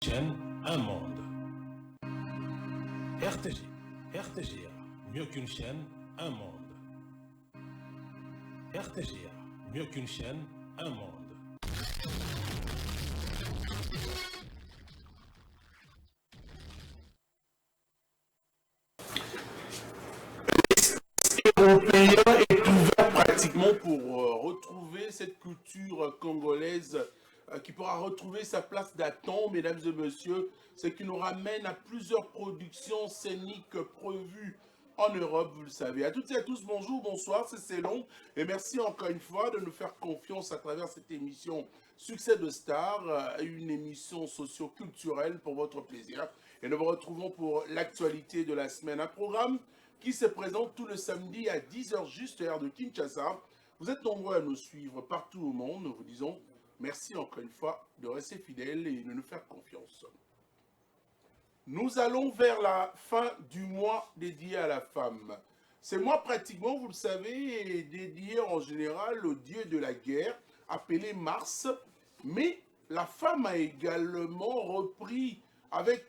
Chaîne, un monde. RTG, RTGA, mieux qu'une chaîne, un monde. RTGA, mieux qu'une chaîne, un monde. Européen est ouvert pratiquement pour retrouver cette culture congolaise qui pourra retrouver sa place d'attente, mesdames et messieurs, ce qui nous ramène à plusieurs productions scéniques prévues en Europe, vous le savez. À toutes et à tous, bonjour, bonsoir, c'est Célon, et merci encore une fois de nous faire confiance à travers cette émission Succès de Stars, une émission socio-culturelle pour votre plaisir. Et nous vous retrouvons pour l'actualité de la semaine, un programme qui se présente tout le samedi à 10h juste, heure de Kinshasa. Vous êtes nombreux à nous suivre partout au monde. Nous vous disons merci encore une fois de rester fidèles et de nous faire confiance. Nous allons vers la fin du mois dédié à la femme. Ce mois pratiquement, vous le savez, est dédié en général au dieu de la guerre, appelé Mars. Mais la femme a également repris avec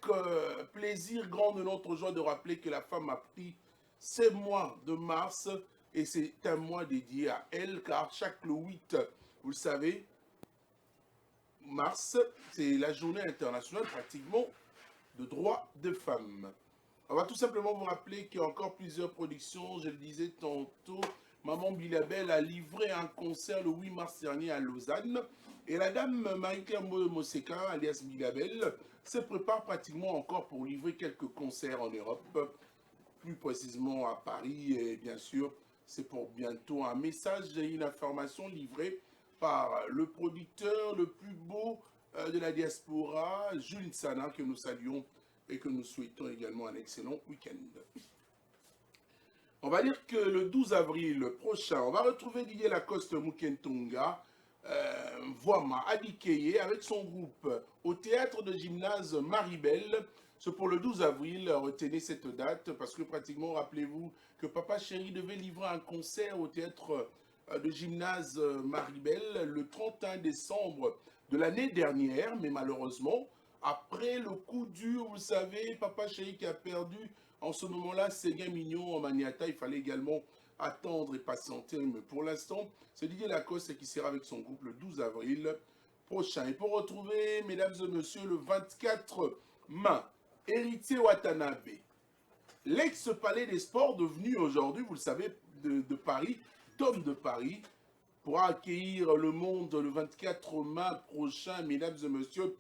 plaisir grand de notre joie de rappeler que la femme a pris ce mois de mars et c'est un mois dédié à elle car chaque le 8, vous le savez, mars, c'est la journée internationale pratiquement de droits de femmes. On va tout simplement vous rappeler qu'il y a encore plusieurs productions. Je le disais tantôt, Maman Bilabel a livré un concert le 8 mars dernier à Lausanne. Et la dame Marie-Claire Moseka, alias Bilabel, se prépare pratiquement encore pour livrer quelques concerts en Europe, plus précisément à Paris. Et bien sûr, c'est pour bientôt un message et une information livrée par le producteur le plus beau de la diaspora, Jules Sana, que nous saluons et que nous souhaitons également un excellent week-end. On va dire que le 12 avril prochain, on va retrouver Didier Lacoste Mukentunga, Voima Adikeye, avec son groupe au théâtre de gymnase Maribel. C'est pour le 12 avril, retenez cette date, parce que pratiquement, rappelez-vous que Papa Chéri devait livrer un concert au théâtre de gymnase Maribel le 31 décembre de l'année dernière, mais malheureusement, après le coup dur, vous savez, Papa Chéri qui a perdu en ce moment-là Séguin Mignon en Maniata, il fallait également attendre et patienter, mais pour l'instant, c'est Didier Lacoste qui sera avec son groupe le 12 avril prochain. Et pour retrouver, mesdames et messieurs, le 24 mai, Héritier Watanabe, l'ex-palais des sports devenu aujourd'hui, vous le savez, de Paris, Dôme de Paris, pourra accueillir le monde le 24 mai prochain, mesdames et messieurs,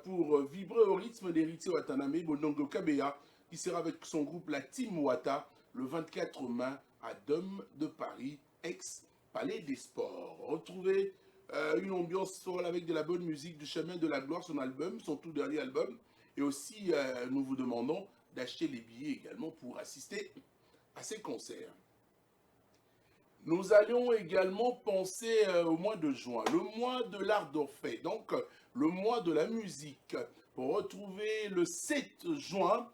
pour vibrer au rythme d'Héritier Watanabe, Bonongo Kabeya, qui sera avec son groupe La Team Wata le 24 mai à Dôme de Paris, ex-palais des sports. Retrouvez une ambiance folle avec de la bonne musique du Chemin de la Gloire, son album, son tout dernier album. Et aussi, nous vous demandons d'acheter les billets également pour assister à ces concerts. Nous allions également penser au mois de juin, le mois de l'art d'Orphée, donc le mois de la musique, pour retrouver le 7 juin.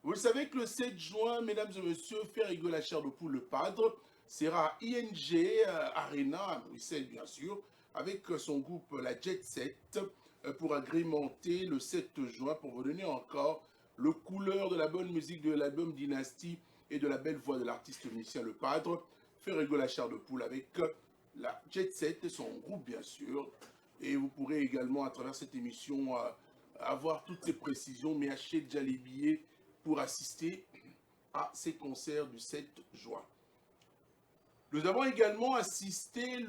Vous le savez que le 7 juin, mesdames et messieurs, Ferrigo la chair de poule, le padre, sera ING Arena à Bruxelles, bien sûr, avec son groupe La Jet Set, pour agrémenter le 7 juin, pour vous donner encore le couleur de la bonne musique de l'album Dynasty et de la belle voix de l'artiste musicien Le Padre, Ferrigo la chair de poule avec la Jet Set et son groupe, bien sûr. Et vous pourrez également, à travers cette émission, avoir toutes les précisions, mais acheter déjà les billets pour assister à ces concerts du 7 juin. Nous avons également assisté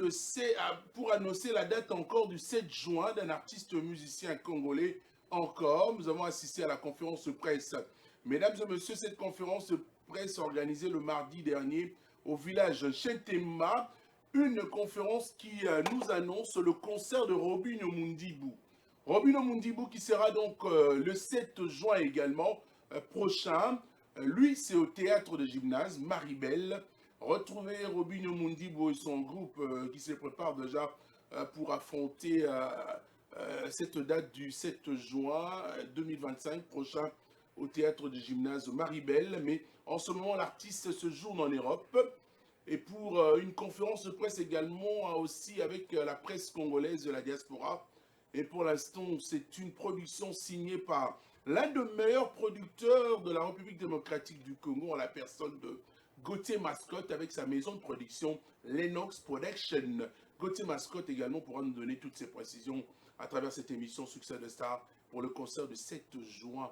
pour annoncer la date encore du 7 juin d'un artiste musicien congolais encore. Nous avons assisté à la conférence de presse. Mesdames et messieurs, cette conférence de presse organisée le mardi dernier au village Chentemba, une conférence qui nous annonce le concert de Robinho Mundibou. Robinho Mundibou qui sera donc le 7 juin également prochain. Lui, c'est au théâtre de gymnase Maribel. Retrouvez Robinho Mundibou et son groupe qui se prépare déjà pour affronter cette date du 7 juin 2025 prochain au théâtre de gymnase Maribel. Mais en ce moment, l'artiste se joue en Europe. Et pour une conférence de presse également aussi avec la presse congolaise de la diaspora, Et pour l'instant, c'est une production signée par l'un des meilleurs producteurs de la République démocratique du Congo, en la personne de Gauthier Mascotte, avec sa maison de production Lennox Production. Gauthier Mascotte également pourra nous donner toutes ces précisions à travers cette émission Succès de Star pour le concert du 7 juin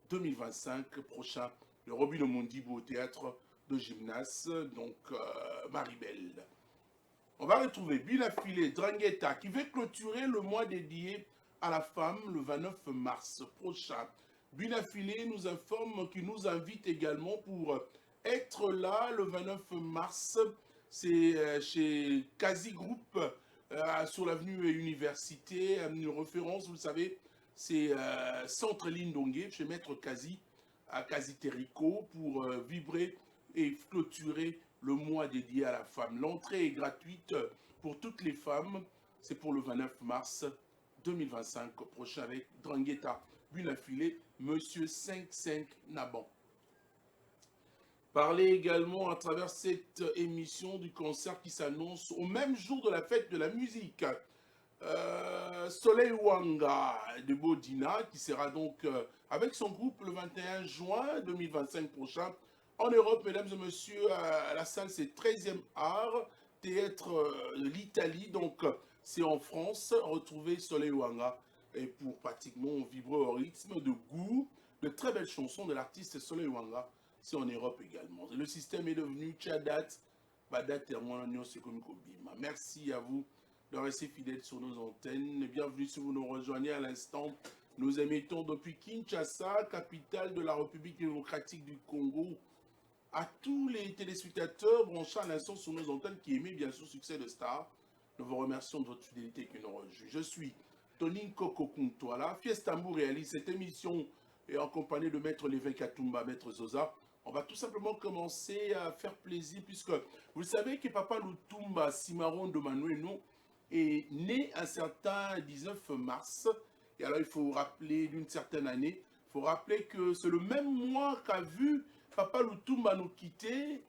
2025 prochain, le Robin Mondibo au théâtre de gymnase, donc Maribel. On va retrouver Binafilé Drangheta qui veut clôturer le mois dédié à la femme le 29 mars prochain. Binafilé nous informe qu'il nous invite également pour être là le 29 mars. C'est chez Kazi Group sur l'avenue Université. Une référence, vous le savez, c'est Centre Lindongue chez Maître Kazi à Kazi Terrico pour vibrer et clôturer le mois dédié à la femme. L'entrée est gratuite pour toutes les femmes. C'est pour le 29 mars 2025 prochain avec Drangheta, Bunafilé, Monsieur 55 Naban. Parler également à travers cette émission du concert qui s'annonce au même jour de la fête de la musique. Soleil Wanga de Bodina qui sera donc avec son groupe le 21 juin 2025 prochain en Europe, mesdames et messieurs. La salle c'est 13e art, théâtre de l'Italie, donc c'est en France. Retrouvez Soleil Wanga et pour pratiquement vibrer au rythme de goût de très belles chansons de l'artiste Soleil Wanga, c'est en Europe également. Le système est devenu Tchadat, Badat Termoignon Sekomikobima. Merci à vous de rester fidèles sur nos antennes. Bienvenue si vous nous rejoignez à l'instant. Nous émettons depuis Kinshasa, capitale de la République démocratique du Congo, à tous les téléspectateurs branchés à l'instant sur nos antennes qui aimaient bien sûr Succès de Star. Nous vous remercions de votre fidélité qui nous rejoue. Je suis Tony Koko Kuntwala. Fiestambour réalise cette émission et en compagnie de Maître Lévin Katumba, Maître Zoza. On va tout simplement commencer à faire plaisir puisque vous savez que Papa Lutumba Cimarron de Manueno est né un certain 19 mars. Et alors il faut rappeler d'une certaine année, il faut rappeler que c'est le même mois qu'a vu Papa Lutumba nous quitter,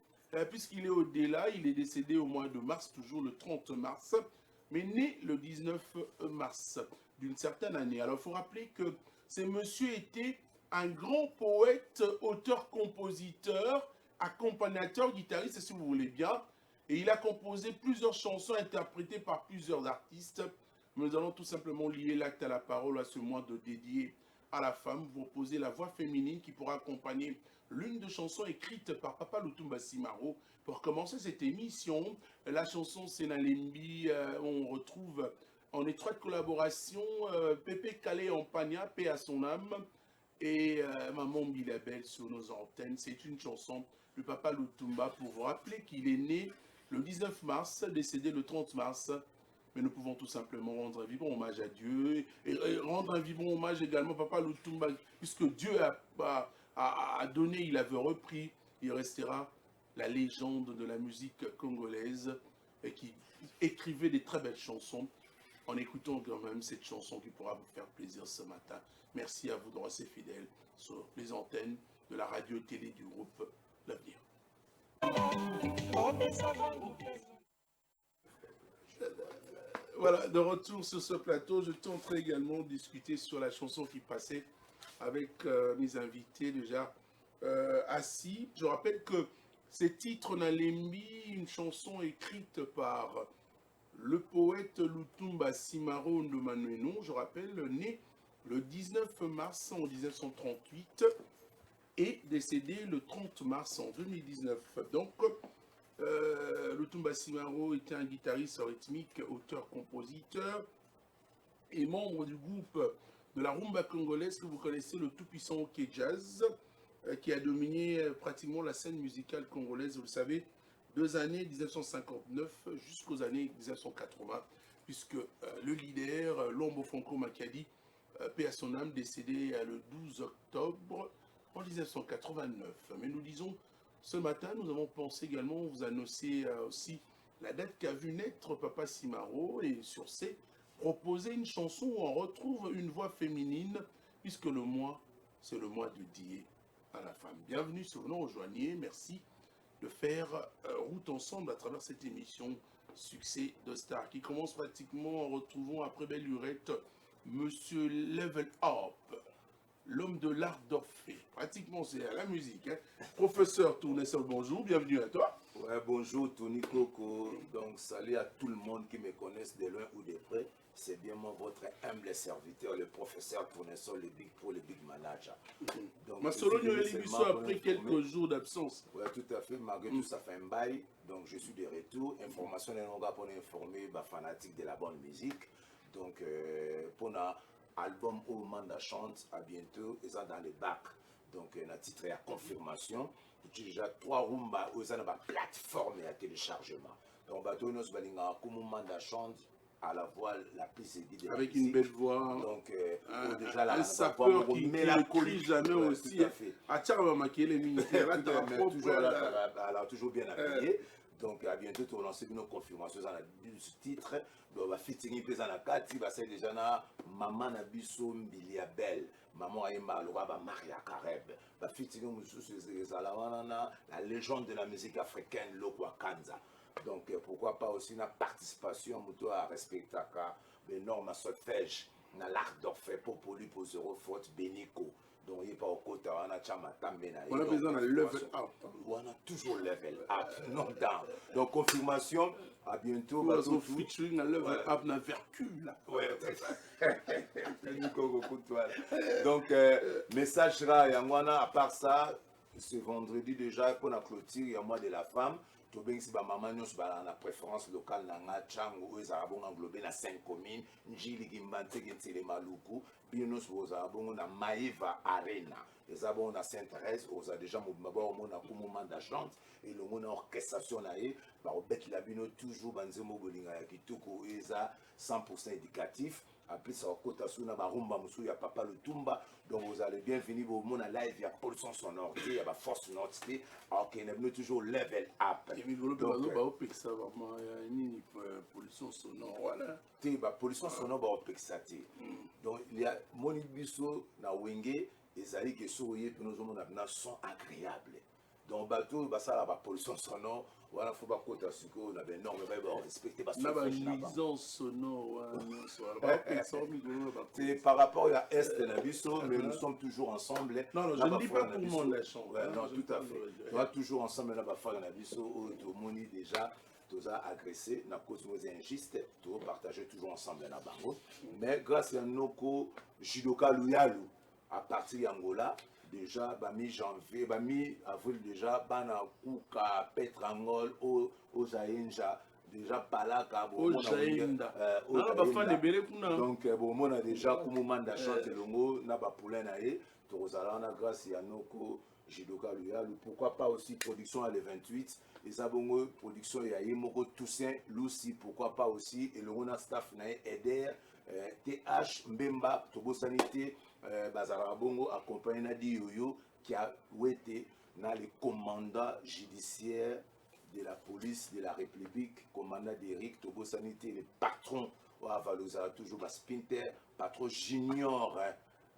puisqu'il est au-delà, il est décédé au mois de mars, toujours le 30 mars, mais né le 19 mars d'une certaine année. Alors il faut rappeler que ce monsieur était un grand poète, auteur, compositeur, accompagnateur, guitariste, si vous voulez bien. Et il a composé plusieurs chansons interprétées par plusieurs artistes. Nous allons tout simplement lier l'acte à la parole à ce mois de dédié à la femme. Vous proposez la voix féminine qui pourra accompagner l'une des chansons écrites par Papa Lutumba Simaro. Pour commencer cette émission, la chanson Senalembi, on retrouve en étroite collaboration Pépé Calais en Pagna, paix à son âme, et Maman Bilabel sur nos antennes. C'est une chanson de Papa Lutumba pour vous rappeler qu'il est né le 19 mars, décédé le 30 mars. Mais nous pouvons tout simplement rendre un vibrant hommage à Dieu et rendre un vibrant hommage également à Papa Lutumba, puisque Dieu a donné, il avait repris, il restera la légende de la musique congolaise et qui écrivait des très belles chansons. En écoutant quand même cette chanson qui pourra vous faire plaisir ce matin. Merci à vous de rester fidèles sur les antennes de la radio-télé du groupe L'Avenir. Voilà, de retour sur ce plateau, je tenterai également de discuter sur la chanson qui passait avec mes invités déjà assis. Je rappelle que c'est titre Nalembi, une chanson écrite par le poète Lutumba Simaro de Manueno, je rappelle, né le 19 mars en 1938 et décédé le 30 mars en 2019. Donc, Lutumba Simaro était un guitariste rythmique, auteur-compositeur et membre du groupe de la rumba congolaise que vous connaissez, le tout-puissant OK Jazz, qui a dominé pratiquement la scène musicale congolaise, vous le savez, des années 1959 jusqu'aux années 1980, puisque le leader, Lombo Franco Makadi, paix à son âme, décédé le 12 octobre en 1989. Mais nous disons, ce matin, nous avons pensé également vous annoncer aussi la date qu'a vu naître Papa Simaro et sur ces proposer une chanson où on retrouve une voix féminine, puisque le mois, c'est le mois dédié à la femme. Bienvenue, si vous nous rejoignez, merci de faire route ensemble à travers cette émission Succès de Star qui commence pratiquement en retrouvant après belle lurette Monsieur Level Up, l'homme de l'art d'Orphée. Pratiquement, c'est à la musique. Hein. Professeur Tournesol, bonjour, bienvenue à toi. Ouais, bonjour Tony Coco. Donc, salut à tout le monde qui me connaissent de loin ou de près. C'est bien moi, votre humble serviteur, le professeur Tournesol, le Big Pro, le Big Manager. Donc, Massolonio Elibiso après quelques jours d'absence. Oui, tout à fait. Malgré tout, ça fait un bail. Donc, je suis de retour. Information est longue pour informer les fanatiques de la bonne musique. Donc, pour notre album Au Manda Chante, à bientôt, ils sont dans les bacs. Donc, on a titré à confirmation. J'ai déjà 3 rumba aux plateforme et à téléchargement. Donc, bateau nous balinga comme Manda Chante à la voix la plus aiguë de la avec musique. Une belle voix. Donc, déjà là, un sapeur qui ne crie jamais ouais, aussi. Tout à fait. À Tchara Makiele militaire, là, toujours là, elle a toujours bien appuyé. Donc, à bientôt, tu vas lancer une confirmation dans le titre. Donc, on va fitting dans la carte. Il va ser déjà là, Maman Nabiso Mbiliabel. Maman Aïma, le roi Maria Kareb. Va fitting la légende de la musique africaine, Lokwa Kanza. Donc, pourquoi pas aussi une participation à respecter les normes à solfège, dans l'art d'Orphée, pour lui, pour zéro faute, Bénico. Donc, il n'y a pas au côté, on a besoin d'un level up. On a toujours level up, non down. Donc, confirmation, à bientôt. Pour son featuring, un level up, n'a vercu là. Ouais, donc, message là, à part ça, ce vendredi déjà, pour la clôture, il y a moi de la femme. To bien si ba maman nyos ba na préférence locale na nga chango eza bon englobé na 5 communes njili gimbante gentile maluku binos boza bon na Maïva Arena eza bon na Sainte-Thérèse oza déjà mobaba mo na kumuma da chante et le mon orchestration na e ba obet la bino toujours banzemo bolinga ya kitoko eza 100% éducatif. Après ça, côté sur na barumba musu ya papa le tumba. Donc vous allez bienvenue au monde live, il y a pollution sonore, il y a force sonorité. Alors qu'il est toujours level up. Et Migolo Balo ba ça vraiment une pollution sonore voilà. Té ba pollution sonore ba opexaté. Donc il y a moni biso na wenge ezali ke soye pour nous on a son agréable. Donc bateau ba ça la pollution sonore voilà faut pas côté sur qu'on a des normes va respecter parce que la nuisance sonore c'est par rapport à est na biso mais nous sommes toujours ensemble. Non je ne dis pas tout le monde la chante. Non tout à fait. On va toujours ensemble là ba faire na biso au moni déjà tous a agressé na cause des injustes tout partager toujours ensemble na bango mais grâce à noko judoka Luyalu à partir d'Angola déjà ba mi janvier ba mi avril déjà bana kuka petrangol au zainja déjà palaka donc bon on a déjà comme manda chante longo na ba poulain na e tozala na grâce ya noko judoka Luyalu pourquoi pas aussi production à le 28 et ça bongo production ya Yemoko Toussaint Lucy pourquoi pas aussi et le on a staff na Eder TH Mbemba Tobo Sanité Bazara Bongo accompagné Nadi Yoyo qui a été dans le commandant judiciaire de la police de la République, commandant d'Eric Tobo Sanité, le patron Valoza toujours bas Spinter, patron Junior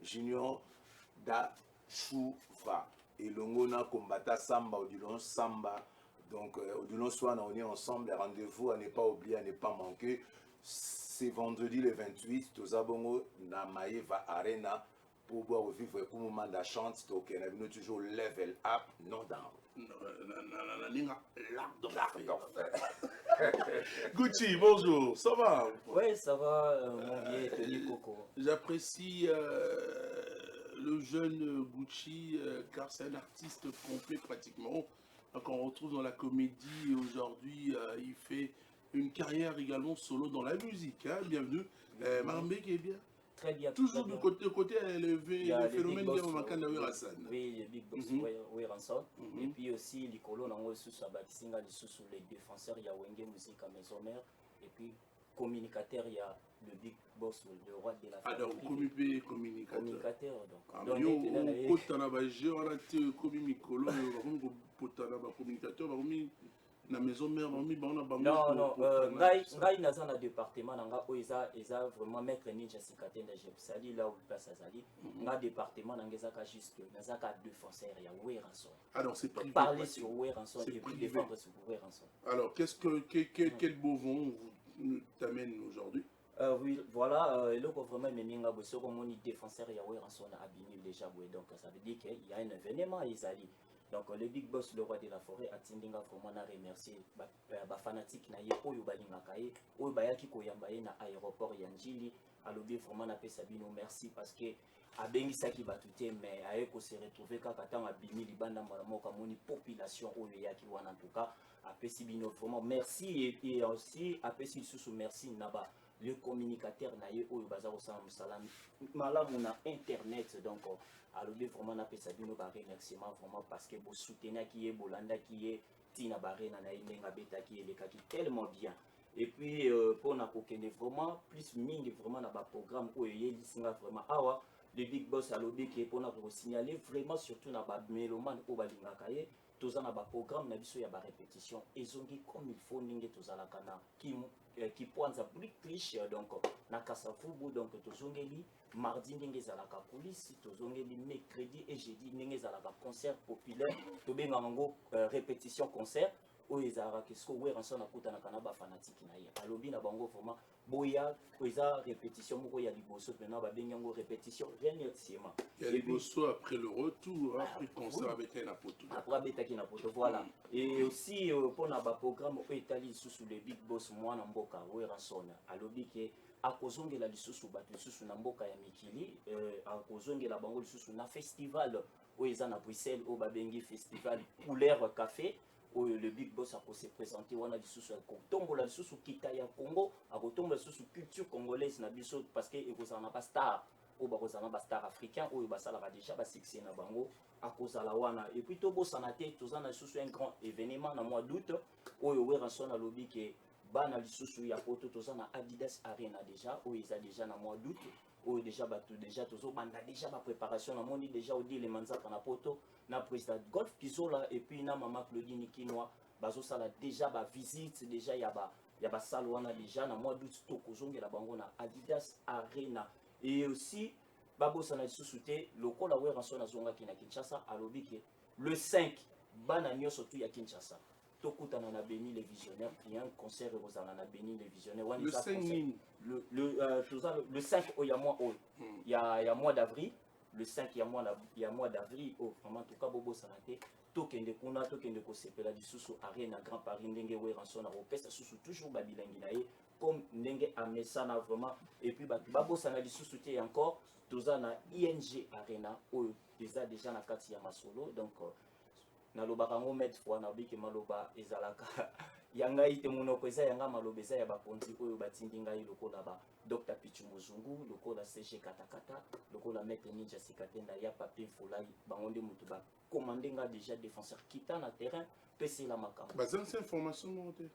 Junior da Chouva et l'ongona combattant Samba Odilon Samba. Donc Odilon soit on est ensemble, rendez-vous à ne pas oublier, à ne pas manquer. C'est vendredi le 28, Tozabongo na Maïva Arena pour boire au vivre comme moment de chante, donc on a venu toujours level up, non down. Gucci, bonjour, ça va? Oui, ça va, mon vieux Tony Coco. J'apprécie le jeune Gucci car c'est un artiste complet pratiquement. Qu'on retrouve dans la comédie aujourd'hui, il fait une carrière également solo dans la musique. Hein? Bienvenue. Marambe qui est bien. Très bien. Toujours très du côté élevé, le phénomène de Mamakanda Wirassan. Oui, le Big Boss Wiranson. Et puis aussi, les colons ont reçu sa bâtisse sous les défenseurs, il y a Wenge Musique à Maison Mère. Et puis, communicateur, il y a le Big Boss, le roi de la famille. Alors, communicateur. Communicateur, donc. La maison mère, non, ngai naza na département nanga o eza vraiment maître ninja sikatenda je sali là où passe azali nga département nanga ezaka juste naza ka défenseur ya Weranson. Alors c'est privé. Parler sur Weranson et puis défendre sur Weranson. Alors quel beau vent t'amène aujourd'hui? Oui, voilà, le gouvernement Meminga Bosso, comme on dit défenseur Yahweh Ranson a bini déjà, donc ça veut dire qu'il y a un événement, Isali. Donc le big boss, le roi de la forêt, a Tindinga vraiment à remercier les fanatiques na ye oyo balingaka ye oyo bayaki koyamba ye na aéroport Yanjili alobi vraiment na pesa bino merci parce que abengisaki bato te mais aye ko se retrouver kaka ntango abimi libanda mbala moko amoni population oyo eyaki wana en tout cas apesi bino vraiment merci et aussi apesi lisusu merci na ba le communicateur na ye oyo baza kosala mosala malamu na internet donc alobi vraiment napesa bino baremerciement vraiment parce que bosoutenaki ye bolandaki ye ntina barena na ye ndenge abetaki elekaki tellement bien et puis pour na kokende vraiment plus mingi vraiment na baprogramme oyo eyelisinga vraiment awa le big boss alobi ke mpona kosignaler vraiment surtout na bamélomane oyo balingaka ye toza na baprogramme na biso ya barépétition ezongi comme il faut ndenge tozalaka na kipwanza bricliche donc na kasavubu donc tozongeli mardi ndenge ezalaka kulisi tozongeli mercredi et jeudi ndenge ezalaka concert populaire tobengaka yango répétition concert oyo ezalaka kesko weranson akutanaka na bafanatike na ye alobi na bango vraiment boya eza répétition moko ya liboso mpena babengi yango répétition remerciement ya liboso après le retour après concert abetaki na poto après abetaki na poto voilà et aussi mpona baprogramme oyo etali lisusu le big boss mwana mboka weranson alobi ke akozongela lisusu bato lisusu na mboka ya mikili akozongela bango lisusu na festival oyo eza na Bruxelles oyo babengi festival couleur café oyo le big boss akose présenter wana lisusu akotombola lisusu kita ya Congo akotombola lisusu culture congolaise na biso parce que ekozala na bastar oyo bakozala na bastar africain oyo basalaka déjà basuccès na bango akozala wana et puis tobosana te toza na lisusu un grand événement na mois d'août oyo weranson alobi ke bana lisusu ya poto toza na Adidas Arena déjà oyo eza déjà na mois d'août oyo déjà bato déjà tozobanda déjà bapréparation namoni déjà odile manzaka na poto na président Golf Kizola et puis na mama Claudine Kinwa bazosala déjà bavisite déjà ya basale wana déjà na mois d'août tokozongela bango na Adidas Arena et aussi babosana lisusu te lokola weranson azongaki na Kinshasa alobi ke le 5 bana nyonso tu ya Kinshasa tokutana na Béni les visionnaires il y a un concert rozana na Béni les visionnaires le 5 le 5 au il y a mois d'avril le 5 il y a mois d'avril oh vraiment en tout cas bobo sanate tokende kuna tokende ko sepela lisusu arena Grand Paris ndenge weranson na opesa susu toujours babilangi na ye comme ndenge amesana vraiment et puis babo sana lisusu te encore toza na ING Arena oyo déjà na kati ya masolo donc nalobaka ngo met fois na biki maloba ezalaka yanga ite monoko eza yanga maloba eza ya bakonzi oyo batindi ngai lokola ba Dr Pichu Muzungu lokola CG Katakata lokola Maître Ninja Sikatenda ya Papi Folai bango nde mutu ba commander nga déjà défenseur kita na terrain pesi la makambo bazan cette information monte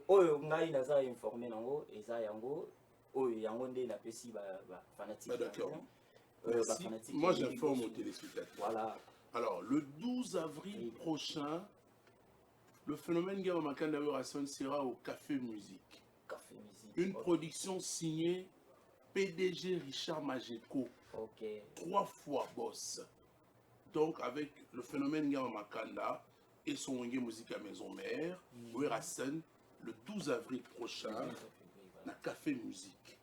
oyo ngai naza informé nango eza yango oyo yango nde na pesi ba fanatique d'accord moi j'informe aux téléspectateurs voilà. Alors, le 12 avril prochain, le phénomène Gaba Makanda Weranson sera au Café Musique. Café Musique. Une production signée PDG Richard Majeko. 3 fois boss. Donc, avec le phénomène Gaba Makanda et son Wenge Musique à Maison Mère, Weranson, le 12 avril prochain, na Café Musique.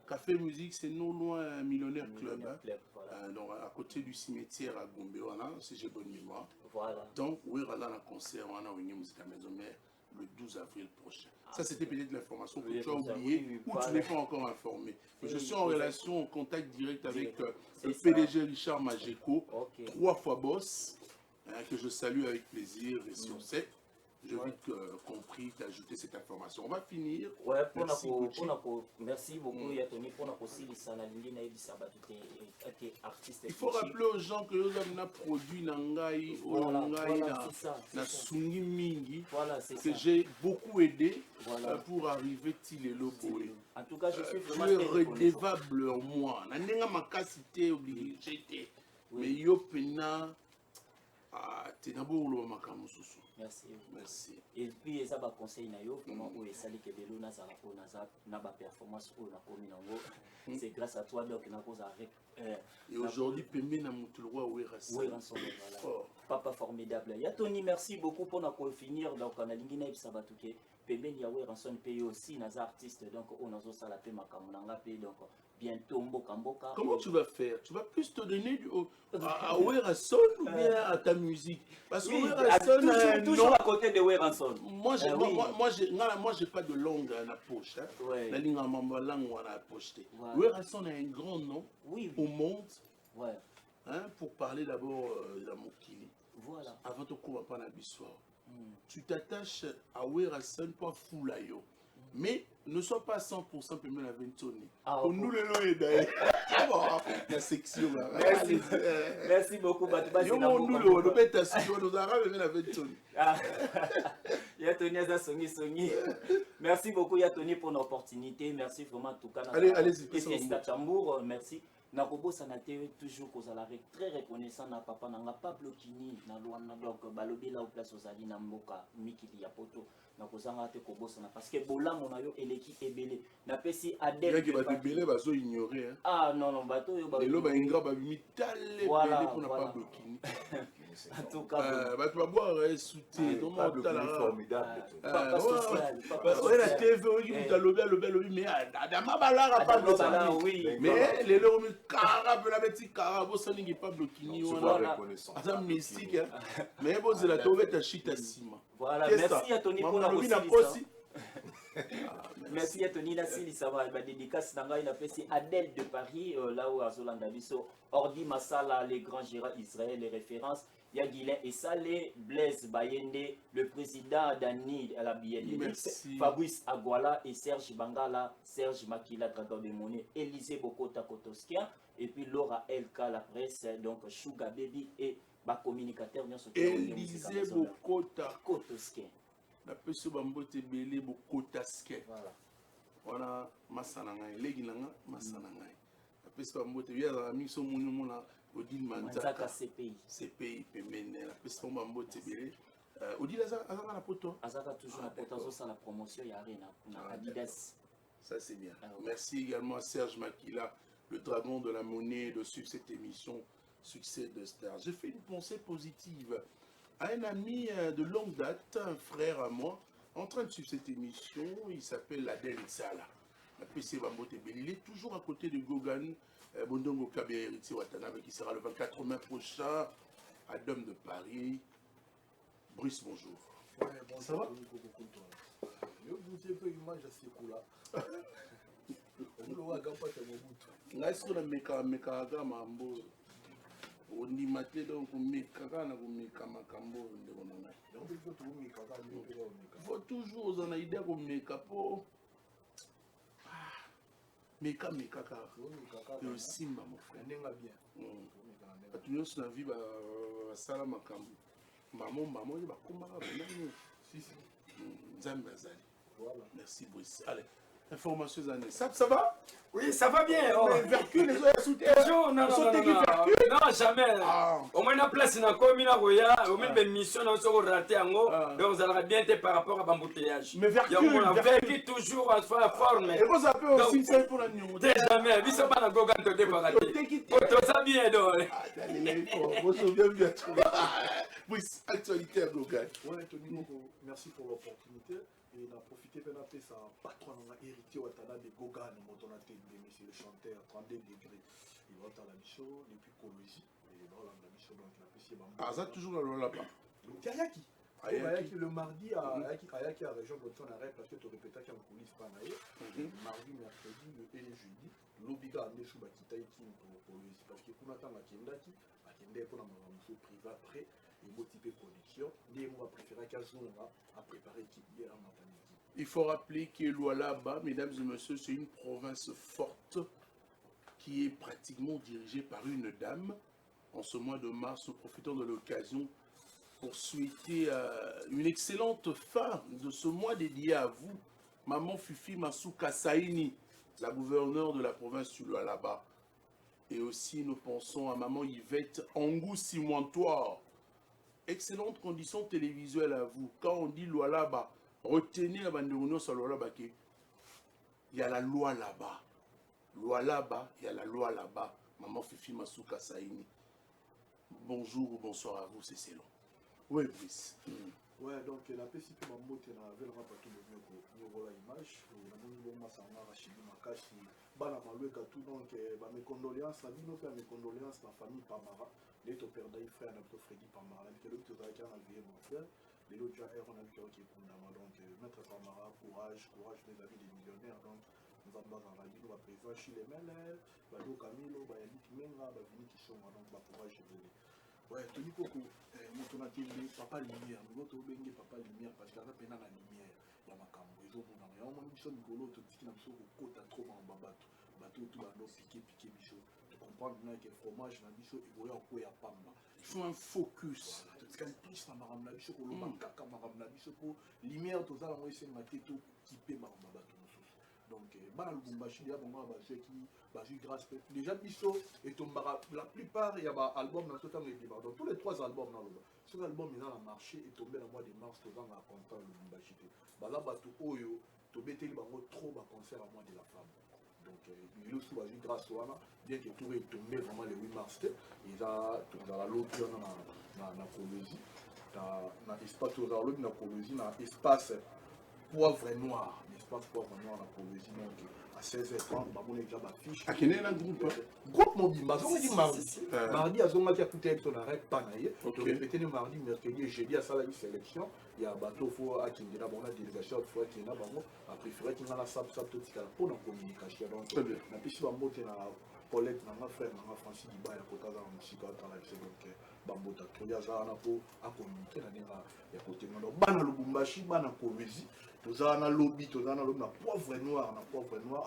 Café Musique, c'est non loin un millionnaire club. Voilà. Donc, à côté du cimetière à Gombe, voilà, si j'ai bonne mémoire. Voilà. Donc, oui, on a un concert, on a une musique à Maison Mère le 12 avril prochain. Ça, c'était peut-être l'information que tu as oubliée ou tu n'es pas encore informé. Mais je suis en relation, en contact direct avec le PDG Richard Majeko, 3 fois boss, que je salue avec plaisir et si on sait. Je vite compris d'ajouter cette information. On va finir. Ouais, merci beaucoup, Yatoni, pour il faut rappeler aux gens que nous avons produit Nangai, na Sungi Mingi, que j'ai beaucoup aidé pour arriver à Loboé. En tout cas, je suis vraiment redevable en moi. Je n'ai pas capacité obligée. Mais yo pena, tenabo lo makamususu. Merci. Merci. Et puis eza ba conseil na yo vraiment où esali ke belo na zala po na ba performance o na komi nango. C'est grâce à toi donc na koza avec et aujourd'hui Pembe na Mutulwa Ouerason. Ouerason voilà. Papa formidable. Ya Tony merci beaucoup pour na finir donc na lingi na bisa batuke. Pembe ya Ouerason paye aussi na artiste donc on nazo sala pe makambo na ngape donc bientôt mboka. Comment tu vas faire? Tu vas plus te donner à Ouerason ou bien à ta musique? Parce que Ouerason toujours à côté de Ouerason. Moi j'ai pas de langue à la poche. La langue à ma langue à la poche. Ouerason a un grand nom au monde. Hein, pour parler d'abord de Mokili. Voilà. Avant de commencer par la bissoire. Tu t'attaches à Ouerason pour Foulayo. Mais ne sois pas 100% Pembe la Ventoni. Pour nous, le nom est d'ailleurs. La section. Merci beaucoup. Merci beaucoup, Yatoni, pour l'opportunité. Merci vraiment, en tout cas. Allez-y. Merci. Nakobo Sanate toujours aux alarés très reconnaissant na papa na Pablo Kini na Luanda donc balobi là au place aux ali na mboka mikili ya poto na kozanga te kobosana parce que bolango na yo eleki ebele na pesi Adèle qui va te belé bazo ignorer hein. Ah non bato yo ba lelo ba ingra ba mitale belé pour na Pablo Kini en tout cas bato ba boire souté donc Pablo Kini formidable papa social ouais la TV qui mutalobi mais adama balara Pablo oui mais lelo Carab la bêtise Carab salingi Pablo Kini voilà ça mystique mais bon c'est la tombée ta chita sima voilà merci à Tony pour la aussi merci à Tony Nassili ça va ba dédicace nanga il a fait Adèle de Paris là où Azolanda biso Ordi Masala les grands gérants Israël les références Yaguilin et Salé, Blaise Bayende, le président Dani à la BND, Fabrice Aguala et Serge Bangala, Serge Makila, Dragon de Monnaie, Élisée Bokota Kotoskia, et puis Laura Elka, la presse, donc Sugar Baby et ma communicateur, bien sûr. Élisée Bokota Kotoskia. La personne Bambote Belé Bokotaskia. Voilà, Massanangai, Leginanga, Massanangai. La personne Bambote, il y a un ami sur mon nom là. Odile Manzaka CPI Pemene la personne Bambote Belé Odile Azaka la poto Azaka toujours la poto ça la promotion y a rien na Adidas ça c'est bien merci également à Serge Makila le dragon de la monnaie de suivre cette émission succès de Star. J'ai fait une pensée positive à un ami de longue date un frère à moi en train de suivre cette émission il s'appelle Adèle Sala la PC Bambote Belé il est toujours à côté de Gogan Bondongo Kabia Héritier Watanabe qui sera le 24 mai prochain à Dôme de Paris. Brice, bonjour. Ouais, bon, ça va? Je vous ai fait une image à ce coup-là. Est-ce que meka mambo oni mate donc meka kana kumeka makambo ndeko nanga. Donc il faut tout meka kana faut toujours on a idée ko meka po meka kaka le simba mon frère nenga bien tu nous na vie ba sala makambo maman ba komaka benani si Nzambe azali voilà merci Brice allez informations années ça va oui ça va bien mais vercule les autres sous non jamais au moins la place na komi na roya au moins une mission na so raté ngo donc ça va bien par rapport à l'embouteillage mais vercule toujours à forme et vous appelez aussi ça pour la nuit jamais biso pas na gogan to déparaté to ça bien donc vous souvenez bien oui actualité à Gogan ouais Tony merci pour l'opportunité et on a profité de faire ça patron on a hérité Watana de Gogan on a été monsieur le chanteur 32 degrés il va dans la mission depuis Colosie et dans la mission donc la PC ah ça toujours là-bas Ayaki Ayaki le mardi à Ayaki à région de ton arrêt parce que tu répétais qu'il y a une police pas naïe mardi mercredi et jeudi l'obliga à amener sous Bakita qui pour Colosie parce que pour attendre Akendaki Akende pour la mission privée après et motiver production les mois préférés qu'à préparer l'équipe hier en matin. Il faut rappeler que Lualaba, mesdames et messieurs, c'est une province forte qui est pratiquement dirigée par une dame. En ce mois de mars, nous profitons de l'occasion pour souhaiter une excellente fin de ce mois dédié à vous, Maman Fifi Masuka Saini, la gouverneure de la province du Lualaba. Et aussi, nous pensons à Maman Yvette Angou Simontoire, excellentes conditions télévisuelles à vous. Quand on dit loi là-bas, retenez la bande de sur loi là-bas. Il y a la loi là-bas. Loi là-bas, il y a la loi là-bas. Maman Fifi Masuka Saini. Bonjour ou bonsoir à vous, c'est Célon. Oui, Brice. Ouais, donc la PCP m'a monté dans la ville, on va pas tout le mieux pour voir l'image. On a mon niveau Massama, Rachidi Makashi, Bana Maloueka, tout donc, mes condoléances, la vie, mes condoléances, la famille Pamara, les to père d'ailleurs frère, notre Freddy Pamara, les autres qui ont enlevé mon frère, les autres on a vu qui est condamné. Donc, maître Pamara, courage, les amis des millionnaires. Donc, nous avons dans la vie, nous avons présent chez les mêlés, Bado Camilo, Bayalik Menga, Bavini qui sont, donc, courage et venir. Ouais, Tony Koko, on a dit papa lumière, nous autres bengi papa lumière parce qu'il y a peine la lumière, il y a ma cambo, ils ont mon ami, on m'a dit ça Nicolo, tu dis qu'il a besoin de côte à trop en babato, bateau tout à l'eau piqué bichot, tu comprends maintenant que fromage na bichot et voyez en quoi il y a pas mal. Il faut un focus. Tu dis qu'il plus na maram na bichot pour le kaka maram na bichot pour lumière tout ça on essaie de mater tout qui paie maram babato. Donc, dans le Bumbashi, il y a des gens qui grâce déjà Bisso et Tombara. La plupart, il y a des albums dans ce temps. Donc, tous les 3 albums dans le ce album il a marché et tombé dans le mois de mars, tout dans la content le Bumbashi. Là, Batou Oyo, Tobete, il y a trop de concerts à moi de la femme. Donc, il y a aussi grâce à moi, bien que tout est tombé vraiment le 8 mars, il y a dans la loge dans la Colosie, dans l'espace de la Colosie, dans l'espace poivre noir, l'espace poivre noir la Colosie, donc à 16h30, on a déjà ma fiche. À quel est le groupe? Groupe mobile, mardi à Zonga qui a coûté son arrêt panaïe, donc répété le mardi, mercredi et jeudi à Salari sélection, il y a un bateau faut à Kindina, on a délégation de fois qui est là, on a préféré qu'il y ait la sable tout pour la communication. Donc, on a pu se monter dans la Paulette, mon frère, mon Francis Diba, il y a côté dans le musique, dans la vie, donc Bambota, il y a ça à communiquer dans les côtés. Donc, Bana Lubumbashi, Bana Poésie. Nous avons un lobby, nous avons un poivre noir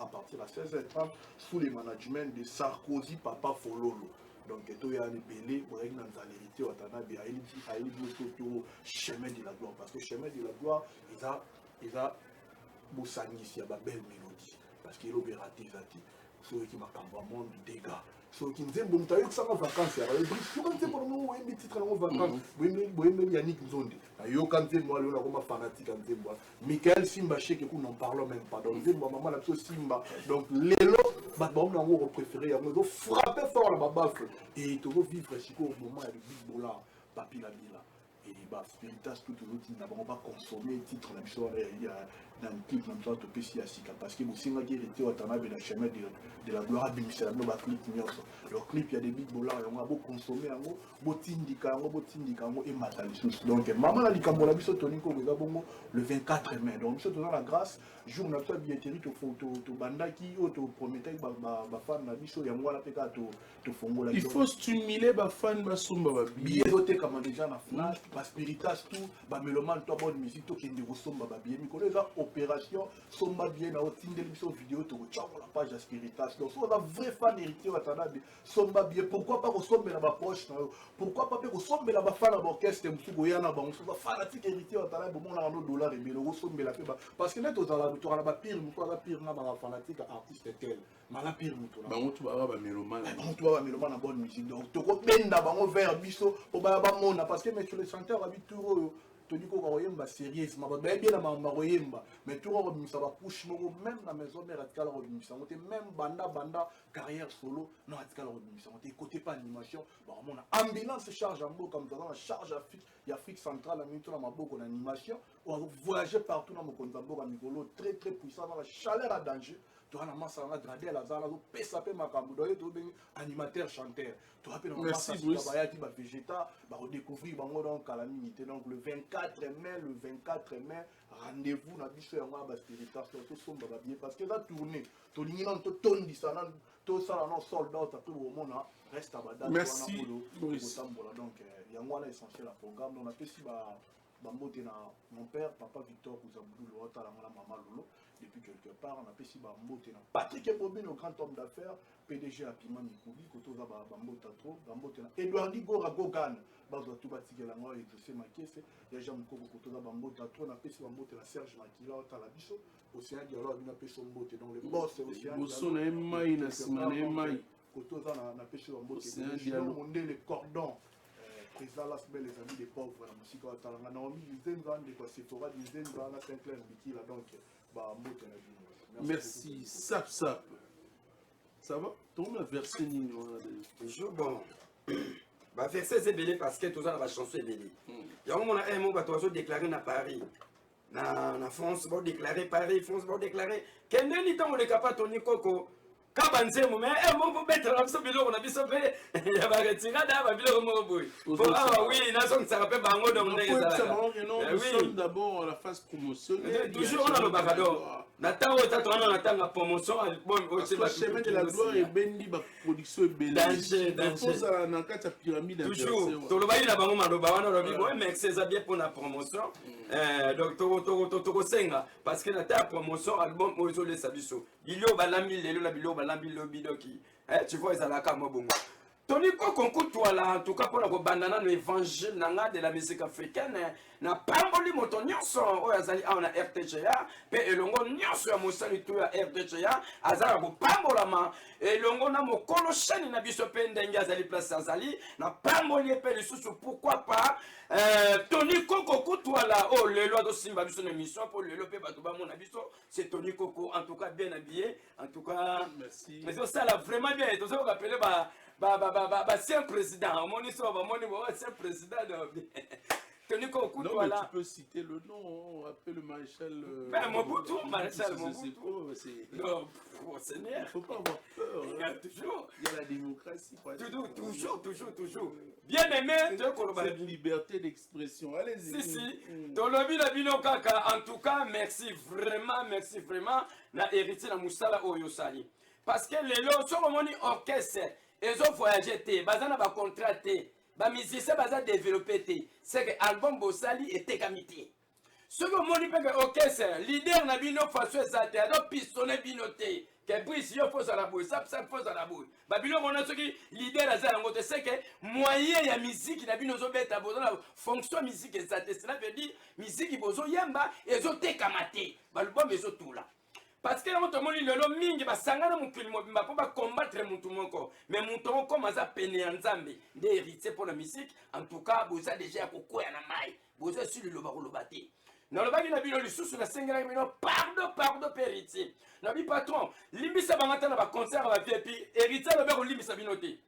à partir de 16h30 sous le management de Sarkozy Papa Fololo. Donc, il y a des bélés, il y a une vérité, il y a une chemin de la gloire. Parce que chemin de la gloire, il y a une belle mélodie. Parce qu'il y a une raté, ceux qui marquent vraiment du dégât. Ceux qui me disent, bon, tu as eu que ça en vacances. Il y a des titres en vacances. Il y a Yannick Nzonde. Il y a moi, le fanatique. Michael Simba, je sais que nous n'en parlons même pas. Donc, maman, la Simba. Donc, les lots, on préféré. On frapper fort la bafle. Et tu vas vivre au moment de Big Bola, Papi la Bila. Et les bas, Spiritas, tout le monde, nous n'avons pas consommé le titre. Il y a dans le clip, nous avons topé si Asika. Parce que vous savez qu'il était au Tanabe, la chemin de la gloire de Michel, le clip. Le clip, il y a des big bolas, on a beau consommer, beau tindika, et matal. Donc, maman a dit qu'on a vu ce tonico le 24 mai. Donc, nous sommes dans la grâce, jour où on a fait billetterie, tu bandaki, tu promettais que ma femme n'a dit que moi, la péka, tu fongo la. Il faut stimuler ma femme, ma soumba, billet doté comme déjà na flash, ma spiritas tout, ma mélomane, toi bonne musique, toi qui est de somba, billet, mi connais ça, opération, somba bien, na otinde l'émission vidéo, tu retiens la page à spiritas. Donc, si on a un vrai fan héritier, somba bien, pourquoi pas ressemble à ma poche, pourquoi pas ressemble à ma fan à l'orchestre, Moussougoyana, on se fanatique héritier, on a un dollar et mille euros, parce que là, tu as la pire, la pire, fanatique artiste tel, mais la pire, tu as la bonne musique. Donc, tu as vers biso, parce que tu le chanteur habite tout. Tony Koyemba sérieuse, mais bien la Maroyemba, mais tout le monde ça va push même la maison mère radical ça même banda carrière solo non radical ça côté pas animation, bon on a ambulance charge en beau comme ça on charge Afrique centrale, on a ma beaucoup en animation, on va voyager partout dans mon contemporain Nicolo très très puissant dans la chaleur à danger. Tu as la masse à la gradée, la zala, tu as un animateur, chanteur. Tu as un merci, Bruce. Tu as végétal, tu découvrir calamité. Donc le 24 mai, rendez-vous dans le bichon parce que la tournée, tu as tourné, tout ça, non soldat, tu as reste à Bada. Merci, Bruce. Donc il y a un essentiel à programme. On a fait mon père, papa Victor Kouzaboulou, maman Lolo. Depuis quelque part, on a fait Bambote. Patrick Ebobin, le grand homme d'affaires, PDG à Piment Mikoubi, Kotoza Bambote trop, Bambote. Edouard Gora Gogan, Bazo Toubatiki Lango et José Makese, Yaja Mukoko Kotoza Bambote trop, on a fait Bambote la Serge Makila, Talabiso, Océan Diallo, on a fait son bote. Donc le boss, c'est Océan Diallo. Bosso na Maï, na Simane Maï. Kotoza, on a fait Bambote. Océan Diallo, on a les cordons. président là c'est les amis des pauvres la musique wa talanga na omi nzenga de quoi Sephora nzenga na Saint-Clair Bikila donc bah mbote na bino. Merci. Sap. Ça va? Ton verset nini toujours bon. Bah verset c'est belé parce que tout ça la chanson est belé. Il y a un moment un mot bah toi déclaré na Paris. Na France va déclarer Paris, France va déclarer kende ni tango de kapa Tony Koko. Kabanzemo mais mon pour mettre la biso biloko na biso pe ya ba retira da ba biloko mo boy. Ah oui, na son ça rappelle bango donc nous sommes d'abord à la phase promotionnelle. Toujours on a le bagador. Na tango tato on attend la promotion album au chemin de la gloire et bendi ba production belle. Danger. Ça na kata pyramide. Toujours. To lo bayi na bango maloba wana lo bi boy mais c'est ça bien pour la promotion. Donc to senga parce que na ta promotion album au zo le sabiso. Bilio balambi lelo la bilio balambi lobi doki. Tu vois ça la kama bongo. Tony Koko toi là en tout cas pour la bandana l'évangile nanga de la musique africaine na pamboli moto nyonso oyo azali awa na RTGA pe elongo nyonso ya mosali to ya RTGA azala ko pambolama elongo na mokolo chaîne na biso pe ndenge azali place azali na pamboli pe lisusu pourquoi pas Tony Koko toi là oh lelo do simba biso na mission pour lelo pe bato ba mona biso c'est Tony Koko en tout cas bien habillé en tout cas merci mais ça là vraiment bien to ça ko appeler c'est un président, c'est un président. Tony Koko, non, voilà. Mais tu peux citer le nom, appelle le maréchal. Mobutu, maréchal Mobutu. Non, Seigneur. Il ne faut pas avoir peur. Hein. Toujours. Il y a la démocratie. Toujours. Bien aimé, cette liberté d'expression. Allez-y. Si. Tolobi la bino kaka. En tout cas, merci vraiment. Na hérité la Moussala Oyosali. Parce que les lots sont au orchestre. Ils ont voyagé, bazana ba contraté, ba musicien baza développé, c'est que album Bossali était kamité. Ce que mon dit que orchestre, leader na bino façon exalté, donc pistonné binoté, que prise yo faut la boue, ça faut la boue. Ba bino mona ce qui leader azala ngote, c'est que moyen ya musique na bino zo beta bozana fonction musique exalté, cela veut dire musique bozo yamba et zo te kamate. Ba album ezo tout là. Parce que tout le monde lelo mingi basangana mukili mobimba po ba combattre mutu moko mais mutu moko maza pene ya nzambe de héritier pour la musique en tout cas boza déjà kokoya na mai boza sur le loba kolobate na lobaki na bino lisusu na sengela bino pardon héritier na bi patron limbisa bangata na ba concert ba VIP héritier loba ko limbisa bino te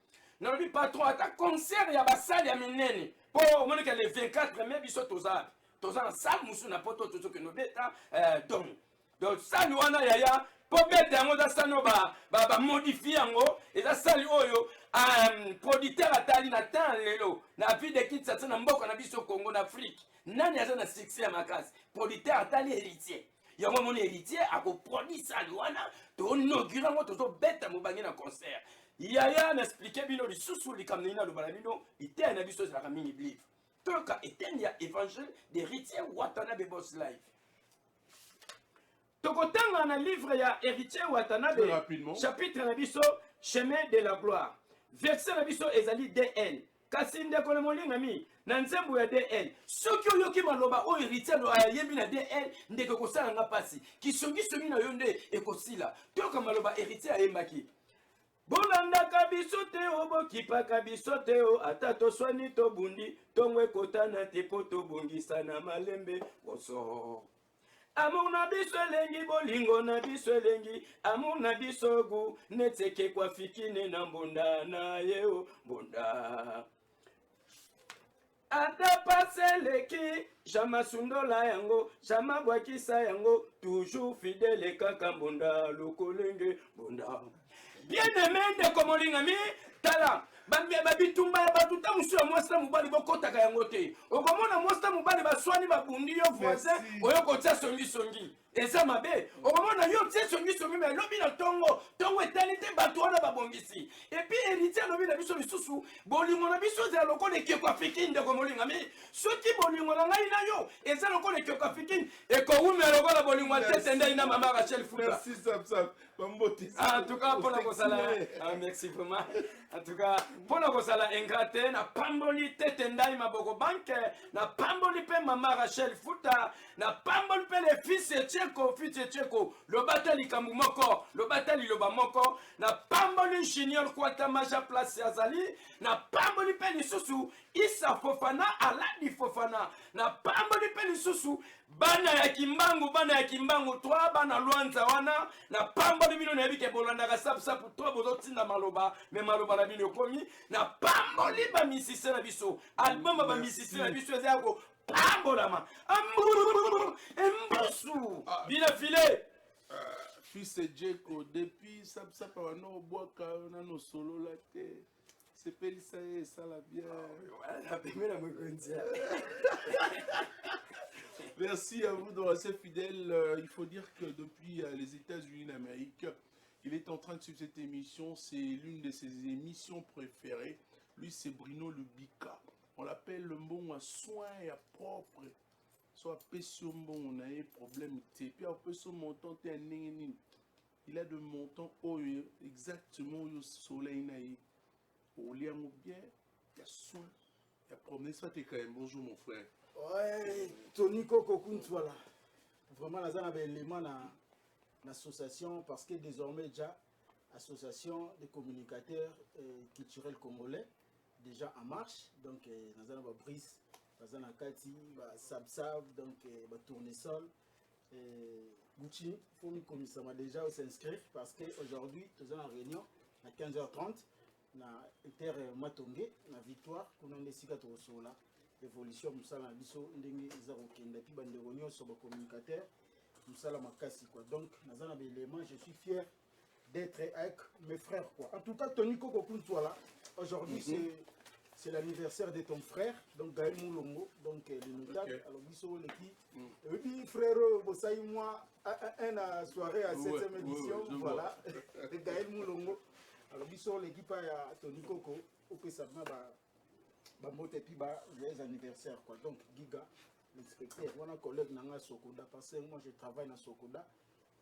na bi patron ata concert ya basali ya minene po moni que le 24 mai biso toza na salle musu na poto tozo que no beta donc ça nous on a yaya pour mettre yango da sano ba modifier yango et ça sali oyo producteur atali na temps lelo na vie de kit ça na mboko na biso Congo na Afrique nani aza na succès ya makasi producteur atali héritier yango mon héritier ako produit ça wana to inaugure ngo to beta mobangi na concert yaya na expliquer bino lisusu likamna ina lo balabino ite na biso za mingi believe toka etenia évangile d'héritier Watanabe Boss Live. Tokotanga na livre ya héritier Watanabe chapitre na biso chemin de la gloire verset na biso ezali DL kasi ndeko na molinga mi na nzembo ya DL soki oyoki maloba o héritier lo ayembi na DL ndeko kosala nga pasi kisongi na yo nde ekosila toka maloba héritier ayembaki bolandaka biso te obokipaka biso te ata toswani tobundi tongo ekotana te po tobongisa na malembe boso. Amour na biso elengi bolingo na biso elengi amour na biso gu neteke kwa fikine na mbonda na yeo mbonda ata paseleki jama sundola yango jama bwakisa yango toujours fidèle kaka mbonda lokolenge mbonda bien aimé ndeko molinga mi tala babitumba ya batuta musu ya mwasi na mobali bokotaka yango te okomona mwasi na mobali baswani babundi yo voisin oyo kotia songisongi eza mabe okomona yo tie songisongi me lobi na tongo etali te bato wana babongisi epuis héritier alobi na biso lisusu bolingo na biso ezala lokola ekeko afrikine ndeko molinga mi soki bolingo na ngai na yo eza lokola ekeko afrikine ekowumela lokola bolingo atete ndai na mama Rachel Futa. En tout cas, pour la Kosala, merci vraiment. En tout cas, pour la Kosala, ingraté, na pamboli tetendai maboko banque, na pamboli pe mama Rachel Futa, na pamboli pe les fils Tcheko, le batali Kamumoko, le batali Lobamoko, na pamboli junior Kwata Maja Place Azali, na pamboli pe mpe lisusu Issa Fofana Aladi Fofana na pamboli mpe lisusu bana ya Kimbangu 3 bana Luanza wana na pamboli bino na yebike bolandaka sapu 3 bozotinda maloba me maloba na bino komi na pamboli ba misise na biso album ba misise na biso ezako pambolama embusu bina file Fils Djeko, depuis Sapsapa, on a bois on a nos solos là, c'est Pélissa et ça la bien. Merci à vous de rester fidèles. Il faut dire que depuis les États-Unis d'Amérique, il est en train de suivre cette émission. C'est l'une de ses émissions préférées. Lui, c'est Bruno Lubika. On l'appelle le bon à soin et à propre. Soit bon, on a un problème. Puis on peut se montant, il a de montant exactement au soleil. Au lien bien, il y a soin, il y a problème. Ça t'es quand même. Bonjour mon frère. Ouais, Tony Coco voilà. Vraiment, là, on avait l'élément dans l'association parce que désormais, déjà, association des communicateurs culturels congolais, déjà en marche. Donc, nous avons Brice. Bazana Kati, Sab, donc Tournesol, Gucci, faut nous déjà s'inscrire parce qu'aujourd'hui, nous avons une réunion à 15h30, na Inter Matongé, na victoire, qu'on a décidé de recevoir là, évolution, nous sommes à Bisso, Ndenge, Zarokenda, puis bande de réunion sur le communicateur, nous sommes à Makassi, quoi. Donc, nous avons un élément, je suis fier d'être avec mes frères, quoi. En tout cas, Tony Coco là, aujourd'hui, c'est l'anniversaire de ton frère, donc Gaël Moulongo, donc le notable. Okay. Alors, Bissot, l'équipe. Et puis, frère, Bossaï, moi, une soirée à 7e édition, voilà. Gaël Moulongo. Alors, Bissot, l'équipe a Tony Coco, au Pessabna, et puis, les anniversaires, quoi. Donc, Giga, l'inspecteur, on a un collègue dans Sokoda, parce que moi, je travaille dans Sokoda,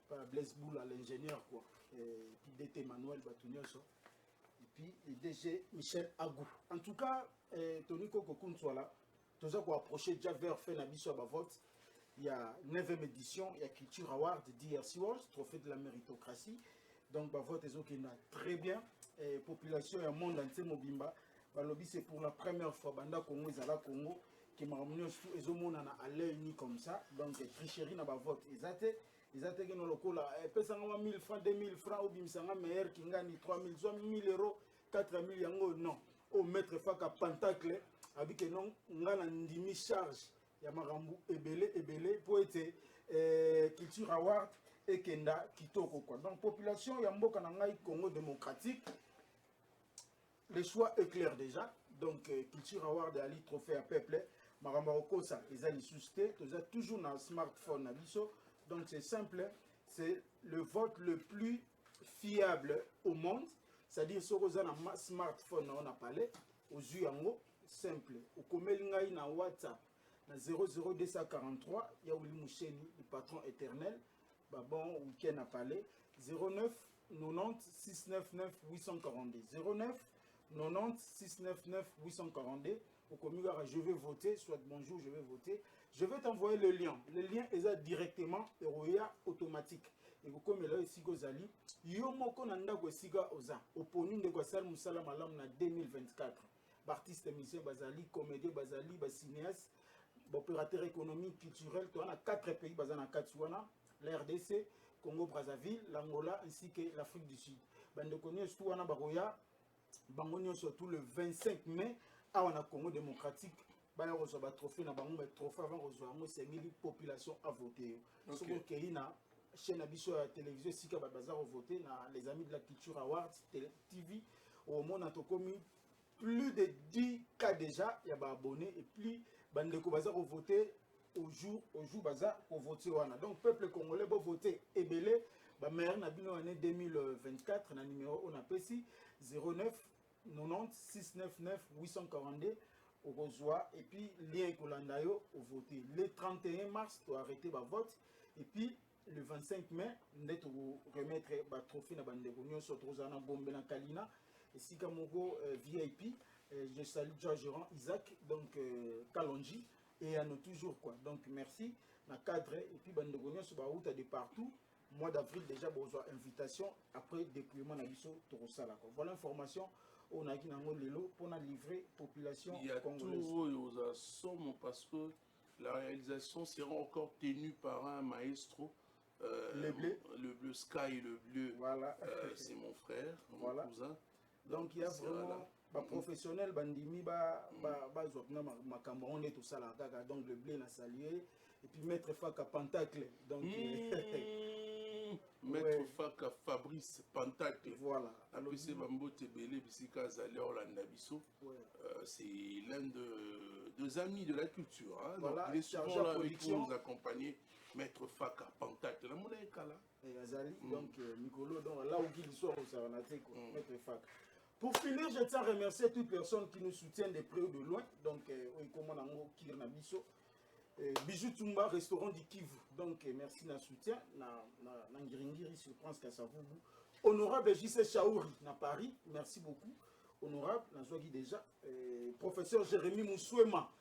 par Blaise Boula, l'ingénieur, quoi. Et puis, DT Manuel Batounioso. Et puis le DG Michel Agou. En tout cas, Tony Coco là, nous avons approché déjà vers fin d'habitude à vote. Il y a 9e édition, il y a Culture Award, DRC Awards, trophée de la méritocratie. Donc, vote est très bien. Population et monde entier mobimba. Lobby c'est pour la première fois banda Congo Zala Congo qui m'a ramené au monde à l'œil ni comme ça. Donc, tricherie n'a pas vote. Ils ont été dans le coup là, pesanga 1000 francs, 2000 francs, ou bimsanga meilleur qui gagne 3000, 1000 euros, 4000 yango, non. Au maître faka pentacle, avec non, ngana ndimi charge, yamarambu ebele, pour être culture award et kenda kitoko quoi. Donc, population yamboka nangai Congo démocratique, le choix est clair déjà. Donc, culture award et ali trophée à peuple, Maramaroko ça, ils ont suscité, ils ont toujours dans le smartphone à biso. Donc c'est simple, c'est le vote le plus fiable au monde. C'est-à-dire, si vous avez un smartphone, on a parlé, aux Zuyango, simple. Au Komelingaï, na WhatsApp, na 00243, il y a Ouli Moucheni, le patron éternel. Bon, week-end a parlé. 09 90 699 842. 09 90 699 842. Au Komiga, je vais voter, soit bonjour, je vais voter. Je vais t'envoyer le lien. Le lien est directement Eroya automatique. Et vous comme là ici Gozali, yomoko nanda gwesiga oza. Oponi de gwasal musala malam na 2024. Artiste musicien bazali, comédien bazali, cinéaste, opérateur économique culturel, tu as 4 pays bazana Katsuana, la RDC, Congo Brazzaville, l'Angola ainsi que l'Afrique du Sud. Bande connaît tout wana baroya, bangonio surtout le 25 mai à wana Congo démocratique. Baya reçoit trophée na bango trophée avant reçoit mo sengeli population à voter. Soko keina chaîne abiso à télévision sika ba bazar voter na les amis de la culture awards TV au monde a commis plus de 10 cas déjà il y a ba abonnés et puis bande ko bazar voter au jour bazar pour voter wana. Donc peuple congolais va voter ebele ba maire na bino année 2024 na numéro on appelle ici 09 90 699 842 au rejoint et puis lien Kolandayo au voter. Le 31 mars, tu as arrêté ma vote et puis le 25 mai, nous remettre le trophée na bande réunion sur Trozana Bombe na Kalina et si Kamogo VIP. Je salue Jean-Gérard Isaac donc Kalonji et à nous toujours quoi. Donc merci na cadre et puis bande réunion sur route de partout. Mois d'avril déjà besoin invitation après déploiement na biso Torosala quoi. Voilà l'information on a qui nango lelo pour livrer population Il y a congolaise. tout aux sommes parce que la réalisation sera encore tenue par un maestro. Le bleu. Le bleu Sky, le bleu. Voilà. C'est mon frère, mon Voilà. cousin. Donc il y a c'est vraiment voilà. ba professionnel bandimi ba zopna makambo on est tout ça là kaka donc le blé na salué et puis maître Faka Pentacle donc Maître ouais. Faka Fabrice Pentacle. voilà Apesi Bambote Belé Bisika Zale Orlando Bisso. ouais. C'est l'un deux amis de la culture. Hein. Voilà, donc, il est chargé souvent de là avec production. nous accompagner. Maître Faka Pentacle. La monnaie est là. Et Azali, donc Nicolo, donc là où il soit au Saranaté, Maître Faka. Pour finir, je tiens à remercier toutes les personnes qui nous soutiennent de près ou de loin. Donc, comment on a Kirna Bisso. Bijou Tumba, restaurant du Kivu. Donc, merci na soutien. Na Ngiringiri sur Prince Kassavubu. Honorable JC Chaouri, na Paris. Merci beaucoup. Honorable, na Zouagi déjà. Professeur Jérémy Moussouema,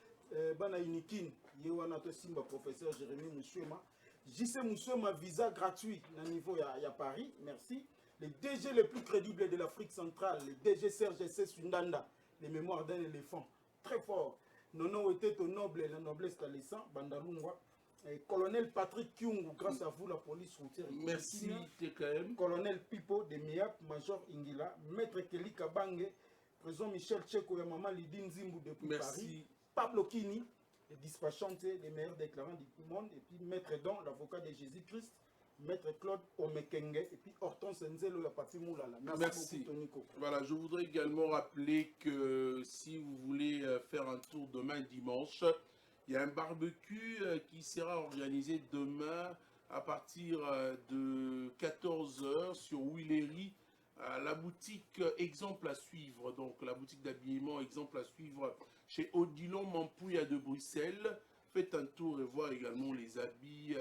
Bana Inikin. Yewana Simba, professeur Jérémy Moussouema. JC Moussouema, visa gratuit na niveau ya Paris. Merci. Les DG les plus crédibles de l'Afrique centrale, les DG Serge C. Sundanda, les mémoires d'un éléphant. Très fort. Nono était au noble, la noblesse laissant, Bandalungwa. Colonel Patrick Kyungu, grâce à vous, la police routière. Merci, TKM. Colonel Pipo de Miap, Major Ingila, Maître Kelly Kabange, Président Michel Tcheko et Maman Lidine Zimbu depuis Paris. Pablo Kini, les dispatchantes, les meilleurs déclarants du monde. Et puis Maître Don, l'avocat de Jésus-Christ. Maître Claude Omekenge et puis Hortense Nzelo la partie Moulala. Merci beaucoup, Tonico. Voilà, je voudrais également rappeler que si vous voulez faire un tour demain dimanche, il y a un barbecue qui sera organisé demain à partir de 14h sur Willery, la boutique Exemple à suivre, donc la boutique d'habillement Exemple à suivre chez Odilon Mampouya de Bruxelles. Faites un tour et voir également les habits.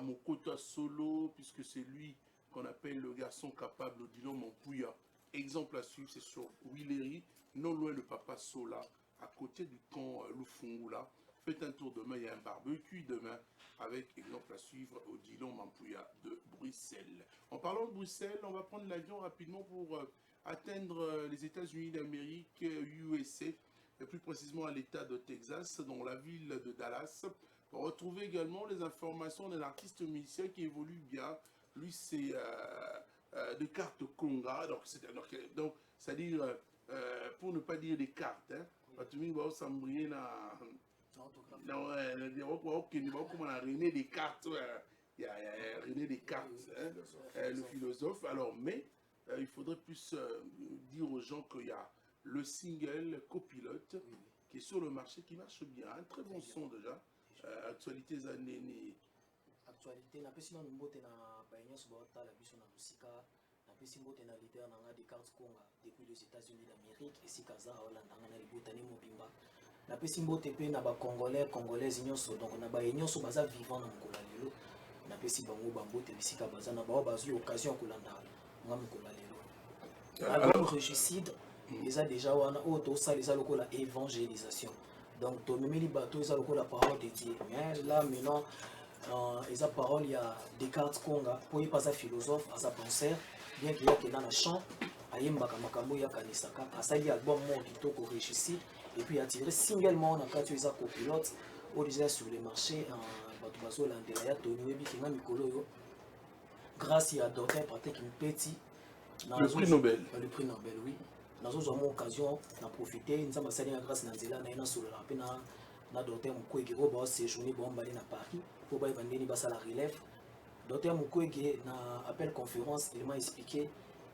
Mokota Solo, puisque c'est lui qu'on appelle le garçon capable, Odilon Mampouya. Exemple à suivre, c'est sur Willery, non loin de Papa Sola, à côté du camp Lufungula. Faites un tour demain, il y a un barbecue demain avec exemple à suivre Odilon Mampouya de Bruxelles. En parlant de Bruxelles, on va prendre l'avion rapidement pour atteindre les États-Unis d'Amérique, USA, et plus précisément à l'État de Texas, dans la ville de Dallas. On va retrouver également les informations d'un artiste musicien qui évolue bien. Lui, c'est de cartes Conga. Donc, c'est-à-dire, pour ne pas dire des cartes, hein. René Descartes, il y a René Descartes, hein, le philosophe. Alors, mais il faudrait plus dire aux gens qu'il y a le single Copilote qui est sur le marché, qui marche bien. Un très bon son déjà. Actualité zanene. Actualité na pesi na mbote na baignon so bota la biso na musika na pesi mbote na leader na nga Descartes Conga depuis les États-Unis d'Amérique et si kaza Hollande na libutani mobimba na pesi mbote pe na ba congolais congolaises nyonso donc na baignon so baza vivant na mkola lelo na pesi bango bambote bisika baza na ba bazu occasion kolanda nga mkola lelo alors régicide déjà déjà wana o to ça les lokola évangélisation. Donc, tu mets les bateaux, ils ont la parole de Dieu. Mais là, maintenant, ils ont la parole, il y a Descartes Conga, pour y passer philosophe, à sa pensée, bien qu'il y ait dans le chant, il y a Makambo, il y a Kanisaka, à ça, il y a album qui toque au réussite, et puis il y a tiré singlement, on a quand tu es copilote, ou déjà sur les marchés, Batubazo, l'Andelaya, Tony, Bikina, Mikolo, grâce à Dr. Patrick Mpeti, le prix Nobel. Le prix Nobel, oui. Nous avons occasion de profiter, nous avons essayé grâce à Nanzela, nous avons docteur Mukwege, nous avons séjourné à Paris pour faire la relève. Docteur Mukwege, dans l'appel conférence, il m'a expliqué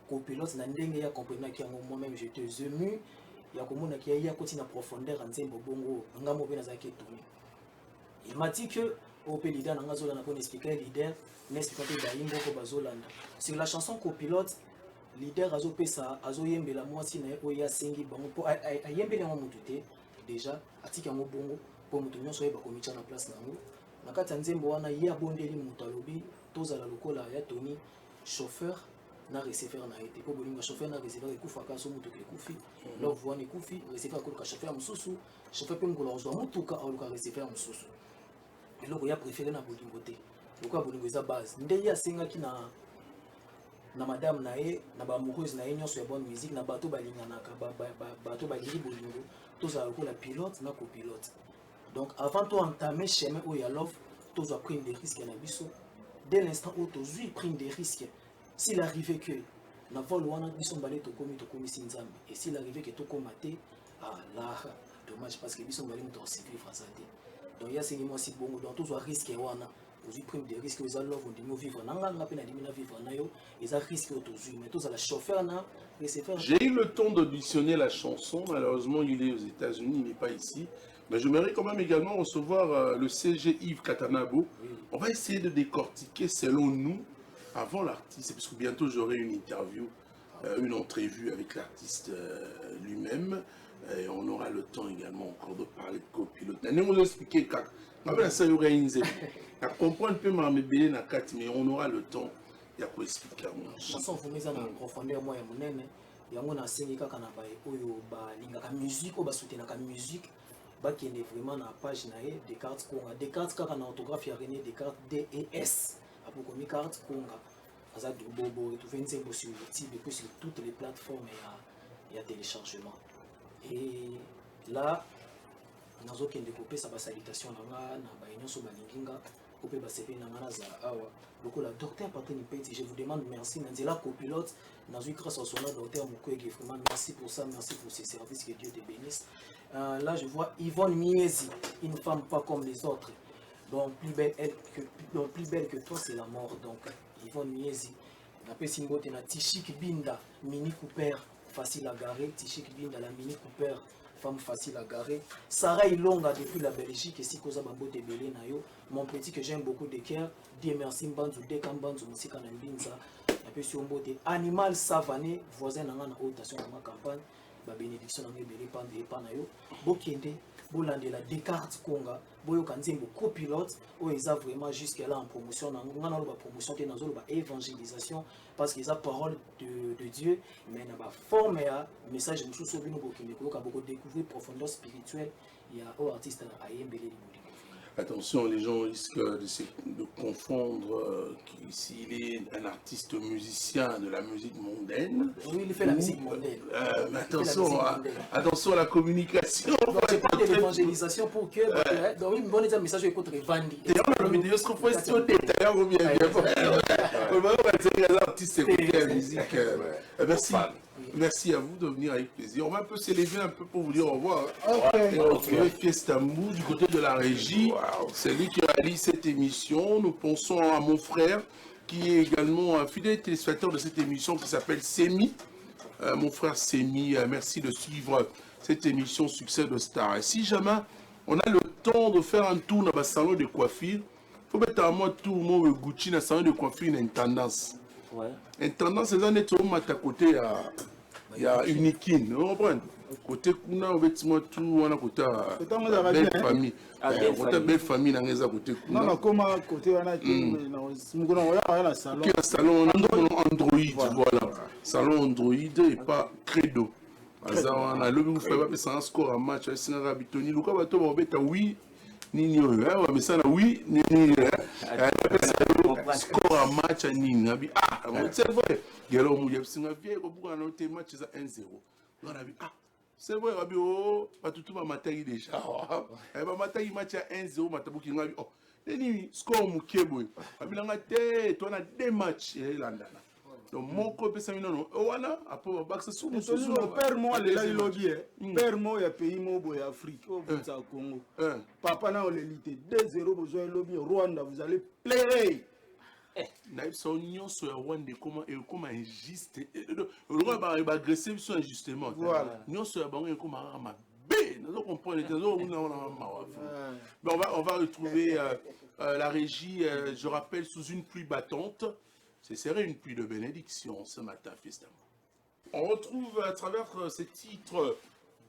qu'au pilote, il a compris que moi-même j'étais ému, il y a une profondeur en Bongo, il m'a dit que au pays leader, nous avons expliqué leader, nous avons sur la chanson copilote. Leader azo pesa azo yembela mwasi na oya sengi bango po ayembela ngo mutute déjà atika ngo bongo po mutu nyonso yeba komicha na place nango na kati nzembo wana ya bondeli mutu alobi tozala lokola ya Tony chauffeur na receveur na été po bolinga chauffeur na receveur ekufa ka so mutu ekufi lo voine ekufi receveur ko ka chauffeur mususu chauffeur pe ngola ozo mutuka au ka receveur mususu eloko ya préféré na bolingo te lokwa bolingo eza base nde ya senga ki na na madame na ye na baamoureuse na ye nyonso ya bonne musique na bato balinganaka bato baliri bolingo tozala lokola pilote na copilote. Donc avant to entamer chemin oyo ya love tozwa prendre des risques na biso dès l'instant où tozwi prendre des risques s'il arrivait que na vol wana biso mbale tokomi sinzambe et s'il arrivait que tokoma te là dommage parce que biso mbale moto survivre ça te. Donc ya sengi moi si bongo donc tozwa risque wana tozwi prendre des risques aux love on dit vivre nanga pe na dimi na vivre na yo et ça risque tozwi mais tozala chauffeur na laisser faire. J'ai eu le temps d'auditionner la chanson, malheureusement il est aux États-Unis, il n'est pas ici. Mais j'aimerais quand même également recevoir le CG Yves Katanabo. Oui. On va essayer de décortiquer selon nous, avant l'artiste, parce que bientôt j'aurai une interview, une entrevue avec l'artiste lui-même. Et on aura le temps également encore de parler de copilote. Nous vous expliquer quand ça y aura une comprendre un peu mais on aura le temps. Il y a quoi expliquer à moi. De toute façon, vous mettez en profondeur, moi, il y a un enseigné qui a musique, ou soutenir la musique. Qui est vraiment dans la page Descartes Konga. Descartes quand on orthographe il y a René Descartes DES après comme Descartes Konga ça bobo tout fait sur YouTube et puis sur toutes les plateformes il y a téléchargement et là nous avons découpé sa salutation na ba nyonso balinginga couper ba CV na ngana za awa beaucoup la docteur Patrick Petit je vous demande merci Nanzela copilote dans une grâce à son docteur Mukwege vraiment merci pour ça, merci pour ces services, que Dieu te bénisse. Là je vois Yvonne Miezi, une femme pas comme les autres, donc plus belle que toi c'est la mort. Donc Yvonne Miezi, on appelle Simbote na Tishik Binda, Mini Cooper, facile à garer, Tishik Binda la Mini Cooper, femme facile à garer. Sarah Ilonga depuis la Belgique, et si Koza Bambote Belé Nayo, mon petit que j'aime beaucoup de cœur, Dieu merci Mbanzu, Dekambanzu, Musika Nambinza. Animal savané, voisin dans la rotation de ma campagne, la bénédiction dans les panayo, Bokende, Bolandela, Descartes Konga, Boyo Kanzimbo, copilote, où ils ont vraiment jusqu'à là en promotion, dans la promotion, dans la évangélisation, parce qu'ils ont parole de Dieu, mais dans la forme, message, je me suis souvenu Bokende, qui a beaucoup découvert profondeur spirituelle, il y a un artiste à Yembele. Attention, les gens risquent de confondre s'il est un artiste musicien de la musique mondaine. Oui, il fait la musique mondaine. Mais attention à la communication. C'est pas de l'évangélisation pour que. Donc, oui, bon, un message contre Vandi. D'ailleurs, la vidéo se trouve sur des tailleurs ou bien. On va dire les artistes écouter la musique. Merci. Merci à vous de venir avec plaisir. On va un peu s'élever un peu pour vous dire au revoir. Et on retrouve Fiesta Mou du côté de la régie. C'est lui qui réalise cette émission. Nous pensons à mon frère qui est également un fidèle téléspectateur de cette émission qui s'appelle Semi. Mon frère Semi, merci de suivre cette émission Succès de Star. Et si jamais on a le temps de faire un tour dans le salon de coiffure, il faut mettre à moi tout le monde Gucci dans le salon de coiffure une tendance. Ouais. Une tendance, c'est un état à côté. Il y a Unikin, vous comprenez? Côté Kuna, on vêtement tout, on a côté belle famille. Côté belle famille, on a côté Kuna. Non, comment côté on a un salon. Un salon Android, voilà. Salon Android et pas Credo. On a le vous faites un score à match, c'est un rabitoni. Le cas va te oui. Nini mais ça oui nini score à match à nini c'est vrai gelo mu yebsinga vie ko buka na te match za 1-0 on a vu c'est vrai abi pas tout va matai déjà ba matai match à 1-0 matabuki ngabi nini score mu kebo abi nga te to na deux matchs landana. Donc, mon copain, c'est non. Voilà, après, on va se père, moi, il a lobby. Père, moi, il y a pays, moi, il y a Afrique, au Congo. Papa, n'a pas l'élite. 2-0, vous avez lobby. Rwanda, vous allez pleurer. Naïf, son union sur Rwanda, comment injuste. Le Rwanda va agresser injustement. Voilà. Union sur Rwanda, comment ma bé. Nous comprenons. On va retrouver la régie, je rappelle, sous une pluie battante. Ce serait une pluie de bénédiction ce matin, Fiesta Mou. On retrouve à travers ces titres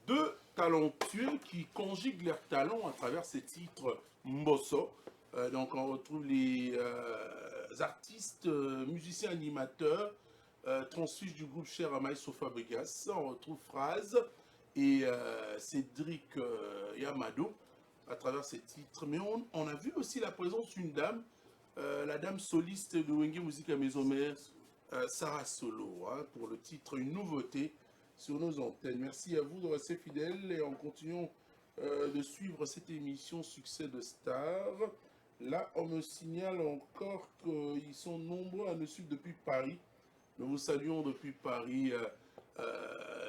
deux talentueux qui conjuguent leurs talents à travers ces titres Mbosso. Donc on retrouve les artistes, musiciens, animateurs, transfuges du groupe Cher Amaï Sofa Vegas. On retrouve Phrase et Cédric Yamado à travers ces titres. Mais on a vu aussi la présence d'une dame. La dame soliste de Wenge Musique à Maison Mère, Sarah Solo, hein, pour le titre Une nouveauté sur nos antennes. Merci à vous de rester fidèles et en continuant de suivre cette émission Succès de Stars. Là, on me signale encore qu'ils sont nombreux à nous suivre depuis Paris. Nous vous saluons depuis Paris.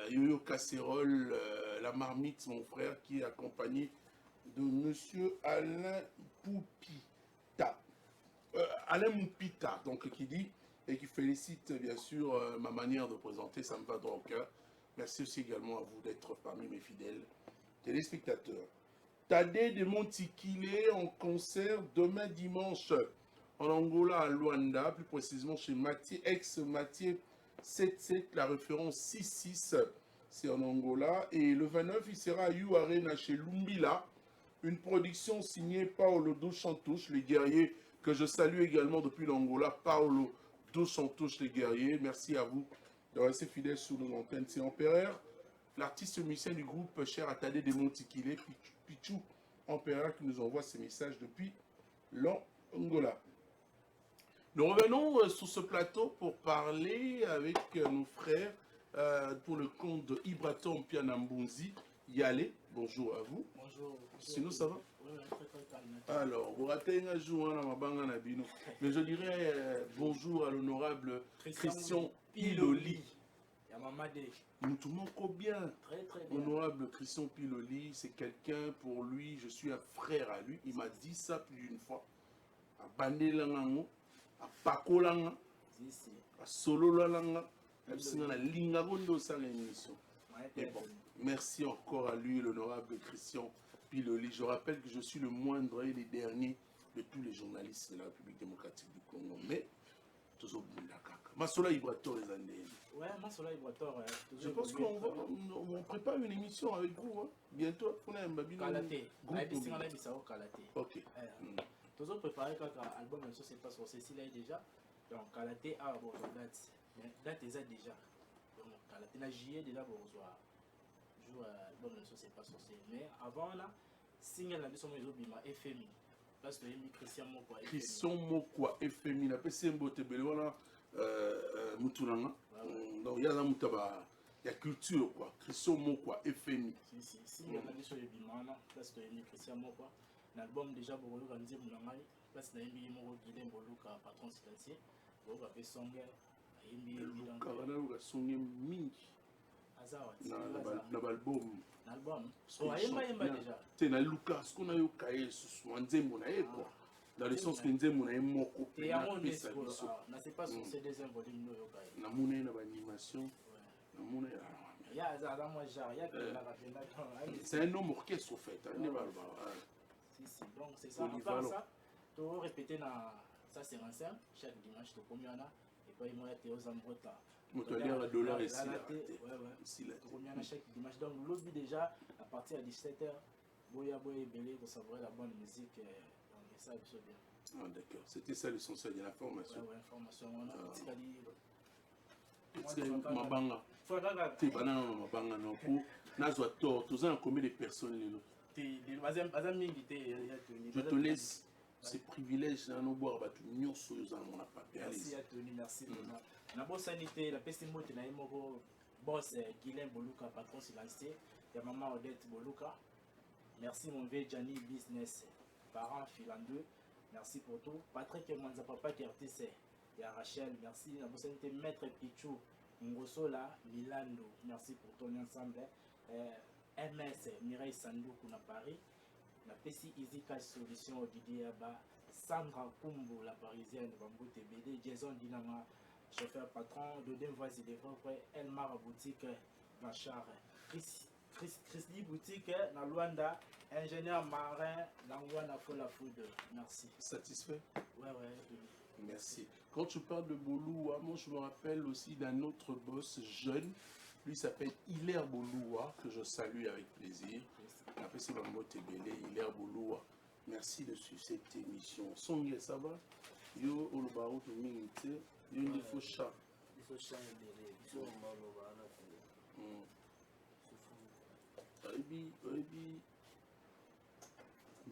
Yo-Yo Casserole, la marmite, mon frère, qui est accompagné de monsieur Alain Poupita. Alain Moupita, donc, qui dit et qui félicite bien sûr ma manière de présenter, ça me va droit au cœur. Merci aussi également à vous d'être parmi mes fidèles téléspectateurs. Tadé de Montikile en concert demain dimanche en Angola à Luanda, plus précisément chez Mathieu, ex-Mathieu 77, la référence 66, c'est en Angola. Et le 29, il sera à You Arena chez Lumbila, une production signée Paolo Dos Santos, les guerriers, que je salue également depuis l'Angola. Paolo Dos Santos, les guerriers, merci à vous de rester fidèles sur nos antennes. C'est Empereur, l'artiste musicien du groupe cher à Tadé de Montikile, Pichou Empereur, qui nous envoie ces messages depuis l'Angola. Nous revenons sur ce plateau pour parler avec nos frères pour le compte de Ibraton Pianambunzi. Yale, bonjour à vous. Bonjour. Sinon, ça va? Oui, très très calme. Alors, vous ratez un jour, mais je dirais bonjour à l'honorable Christian Piloli. Yamamade. Nous tournons bien. Très très bien. Honorable Christian Piloli, c'est quelqu'un pour lui, je suis un frère à lui. Il m'a dit ça plus d'une fois. À Bandelangango, à Pakolanga, à Sololanga, à Linga Gondo, ça l'émission. Et bon, merci encore à lui, l'honorable Christian Piloli. Je rappelle que je suis le moindre et le dernier de tous les journalistes de la République démocratique du Congo. Mais, toujours Masola Ibrator les Andéens. Ouais, Masola Ibrator. Je pense qu'on prépare une émission avec vous. Hein. Bientôt, on a un babino. Ok. Toujours préparé quand l'album ne se passe sur Cécile déjà. Donc, Kalaté a bon date. Date est déjà. Donc, Kalaté n'a juillet déjà pour rejoindre. L'album ne se passe sur Cécile. Mais avant là, signe la mission de Bima FMI. Parce que Christian Mokwa FMI. Christian Mokwa FMI. La PC Mbote Belwana Moutouranga. Donc, il y a la Moutaba. Il y a culture quoi. Christian Mokwa FMI. Si, signe la mission de Bima. Parce que Christian Mokwa. L'album déjà pour le Ranzi Moulangai, parce que l'album Moro Guilhem Boluka patron silencieux, Boluka fait Songer, L'album Songer Mingi. Azawa. L'album. L'album. So Ayemba déjà. C'est na Lucas qu'on a eu cahier sur Nzembo na quoi. Dans le sens que Nzembo na moko. Et à mon espoir, na c'est pas sur ces deuxième volume no yokai. Na mona na animation. Na mona. Il y a Azara moi il y a que la rapenda. C'est un homme orchestre au fait. Si, donc c'est ça. À part ça, tu vas répéter ça c'est un simple, chaque dimanche tu combien là et puis moi tu es aux Ambrota. Montolier à dollar ici là. Ici là. Combien là chaque dimanche donc l'autre déjà à partir de 17h, boya belé pour savourer la bonne musique donc ça c'est bien. Ah d'accord, c'était ça l'essentiel de l'information. Ouais, information on a petit mabanga. Tu banana mabanga non pour nazwa tort, tous en combien de personnes les je te laisse ces privilèges à nous boire battu nous sur mon papier. Merci à Tony, merci. Na bonne sanité, la peste mote na imoko boss Guilhem Boluka patron silencieux, ya maman Odette Boluka. Merci mon vieux Gianni business, parent filandeux. Merci pour tout. Patrick Manza papa qui artiste, ya Rachel, merci. La bonne sanité maître Pichou Ngosola Milando. Merci pour ton ensemble. MS Mireille Sandou à Paris, la PC Easy Cash Solution Didier Abba, Sandra Kumbo, la parisienne, Bambou TBD, Jason Dinama, chauffeur patron, Dodem Voici des Vrais, Elmar Boutique, Bachar, Chris Lee Boutique, na Luanda, ingénieur marin, Langwana Fola Food. Merci. Satisfait? Ouais. Merci. Quand tu parles de Boloua, moi je me rappelle aussi d'un autre boss jeune. Lui s'appelle Hilaire Boloua, que je salue avec plaisir. Après c'est Bambo Tebele, Hilaire Boloua. Merci de suivre cette émission. Songe, ça va? Yo, Olubarou, tu m'invites. Yo, il faut chat. Il faut chat et il faut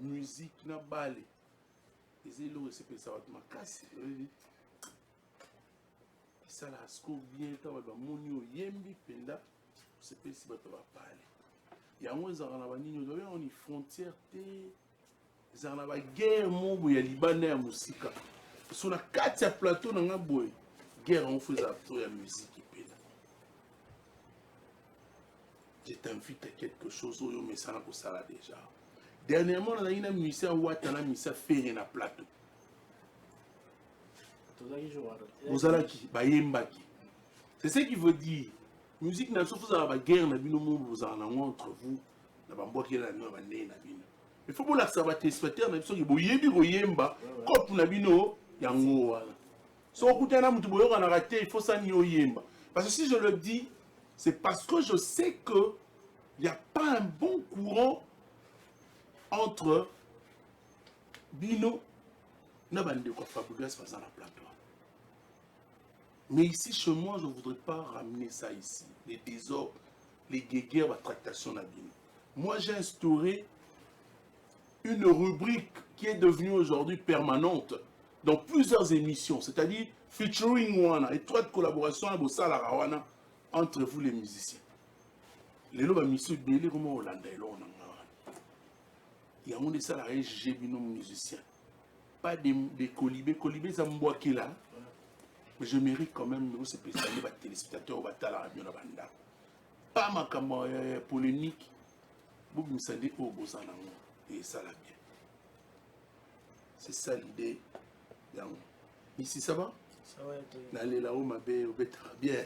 musique na balé. Et c'est là où c'est que ça va te marquer. ça là, ce qu'on vient, quand on va monio, yembi, penda, c'est pas si on va parler. Il y a moins de on est frontière, ils ont la guerre, mon il y a Libanais à Moussika. Sur la 4 plateau, dans la boy, guerre, on fait la musique. Je t'invite à quelque chose, mais ça n'a pas ça déjà. Dernièrement, on a une musicien Ouattana, musicien Ferré na plateau. Vous allez qui Bayembaki. C'est ce qui veut dire. Musique n'a pas la guerre, vous en avez entre vous. Il faut que vous sachiez que téléspectateurs ne sont pas yemba comme na bino yango wala. So écoutez na mutu boyo na raté, il faut ça ni yemba. Parce que si je le dis, c'est parce que je sais que il n'y a pas un bon courant entre bino na bande ko Fabregas face à la plateau. Mais ici chez moi, je ne voudrais pas ramener ça ici. Les désordres, les guéguerres, la tractation na bino. Moi, j'ai instauré une rubrique qui est devenue aujourd'hui permanente dans plusieurs émissions, c'est-à-dire featuring wana, étroite collaboration entre vous les musiciens. Les lois monsieur Bélé comme Hollande et l'on il y a un salarié j'ai vu nos musiciens, pas des colibés ça me boit qui là, mais je mérite quand même nous c'est spécialisé les téléspectateurs va la radio na banda, pas ma caméra polémique. Vous me savez au Bozana et ça la bien. C'est ça l'idée. Ici ça va? Ça va être. N'allez là-haut ma belle, au bétara bien.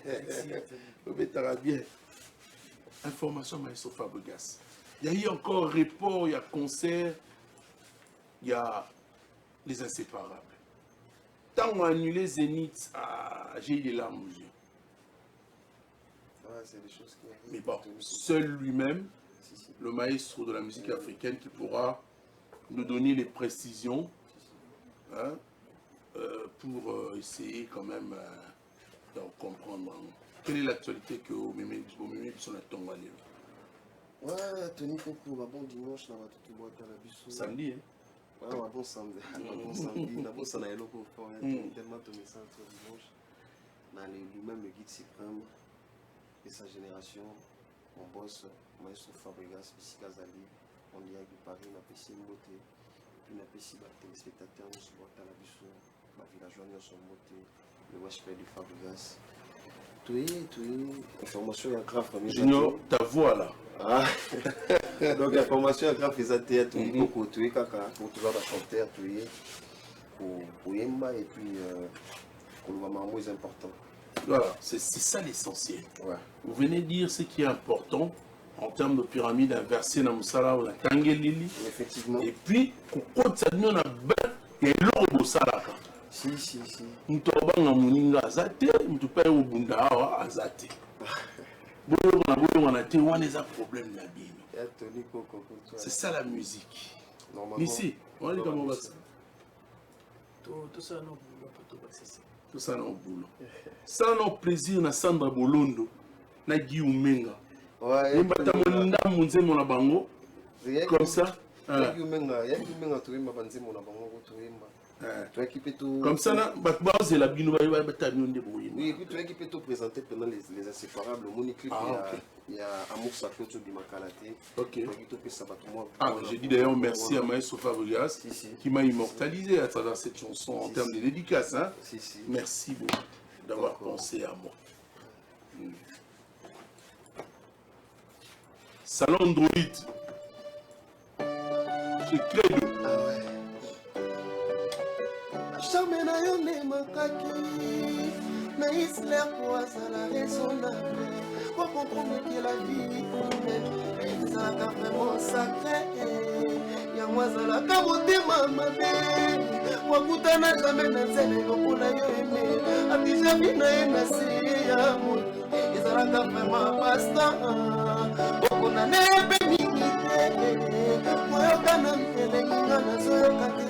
Au bétara bien. Information Maestro Fabregas. Il y a eu encore report, il y a concert, il y a les inséparables. Tant on a annulé Zénith, j'ai eu des larmes aux yeux. C'est des choses qui arrivent. Mais bon, seul lui-même, le maestro de la musique africaine qui pourra nous donner les précisions hein, pour essayer quand même de comprendre quelle est l'actualité que vous m'aimez sur la tombe. Ouais, Tony Coco, un bon dimanche, dans toute boîte à la bisso. Samedi, hein? Ouais, un bon samedi. Un bon samedi, un bon samedi, tellement Tony ça le dimanche. Dans lui-même, le guide suprême et sa génération, mon boss, Maestro Fabregas, Bissi Kazali, on y a eu Paris, on a fait Mboté, puis on a fait téléspectateurs, on se voit à la bisso, ma villageois, on se Mboté, le Washpay du Fabregas. Tout est, information est grave. Junior, ta voix là. Ah, donc information est grave, ils ont été pour tuer caca, pour toujours la chanter, tuer, pour Yemba et puis pour le moment, c'est important. Voilà, c'est ça l'essentiel. Ouais. Vous venez dire ce qui est important en termes de pyramide inversée dans Moussala ou la Tangelili. Effectivement. Et puis, quand ça nous a bien, il y a l'eau au Salaka. Si. Nous avons un moninga azate, nous avons un bunda azate. On a un problème là-bas. C'est ça la musique. Ici, on a dit comment on va ça. Tout ça, non, tout ça. Tout ça non boulot. Ça non plaisir na Sandra Bolondo na Guillaume Menga. Ouais. Ni bata monda munze mona bango. Comme ça. Guillaume Menga tu ma banze mona bango tu tu équipé tout. Comme ça na base la bino ba bata nyonde boye. Oui, et puis tu équipé tout présenter pendant les inséparables moni clip il y a Amour Sacré du Makalate. OK. Ah, j'ai dit d'ailleurs merci à Maestro Fabregas qui m'a immortalisé à travers cette chanson en termes de dédicace hein. Merci beaucoup d'avoir pensé à moi. Salon Android. Je crée de. Ah ouais. Jamais na yo ne makaki. Na isler pour ça la raisonnable. Pour comprendre que la vie humaine ça a vraiment sacré. Ya mwazala ka motema mabe. Wakutana jamais na zele lokola yo aimé. Abija bina ena si ya mo. Ezalaka vraiment basta. Okona nebe mingi te. Moyoka na mpelengi nga nazoyoka te.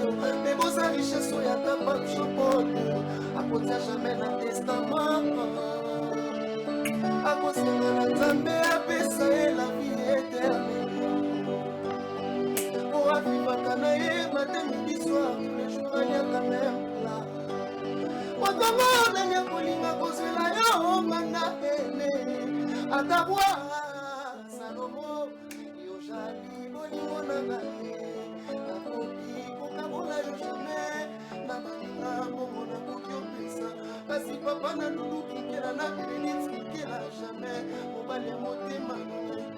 Mais bosa richesse oyo atapa chokote. Akotia jamais na testament. Akosenga na Nzambe apesa ye la vie éternelle. Po avivaka na ye matin midi soir tous les jours aliaka même là. Watongo nani akolinga kozwela Atabwa Salomo Yojali Bolingo Nagaye Nakoki Kokabola Yojame Nabalinga Momona Kokiopesa Kasi papa na Lulu Kikela na Benedict Kikela jamais Mobali Motema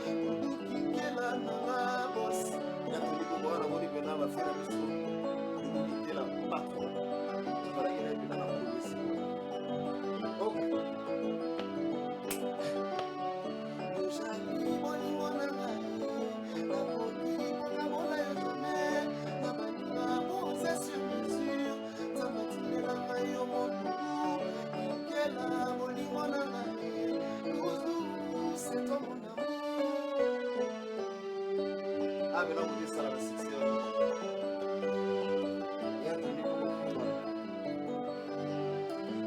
Lulu Kikela na boss Yatuli Kumwana Moni Bena Bafana Biso Lulu Kikela patron Para Yena Bena na polisi Ok Ah, mais là, vous dites ça, la succès. Il y a tenu comme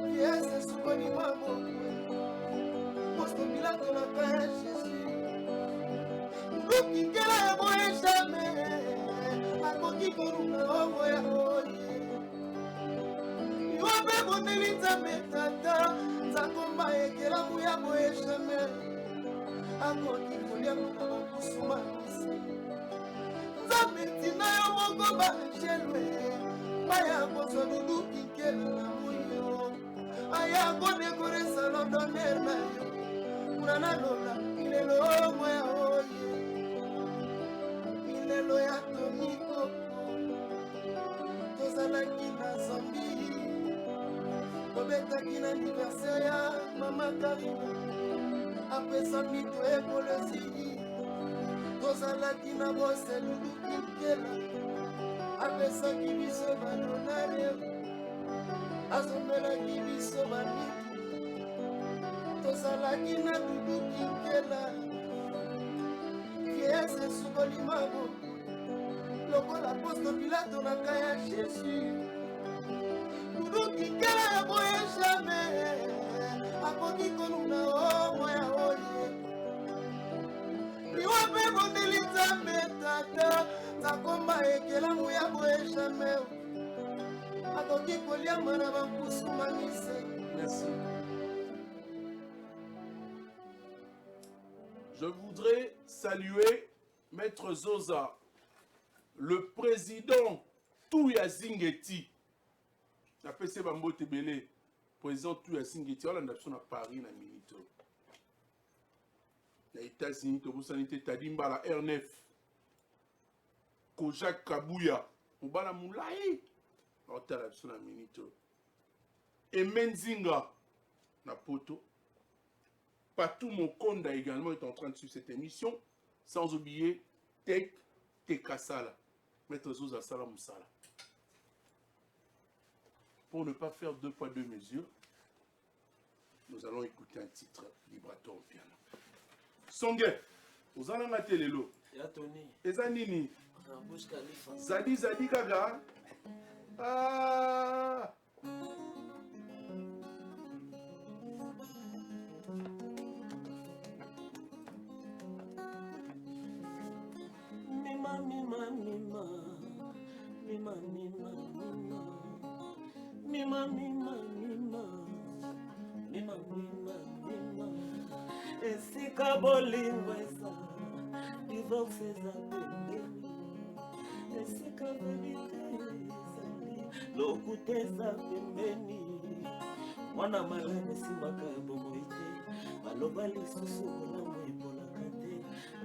un yes, c'est ce qu'on y va, poste Pilato la paix, Jésus. Nous qui querons jamais, à côté qu'on nous envoie. Il va faire mon élite, mais tata, ça combat et qu'elle a mouillé à moi jamais. À côté qu'on y a mon poussement. Zametina yo moko ba chelwe Maya kozo dudu kikela na muyo Aya kone kore salon d'honneur na yo Unana lola ilelo moya oye Ilelo ya toniko Tozala kina zambi Kobeta kina anniversaire ya mama Karina Apesa mito ekolezi Tozalaki na bose Lulu Kikela apesaki biso balonare azomelaki biso bamitu tozalaki na Lulu Kikela fiese esukoli mabo lokola poste Pilato na kaya Jésus Lulu Kikela ya boye jamais akoki konuna omo ya oye Iwape bondeli Nzambe tata Takomba ekelamu ya boye jamais Akoki koliamba na bampusu mamise Merci. Je voudrais saluer Maître Zoza, le président Touya Zingeti. Napese Bambo Tebele, président Touya Zingeti, on a à Paris na minute. Les États-Unis, Tobosanité Tadimba, la R9, Kojak Kabouya, Mubala Moulaï, on a la minute. Et Menzinga, Napoto, Patou Mokonda également est en train de suivre cette émission, sans oublier Tek Tekasala, Maître Zoza Sala Moussala. Pour ne pas faire deux poids deux mesures, nous allons écouter un titre vibrato au piano. Songe, vous allez mater les lots. Ezanini. Zadi Zadi Gaga. Ah. Mima, mima, mima. Mima, mima, mima. Mima, mima, mima. Mima, mima, mima. Esika bolingo eza divorce eza pembeni esika verite ezali lokuta eza pembeni mwana malade esimbaka ya bomoi te baloba lisusu bolamu ebolaka te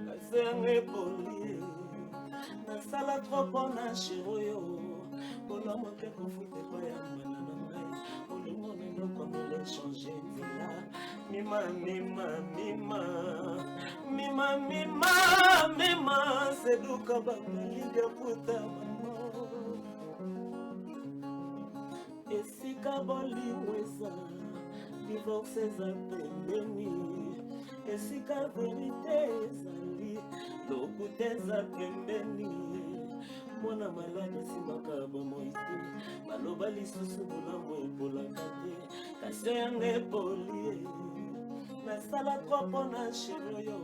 kasi yango ebolie nasala tro mpona sheri oyo bolamu ake kofuta epai ya mbala na ngai olingo neno komela echange nzela Mima, mima, mima, mima, mima, mima, c'est du kabakali de puta mamo. Esika bolingo divorce eza pembeni, esika verite ezali, lokuta eza pembeni. Mwana malade esimbaka bomoi te, baloba lisusu bolamu ebolaka te, kasi yango ebolie. Nasala tro mpona sheri oyo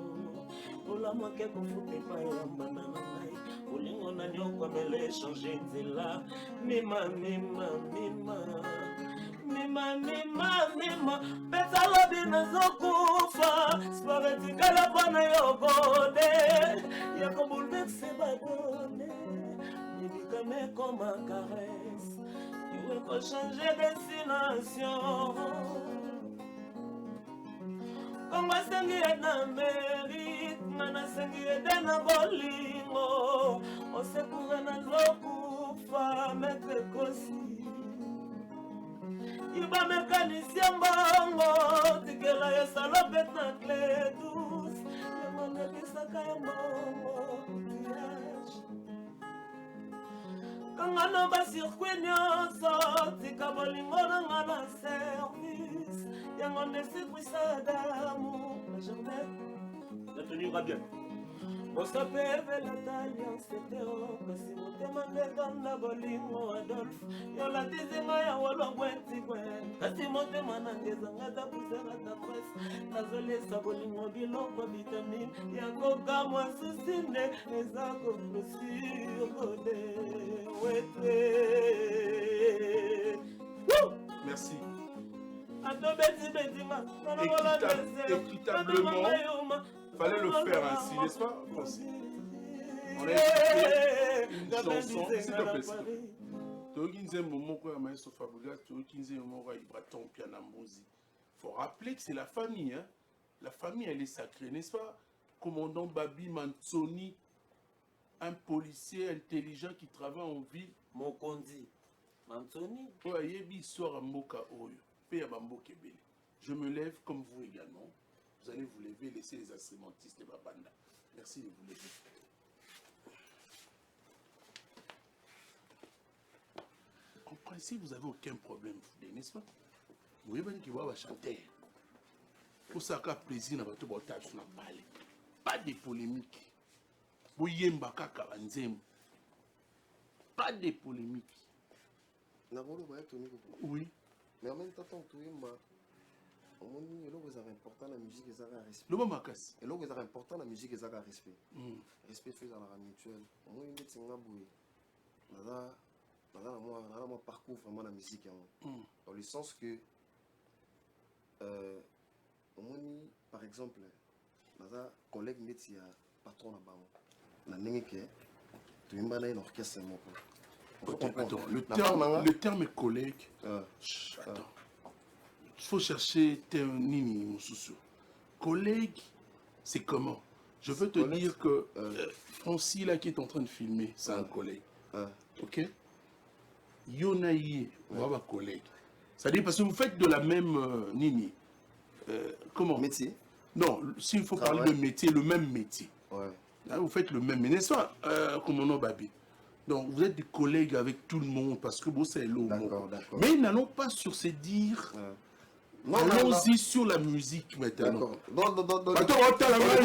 bolamu ake kofuta epai ya mbanda na ngai olingo nani okomela echange nzela mima mima mima mima pesa lobi nazokufa sparetikala mpona yokode yakobulverse badone mibikame comme un caresse iwe kochange destination kongo asengi eda mérite nga nasengi ede na bolingo osekure nazokufa maître kosi iba mécanicien mbongo tikela ya salopet na clé douce yango nekisaka ya mbongo outillage kanga na basirkuit nyonso tika bolingo nanga na service yango nesibwisa damu na jardin la tenue va bien osapevela alliance teo kasi motema ndekanda bolingo adolphe yolatizinga ya wolongwentikwe kasi motema nangezanga ta pusera ta presse nazolesa bolingo biloko vitamine yakokamwa susine eza koplosirgode wetwe. Merci. Équitablement, fallait le faire ainsi, n'est-ce pas, Francis? On a écouté une chanson, s'il te plaît. Il faut rappeler que c'est la famille. Hein? La famille, elle est sacrée, n'est-ce pas? Commandant Babi Manzoni, un policier intelligent qui travaille en ville. Mokondi. Manzoni. Je me lève comme vous également. Vous allez vous lever, laisser les instrumentistes et Babanda. Merci de vous lever. En principe, vous n'avez aucun problème, n'est-ce pas? Vous voyez bien qu'il va chanter. Pour ça, qu'il y a plaisir dans votre bordage, on a parlé. Pas de polémique. Pas de polémique. Oui. Mais en même temps, tant que tu es il est important la musique et ça respect. Le moment casse. Et là, c'est important la musique et ça respect. Respect fait dans la mutuelle. Moi, il est un aboué. Dans mon parcours vraiment la musique. Dans le sens que, par exemple, dans un collègue métier patron là-bas, dans un orchestre. Attends, le terme collègue. Attends. Il faut chercher Nini Moussoussou. Collègue, c'est comment? Je veux te dire que Francis, là, qui est en train de filmer, c'est un collègue. Ok? Yonaïe, on va collègue. C'est-à-dire parce que vous faites de la même Nini. Comment? Métier? Non, s'il faut parler de métier, le même métier. Ouais. Là, vous faites le même, n'est-ce pas, commandant Babi? Donc, vous êtes des collègues avec tout le monde parce que vous, c'est l'eau. Mais n'allons pas sur ces dires. Allons-y sur la musique maintenant. Dans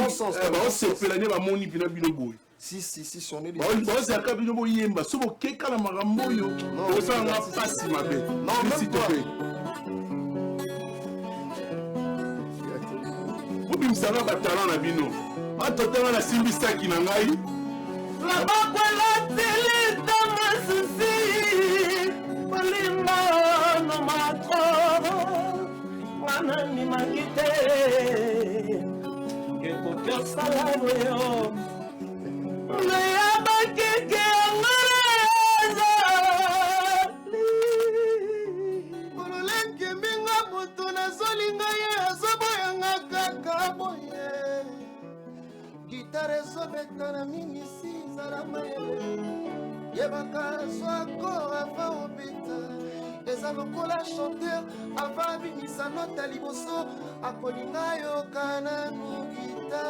sens. Si on est des... Nani makite ke kokyo salamoyo na yabakike ngaraza ololenke minga moto nazolinga ye azoboyanga kaka boye gitare ezobeta na minisi zalama yebaka zwako ava obeta eza lokola chanteur ava abimisa nota liboso akolinga yoka na mugita.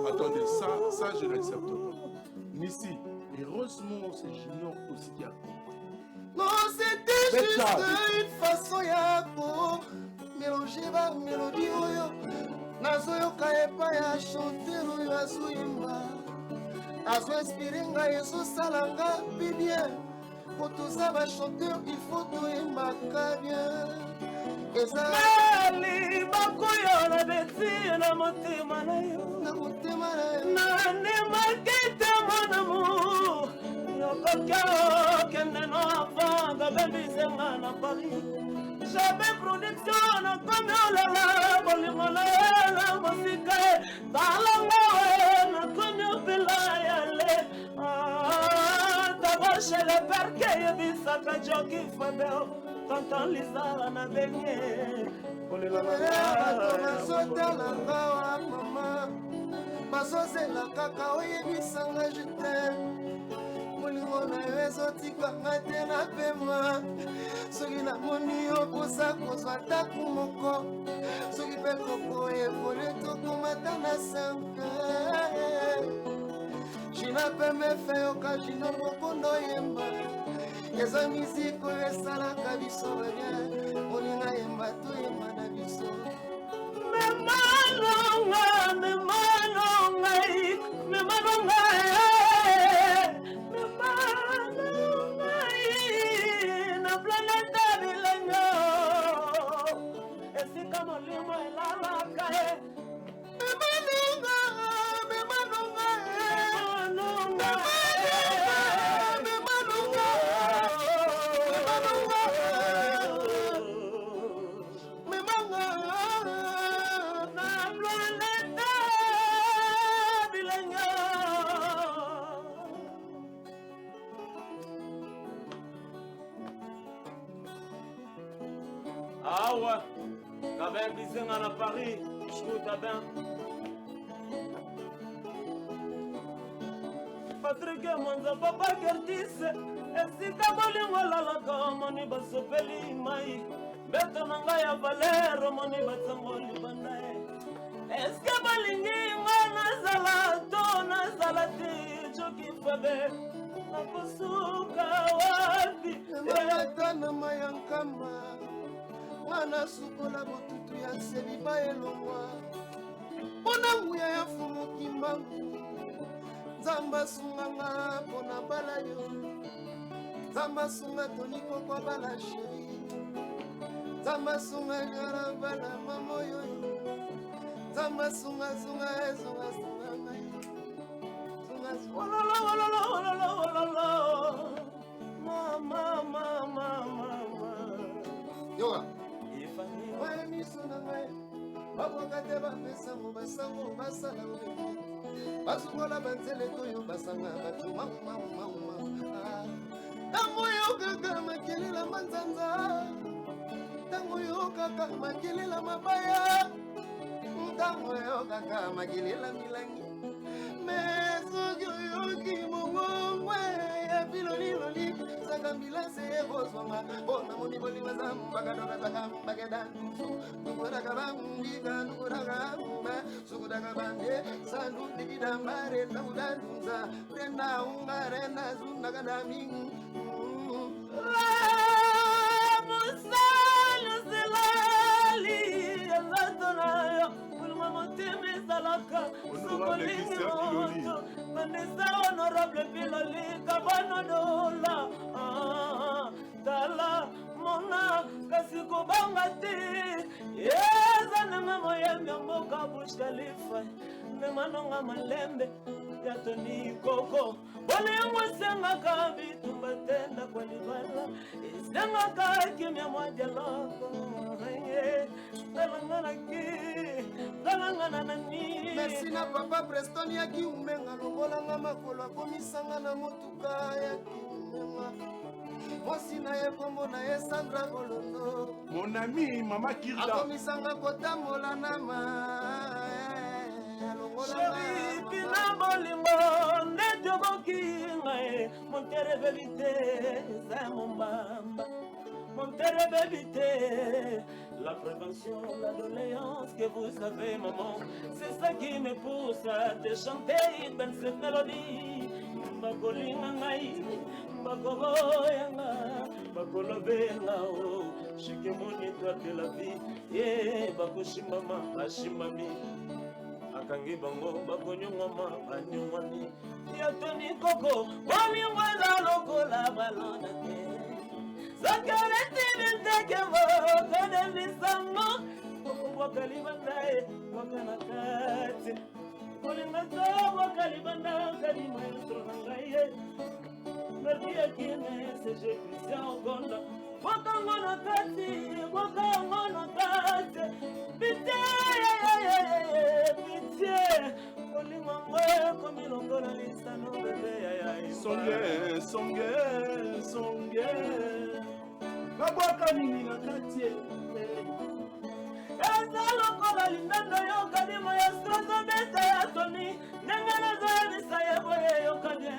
Attendez, ça je n'accepte pas. Nissi, heureusement c'est Junior aussi qui a compris. Non, c'était juste une façon ya ko mélanger ba mélodie oyo nazoyoka epa ya chanteur oyo azoyimba azo inspiré ngai ezosalanga bien. Pour tous ça va chanteur, il faut toyembaka bien. Nali bakoyo na beti na motema na yo nani makite mon amour yokokyo kende no avant Bisenga na Paris. Jamais production na comme olala bolingo na musika talango na comme pela yale tabache le perke yebisaka joki fabel tantan lizala na benye bolingo na bazotalanga wa mama bazozela kaka oyebisanga je t'aime molingo na yo ezotikanga te na pema soki namoni yo kosa kozwa taku moko soki mpe koko evole tokomata na 5 jina pembe fe yoka jino mokondo yemba eza miziki oyo esalaka biso babien moninga yemba toyemba na biso memanonga na planeta bilengo esika molimo elalaka Awa, Kabin Bisenga na Paris, Chouta Ben. Patrick Monza, Papa Gertis, Esika Bolingo Lalaka, Moni Basopeli Mai, Beto Nangaya Valero, Moni Batsangoli Bandae. Eske Balingi, Nazala, Tona Zalati, Joki Fabe, Nakusuka Wapi, Ematana Mayankama. Mwana sukola botutu ya seliba elongwa mpona nguya ya fumu kimbangu nzamba sunganga mpona bala yo nzamba sunga tonikokwa bala sheri nzamba sunga nyala bala mamoyo nzamba sunga sunga ezonga sunga ngai sunga mama yoka oye miso na ngai bakoka te bapesango basango basala oleki basungola banzeleto oyo basanga bato maumaumauma ntango oyokaka makelela manzanza ntango oyokaka makelela mabaya ntango oyokaka makelela milangi me soki oyoki mongongwe ya biloliloli saka mbilase ekozwanga mpona moni bolingo za mbakadonazaka mbakedandusu nukodaka bambika nukodaka mba sukudaka bande sandu ndikidambare nakudandunza renda ungarenda zundakadamingu musalzelali elatonayo kuluma motema ezalaka sokolingi moto bandesa honorable piloli kabanodola tala mona kasi kobanga te eza nanga moyembi ya mboka bush khalifa memanonga malembe ya toni koko bolingo esengaka bitumba tenda kwa libala esengaka kimia mwa dialogo merci na papa preston ya kiumenga longolanga makolo akomisanga na motuka ya kiumenga mosi na ye kombo na ye sandra kolondo mon ami mama Kirda akomisanga kotambola na Chéri, pina bolingo, ndeto bokinga mon terre vérité, c'est mon bamba. Mon terre vérité, la prévention, la doléance que vous savez, maman, c'est ça qui me pousse à te chanter une belle cette mélodie. Bakolinga ngai, bakoboyanga, bakolobenga o, chike mon étoile de la vie, yeah, bakoshimama, ashimami. Akangi bango bakonyongama banyongwani yatoni koko bolingweza lokola balona te sakeretibintekemo kodebisango okobwakalibandae wakana kati bolingasa bwakalibanda kalima yosoro na ngai ye merdi ekime seje Christian Ogonda bokango na kati bokango na kati pitié olingo ngoyo komi longola lisano bebe songe babwaka nini na kati eza lokola lindando yokani maestro beta ya toni ndenge nazoyebisa ye boye yokani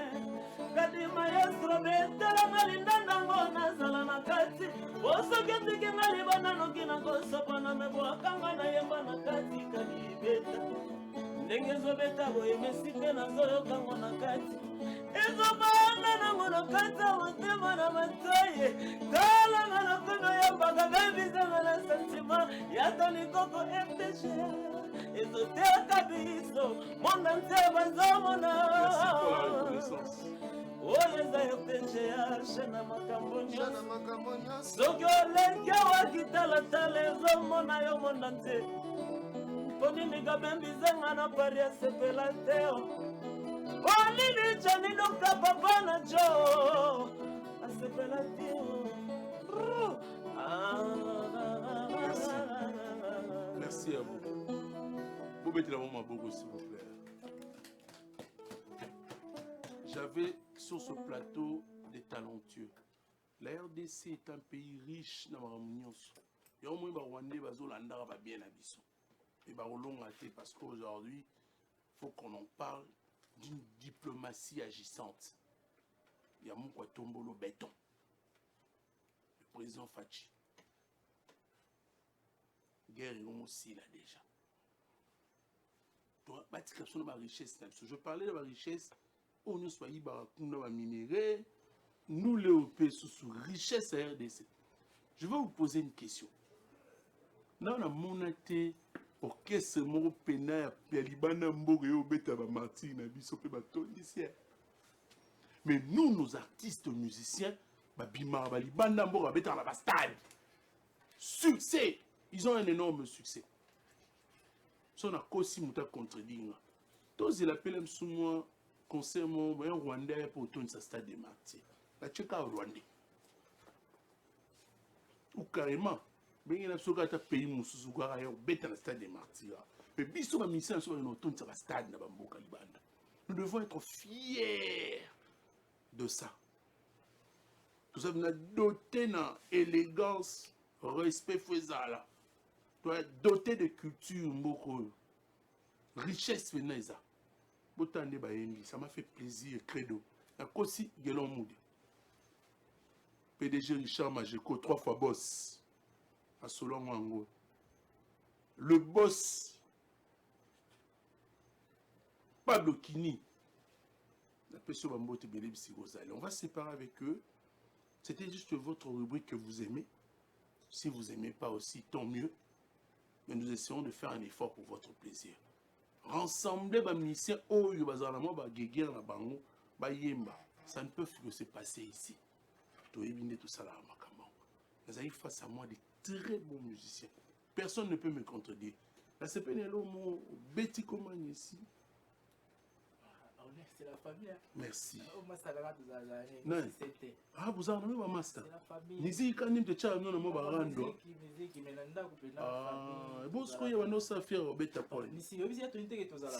kadi maestro betelanga lindandango nazala na kati osoki etikinga libanda noki na kosopana mebwakanga nayemba na kati kadi beta ndenge ezobeta boye mesi mpe nazoyokango na kati ezobanda nango na kati ya motema na matoye talanga na kono yambaka bebizanga na sentima ya tolikoko ftg ezoteka biso monda nte bazomona oyo eza ftg arshe na makambo nyonso soki oleki awakitalatala ezomona yo monda nte poniniga bembizanga na pari asepela teo ponini jani dokta papa na jo asepela teo Merci à vous. Vous mettez la main à beaucoup, s'il vous plaît. J'avais sur ce plateau des talentueux. La RDC est un pays riche dans la réunion. Il y a au moins des Rwandais qui sont bien habillés. Et parce qu'aujourd'hui, il faut qu'on en parle d'une diplomatie agissante. Il y a mon Tombolo béton. Le président Fachi. Guerre aussi là déjà. Je parlais de la richesse, on ne soit pas minéraux, nous les Européens sous richesse à RDC. Je vais vous poser une question. Dans la monnaie, orchestre moro pena ya libana mbogo yo beta ba martyr na biso pe ba tonisia. Mais nous nos artistes musiciens ba bimara ba libana mbogo beta na ba stade. Succès, ils ont un énorme succès. Son a kosi muta contredire. Tous ils appellent moi concert mon Rwandais pour tourner sa stade de martyr. La tcheka au Rwandais. Ou carrément bengi na soka ta pays mususu kwa ya beta na stade des martyrs. Mais biso ba mission so no tonta ba stade na ba mboka libanda. Nous devons être fiers de ça. Tout ça nous doté na élégance, respect faisala. Toi doté de culture mboko. Richesse veneza. Botande ba yembi, ça m'a fait plaisir credo. Na kosi gelon moudi. PDG Richard Majeko 3 fois boss. À Solon. Le boss Pablo Kini. On va se séparer avec eux. C'était juste votre rubrique que vous aimez. Si vous n'aimez pas aussi, tant mieux. Mais nous essayons de faire un effort pour votre plaisir. Rassembler les musiciens, ça ne peut que se passer ici. Tout ça là, vous avez face à moi des très bons musiciens. Personne ne peut me contredire. La CPN est Betty Coman ici. C'est la famille. Merci. Non. Ah, vous avez un master. C'est la famille. Nizi kanim te cha no mo barando. Musique melanda ko pena famille. Ah, bon ce qu'il y a no ça faire au beta point. Nisi obisi ya tonite ke tozala.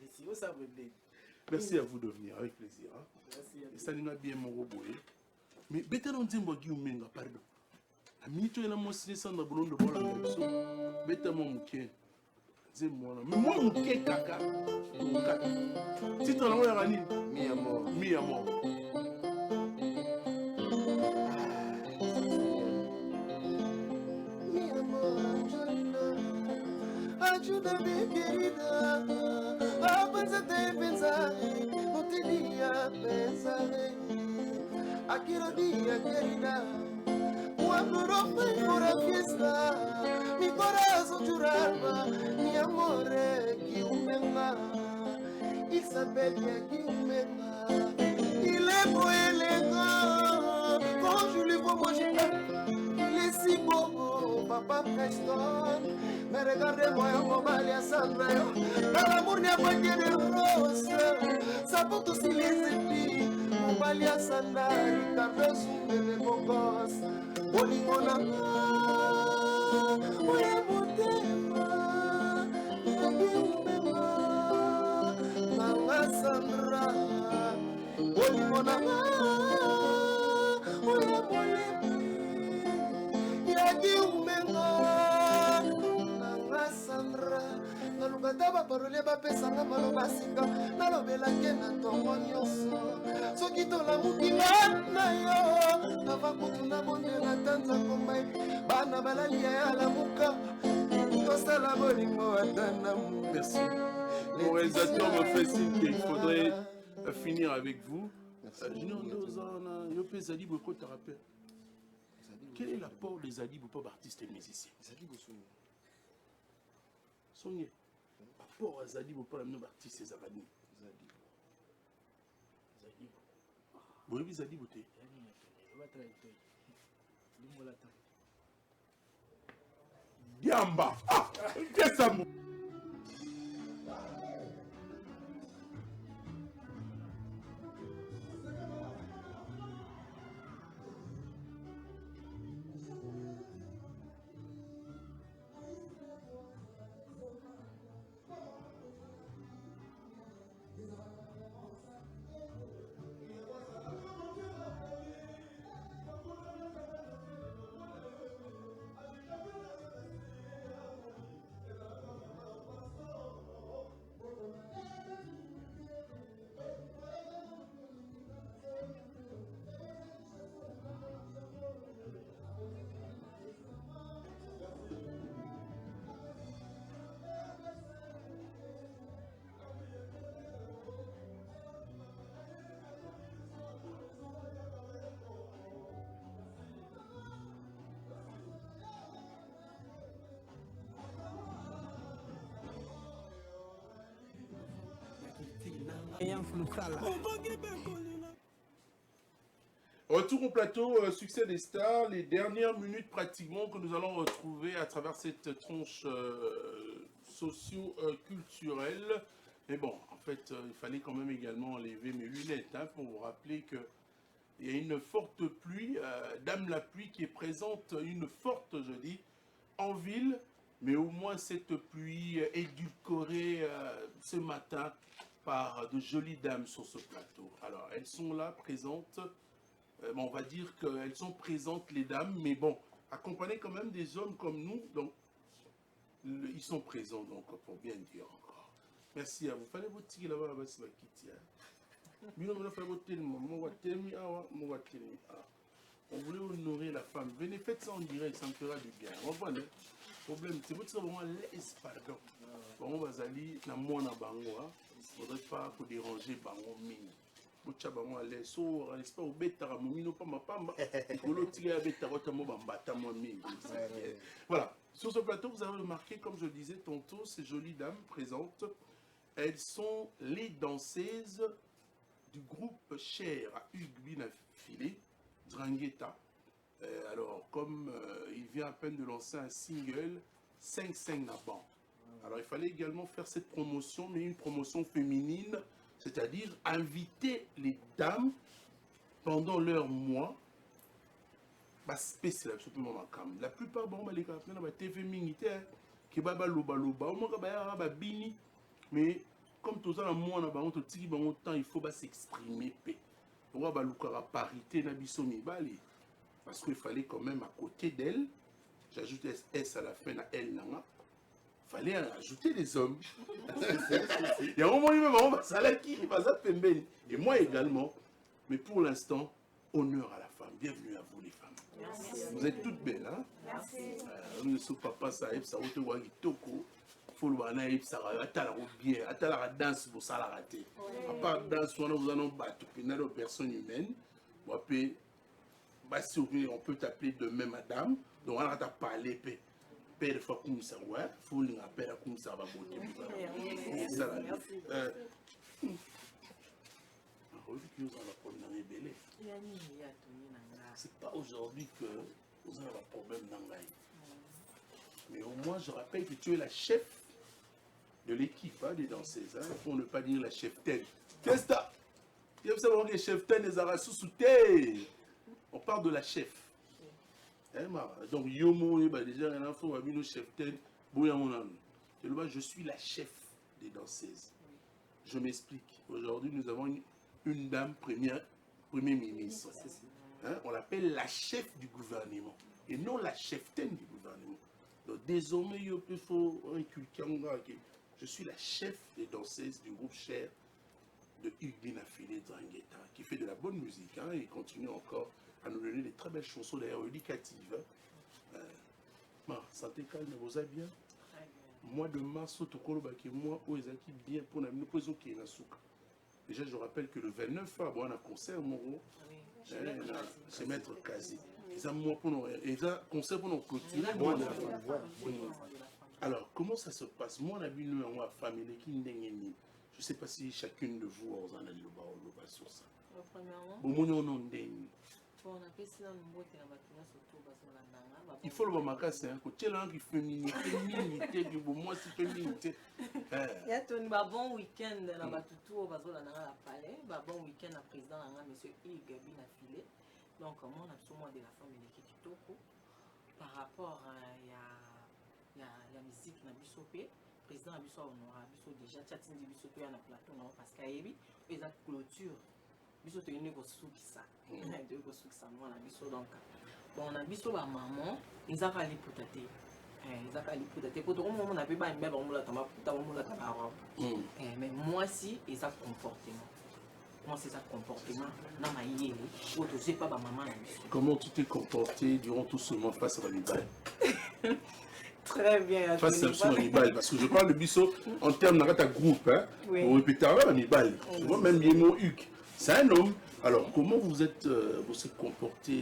Nisi o ça brûler. Merci à vous de venir avec plaisir. Merci. Et ça n'a bien mon boy. Mais beta non timbo gi umenga pardon. La minute na mo sine sanda bulondo bola ngso. Beta mo muke. Mais moi, mon kaka. Si tu as un mi amor. Mi amor. Mi amor, ajuda-me, querida. A pensar, não teria pensar. Aquele dia, querida. Quando não foi por a fiesta, mi coração jurava, mi amore, que o menga, il s'appelle qui o menga, il est beau élégant, quand je le vois, moi il est si beau, papa Preston, mais regardez-moi, mon mari à Sandra, dans l'amour n'y a pas que de roses, ça porte aussi les épis, mobali ya sanda Ricardo Sumbele Bokos bolingo nanga oya motema yabimbema nanga Sandra bolingo nanga oya molebi yakiumenga nanga Sandra nalukata baparole bapesanga maloba sika nalobelake na ntongo nyonso soki tolamukinga na yo ava kutuna bondela tanza kombai bana balalia ya lamuka tosala bolingo ata na Merci. Mon réalisateur me fait signe qu'il faudrait finir avec vous. Quel est l'apport des Zadibou pour artistes et musiciens? Sonye. Apport à Zadibou pour les artistes et Zabani. Oui, Zadibou. Diamba. Ah, qu'est-ce que ça? Retour au plateau, succès des stars, les dernières minutes pratiquement que nous allons retrouver à travers cette tronche socio-culturelle. Mais bon, en fait, il fallait quand même également enlever mes lunettes pour vous rappeler qu'il y a une forte pluie, Dame la pluie qui est présente, une forte, je dis, en ville. Mais au moins cette pluie édulcorée ce matin par de jolies dames sur ce plateau. Alors, elles sont là, présentes. On va dire qu'elles sont présentes, les dames, mais bon, accompagnées quand même des hommes comme nous. Donc, ils sont présents, donc, pour bien dire encore. Merci à vous. Fallait vous tirer là-bas, là-bas, c'est ma kitty. On voulait honorer la femme. Venez, faites ça en direct, ça me fera du bien. On va le problème, c'est votre vraiment l'aise, pardon. On va aller dans mon bango. Il ne faudrait pas vous déranger bango mine. Bocha bango à l'aise. So, n'est-ce pas, au bétara, mon mino pas ma pamba. Vous l'autre tiré à bétara, mon bambata, mon mine. Voilà. Sur ce plateau, vous avez remarqué, comme je le disais tantôt, ces jolies dames présentes. Elles sont les danseuses du groupe Cher à Hugues Binafilé, Drangheta. Alors, comme il vient à peine de lancer un single, 5-5 Naban. Alors, il fallait également faire cette promotion, mais une promotion féminine, c'est-à-dire inviter les dames pendant leur mois. La plupart des TV militaires qui mais comme tout ça, il faut s'exprimer. On va la parité parce qu'il fallait quand même à côté d'elle, j'ajoute S à la fin à elle, il fallait ajouter les hommes. Il y a un moment et moi également. Mais pour l'instant, honneur à la femme. Bienvenue à vous les femmes. Merci. Vous êtes toutes belles, hein? Merci. Nous papa Saïb, ça vous wagi toko. Faut le voir naïf, ça va attendre bien, attendre la danse pour ça la rater. À part danse, nous allons battre une personne humaine. On peut t'appeler demain madame. Donc on va parler père fois comme ça, ouais. Faut le père comme ça va beauté. C'est ça la vie. C'est pas aujourd'hui que vous avez un problème d'angaï. Mais au moins, je rappelle que tu es la chef de l'équipe des danseuses, pour ne pas dire la chef tête. Qu'est-ce que Vous savez que chef ten les arras sous-souté. On parle de la chef. Donc, Yomo, déjà, un enfant, un chef ten, je suis la chef des danseuses. Je m'explique. Aujourd'hui, nous avons une dame premier ministre. On l'appelle la chef du gouvernement et non la cheftaine du gouvernement. Donc, désormais, il faut inculquer que je suis la chef des danseuses du groupe Cher de Hugues Binafile Drangheta, qui fait de la bonne musique et continue encore à nous donner des très belles chansons d'ailleurs éducatives. Santé calme, vous allez bien? Mois de mars, moi, Oezaki bien pour nous poser qui est la souka. Déjà, je rappelle que le 29 février, on a un concert, c'est Maître Kazi. Ils ont un concert pour nous clôturer. Alors, comment ça se passe? Moi, on a vu une famille qui n'est je ne sais pas si chacune de vous a un loba sur ça. Premièrement, il faut le voir, c'est un côté là qui féminité, du bon moi, c'est féminité. Il y a un bon week-end dans la Batutu, dans la palais, un bon week-end à président, M. Hugues Binafile. Donc, moi, on a besoin de la famille qui est Kitoko par rapport à la musique dans Bissopé. Le président a déjà chatté de Bissopé dans le plateau parce qu'il y a eu une clôture. Bissopé est une grosse souki ça. Deux grosses souki ça, nous on a Bissopé donc. Bon, on a Bissopé à maman, ils ont allé pour tâter. Ils ont allé pour tâter. Pour tout le monde, on a pu pas une belle mais moi si, ils ont comportement. Moi, c'est ça comportement. Dans ma yéli, ou tu sais pas ma maman. Comment tu t'es comporté durant tout ce moment face à l'animal? Très bien. Face à l'animal, parce que je parle de Bissot en termes de groupe. On répète à l'animal. Moi, même Yémo Hugues, c'est un homme. Alors, comment vous êtes comporté,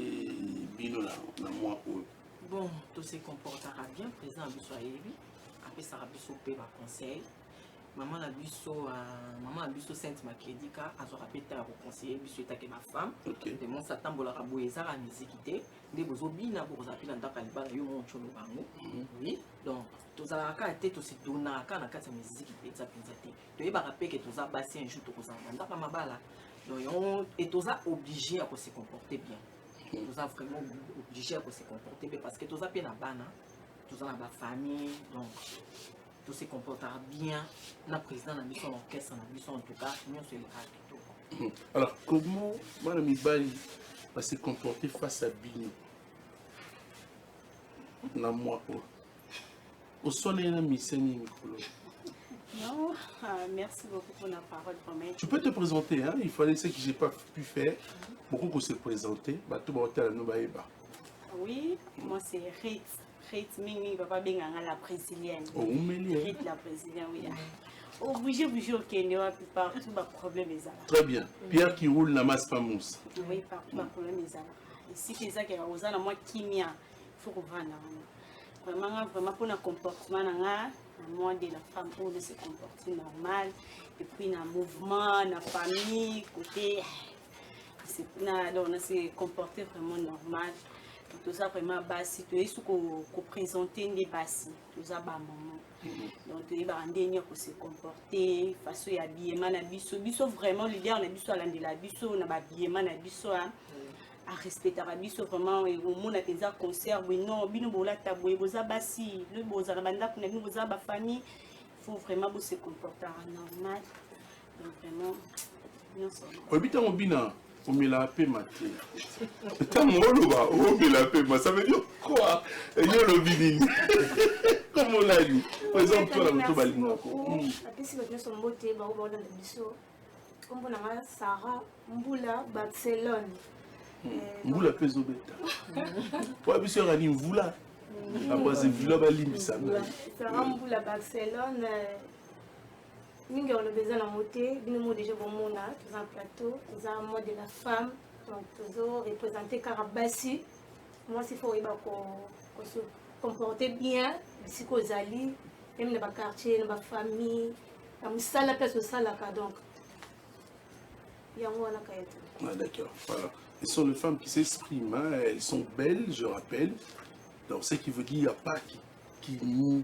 Bino, là, moi? Bon, tout se comportera bien, président Bissot à Yéli. Après, ça va Bissot payer un conseil. Maman a biso Sainte Makedika a répété à conseiller biso était ma femme de mon satan bola raboeza la musique de bozo bina pour zapila ndaka libala yo mon chono bango oui donc tous à la tête aussi donna kana kata musique pizza pizza te to ba rappeler que tous a bassi un jour tous a ndaka mabala donc on est tous a obligé à se comporter bien tous a vraiment obligé à se comporter bien parce que tous a bien na bana tous a na ba famille donc tout se comportera bien. La présidente a mis son orchestre, on a mis son en tout cas, nous sommes les. Alors, comment Mme Ibali va se comporter face à Bino? Au soleil, la mission Non, merci beaucoup pour la parole. Tu peux te présenter, hein? Il fallait ce que je n'ai pas pu faire. Beaucoup qu'on se présenter. Oui, moi c'est Ritz. Ritz Mimi, papa Benganga la brésilienne. Oh, Ritz la brésilienne, oui. Obligé au Kenya, puis partout, pas problème est là. Très bien. Pierre qui roule la masse fameuse. Oui, partout, pas problème est là. Ici, c'est ça qui est aux moi qui m'y a. Faut qu'on va vraiment pour le comportement, moi de la femme pour se comporter normal. Et puis, dans le mouvement, dans la famille, côté. On se comporter vraiment normal. Tout ça vraiment bassi, tout ce qu'on présenter des bassi, tout ça bas maman. Donc tu es bandé pour se comporter, façon habillement na biso, biso vraiment l'idée on a biso à la biso, on a habillement na biso à respecter la biso vraiment et au monde a des concert, oui non, bino bola taboué, boza bassi, le boza la banda pour nous boza ba famille, faut vraiment se comporter normal. Donc vraiment non ça. Obita mobina. On met la paix maté. Quand on met la paix, ça veut dire quoi? Et yo le bini. Comme on l'a dit. Par exemple, toi, la moto balingo. Apesi bato nyonso mbote baobaona na biso. Kombo nanga Sarah Mbula Barcelone. Mbula pe zobeta. Po biso ngani mvula. Après c'est vula balimbisa. Sarah Mbula Barcelone. Mingi on a besoin de monter, nous déjà bon mona, tous en plateau, nous avons mode de la femme, donc toujours représenter Karabassi. Moi s'il faut qu'on se comporter bien, ici qu'aux alliés, même dans le quartier, dans la famille, dans la place de Salaka donc. Il y a moi là d'accord, voilà. Ce sont les femmes qui s'expriment, hein. Elles sont belles, je rappelle. Donc ce qui veut dire qu'il n'y a pas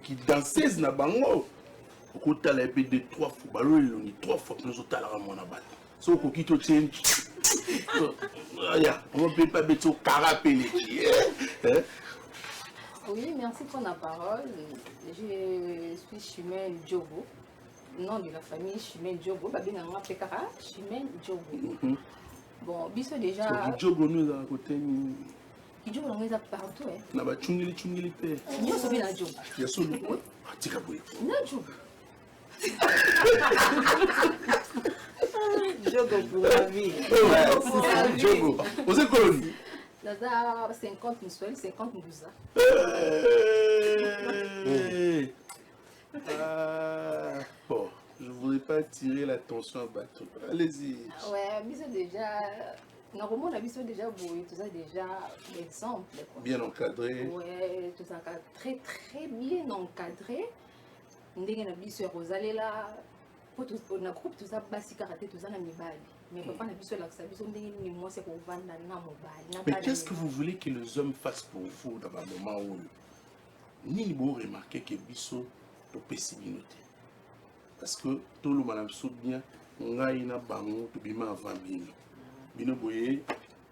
qui dansent na bango. Quand tu as de 3 fois, 3 fois que nous avons So kokito change. On peut pas mettre au carapé. Oui, merci pour la parole. Je suis Chimène Diogo, nom de la famille Chimène Diogo. Babinanga Pekara, Chimène Diogo. Bon, biso déjà. Diogo nous à côté. Diogo nous a partout. Na ba chungili pe. Nyo sobi na Diogo. Ya so no. Atika boy. Na Diogo. Diogo pour la vie. Diogo. Vous êtes colonie. Dans 50 Moussouel, 50 Mbouza. Bon, je ne voudrais pas attirer l'attention à bateau. Allez-y. Ouais, biso déjà. Normalement, la biso déjà boy, tout ça déjà exemple. Bien encadré. Ouais, tout ça très très bien encadré. Ndenge na biso Rosalela. Pour tout na groupe tout ça basi karaté tout ça na mibali. Mais papa na biso la biso ndenge ni moi c'est pour vendre na mobile. Mais qu'est-ce que vous voulez que les hommes fassent pour vous dans un moment où ni vous remarquez que biso to pessiminoté? Parce que tout le monde a bien ngai na bango to bima avant bino. Bino boye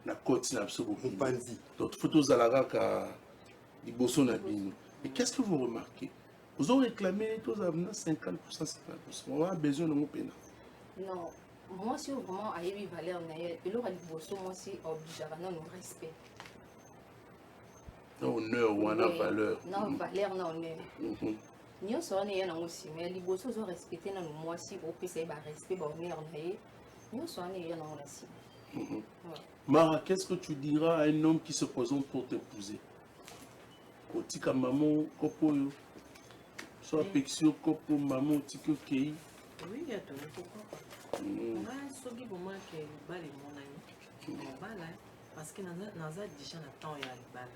na côte na biso bo panzi. Donc photos à la raka liboso na bino. Mais qu'est-ce que vous remarquez? Vous ont réclamé tous à 50%, 50%. On a besoin de mon pénal. Non, moi si vraiment à y valeur naïe, et l'autre liboso moi si obligé à non respect. Non honneur ou en valeur. Non valeur non honneur. Nous sommes nés dans aussi, mais liboso ont respecté dans moi si au PC ba respect ba honneur naïe. Nous sommes nés dans aussi. Mara, qu'est-ce que tu diras à un homme qui se présente pour t'épouser? Otika maman kopoyo. Soit pexio kopo maman otika kei. Oui, il y a tout pourquoi pas. Moi, ce qui pour moi que le bal est mon ami. Mon bal parce que dans déjà le temps il y a le bal.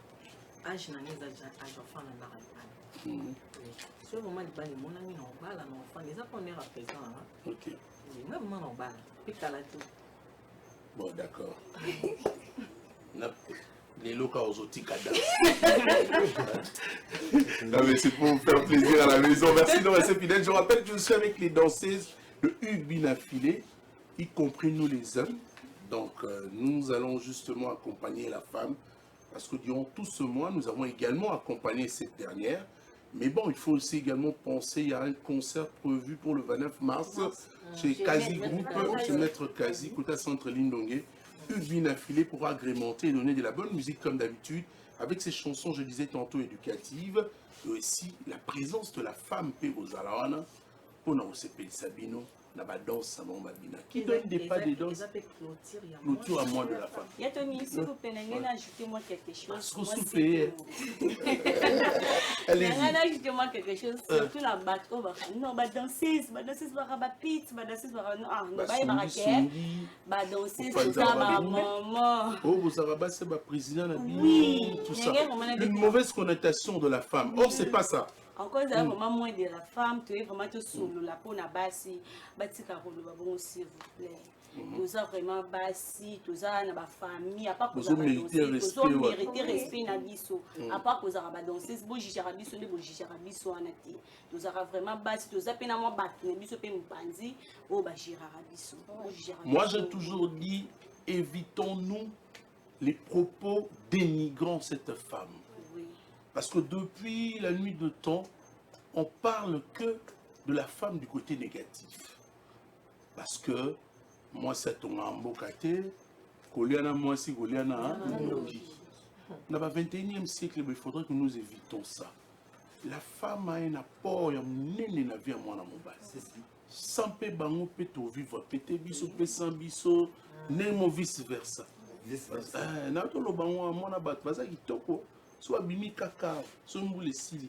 Âge n'a déjà âge enfant dans le bal. Ce moment le bal est mon ami non bal non enfant les appreneurs à présent. OK. Oui, même moi non bal. Puis tu as la tout. Bon, d'accord. Les locaux aux outils Non mais c'est pour vous faire plaisir à la maison. Merci de rester fidèle. Je rappelle que je suis avec les danseuses de Hugues Binafilé, y compris nous les hommes. Donc nous allons justement accompagner la femme. Parce que durant tout ce mois, nous avons également accompagné cette dernière. Mais bon, il faut aussi également penser, il y a un concert prévu pour le 29 mars chez Kazi Group, chez Maître Kazi, Kota Centre Lindongue. Hugues Binafilé pour agrémenter et donner de la bonne musique comme d'habitude, avec ses chansons, je disais tantôt, éducatives, et aussi la présence de la femme Pérozalana, pour nous sepper Sabino, la danse, qui donne des pas de danse. Clôture à moi de la femme. Yatoni, s'il vous plaît, ajoutez-moi quelque chose. Parce qu'on souffle. Ajoutez-moi quelque chose, surtout la batte. Non, ma danseuse, ma pizza, ma danseuse, ma danseuse, tout ça, ma maman. Oh, vous avez c'est ma président, tout ça. Une mauvaise connotation de la femme. Or, c'est pas ça. Encore vraiment moins de la femme, tu es vraiment tout solo la peau na basi, batika rolo babon s'il vous plaît. Nous avons vraiment basi, tous ça na ba famille, à part que vous mériter respect na biso, à part que vous avez danser, bon jijara biso ne bon jijara biso anati. Nous avons vraiment basi, tous ça pena moi battre biso pe mpanzi, oh ba jijara biso. Moi j'ai toujours dit évitons-nous les propos dénigrant cette femme. Parce que depuis la nuit de temps, on parle que de la femme du côté négatif. Parce que moi, c'est ton ambokate, Koliana, moi, si Koliana, dans le 21e siècle, il faudrait que nous évitons ça. La femme a un apport, il y a un vie à moi dans mon bas. Sans pe bango pe to vivre, pété biso, pe sans biso, nemo vice versa. Nato lo bango à moi na bat, parce que toko. Soit bimi kaka, soit mboule sili.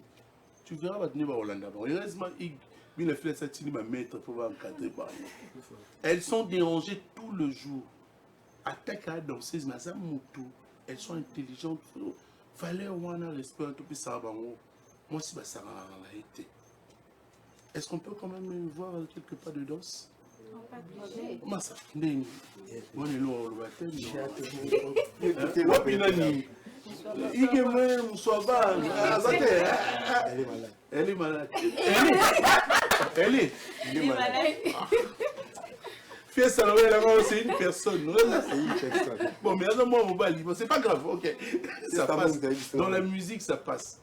Tu verras va tenir à Hollande. Heureusement, il a fait ça, il va mettre pour encadrer. Elles sont dérangées tout le jour. Attaque à danser, mais ça moto. Elles sont intelligentes. Fallait avoir un respect un peu plus ça. Moi, si ça a été. Est-ce qu'on peut quand même voir quelques pas de danse? Comment ça? On est là, on va faire. Elle est malade. Elle est malade. pièce à l'envers, c'est une personne. C'est une personne. Bon, mais à moi, c'est pas grave, ok. Ça passe. Dans la musique, ça passe.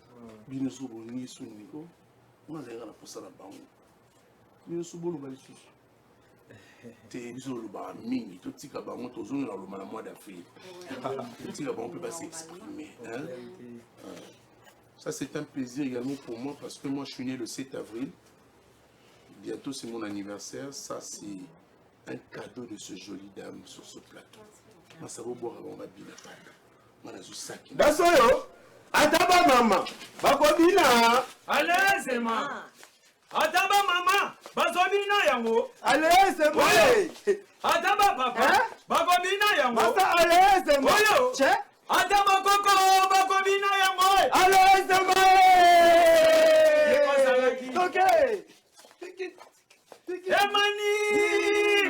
Binoso, Boni, Suniko. Moi, j'ai rien pour ça là-bas. Binoso, Boni, Balissus. T'es le bar mini, tout petit cabaret, tout zone dans le mois d'avril. Tout petit cabaret, on peut pas s'exprimer. Ça, c'est un plaisir également pour moi parce que moi, je suis né le 7 avril. Bientôt, c'est mon anniversaire. Ça, c'est un cadeau de ce joli dame sur ce plateau. Moi, ça va boire avant ma bille. Moi, je suis sac. Dasoyo, ataba maman, bakobina. Allez, c'est moi. Ataba maman, bakobina yango. Allez, c'est moi. Ataba papa, bakobina yango. Allez, c'est moi. Ataba koko, bakobina yango. Allez, c'est moi. Ok. Emani,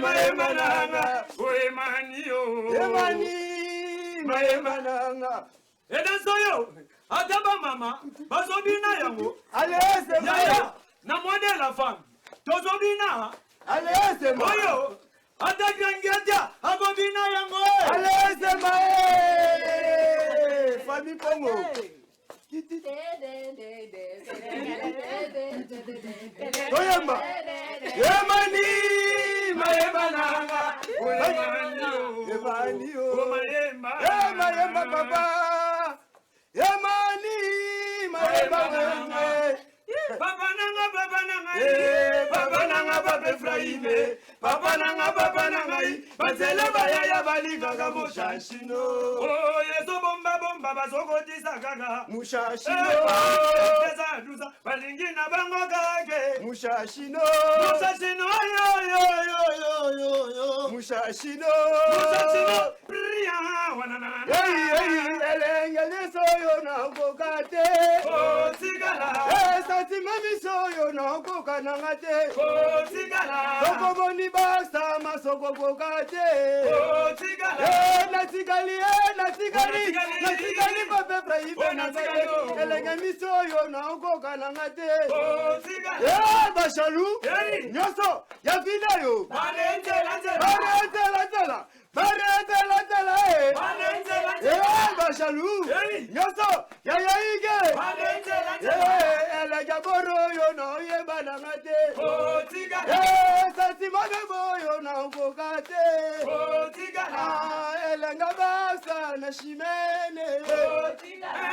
maemananga, oemani yo. Emani, maemananga. Edansoyo, ataba mama, bazobina yango. Allez, c'est moi. Na moi de la femme, tozobina. Allez, c'est moi. Oyo, atagangeta, agobina yango. Allez, c'est moi. Famille Pongo. Oyamba. Yemani, maemananga. Yemani, yemani, papa. Yemani, maemananga. Papa nanga, papa nanga. Papa nanga, papa Efraïme. Papa nanga, bazela bayaya balikaga mushashino. Oh, yeso bomba bomba bazokotisa gaga. Mushashino. Teza duza balingina bango kage. Mushashino. Mushashino yo. Mushashino. Mushashino. Priya wanana. Hey, elenge neso yo na kokate. Oh, tigala. Sati mami so yo na kokanangate. Oh, tigala. Sokoboni basa masoko kokate. Oh, tigala. Natikali papa Efraïme na elenge miso yo na kokanangate. Oh, tigala. Bashalu. Nyoso ya video. Bashalu. Nyoso ya yaige. Elagaboro yo no ye banangate. Oh, tigala. Sati magabo yo na kokate. Oh, tigala. Elangabasa na shimene. Oh, tigala.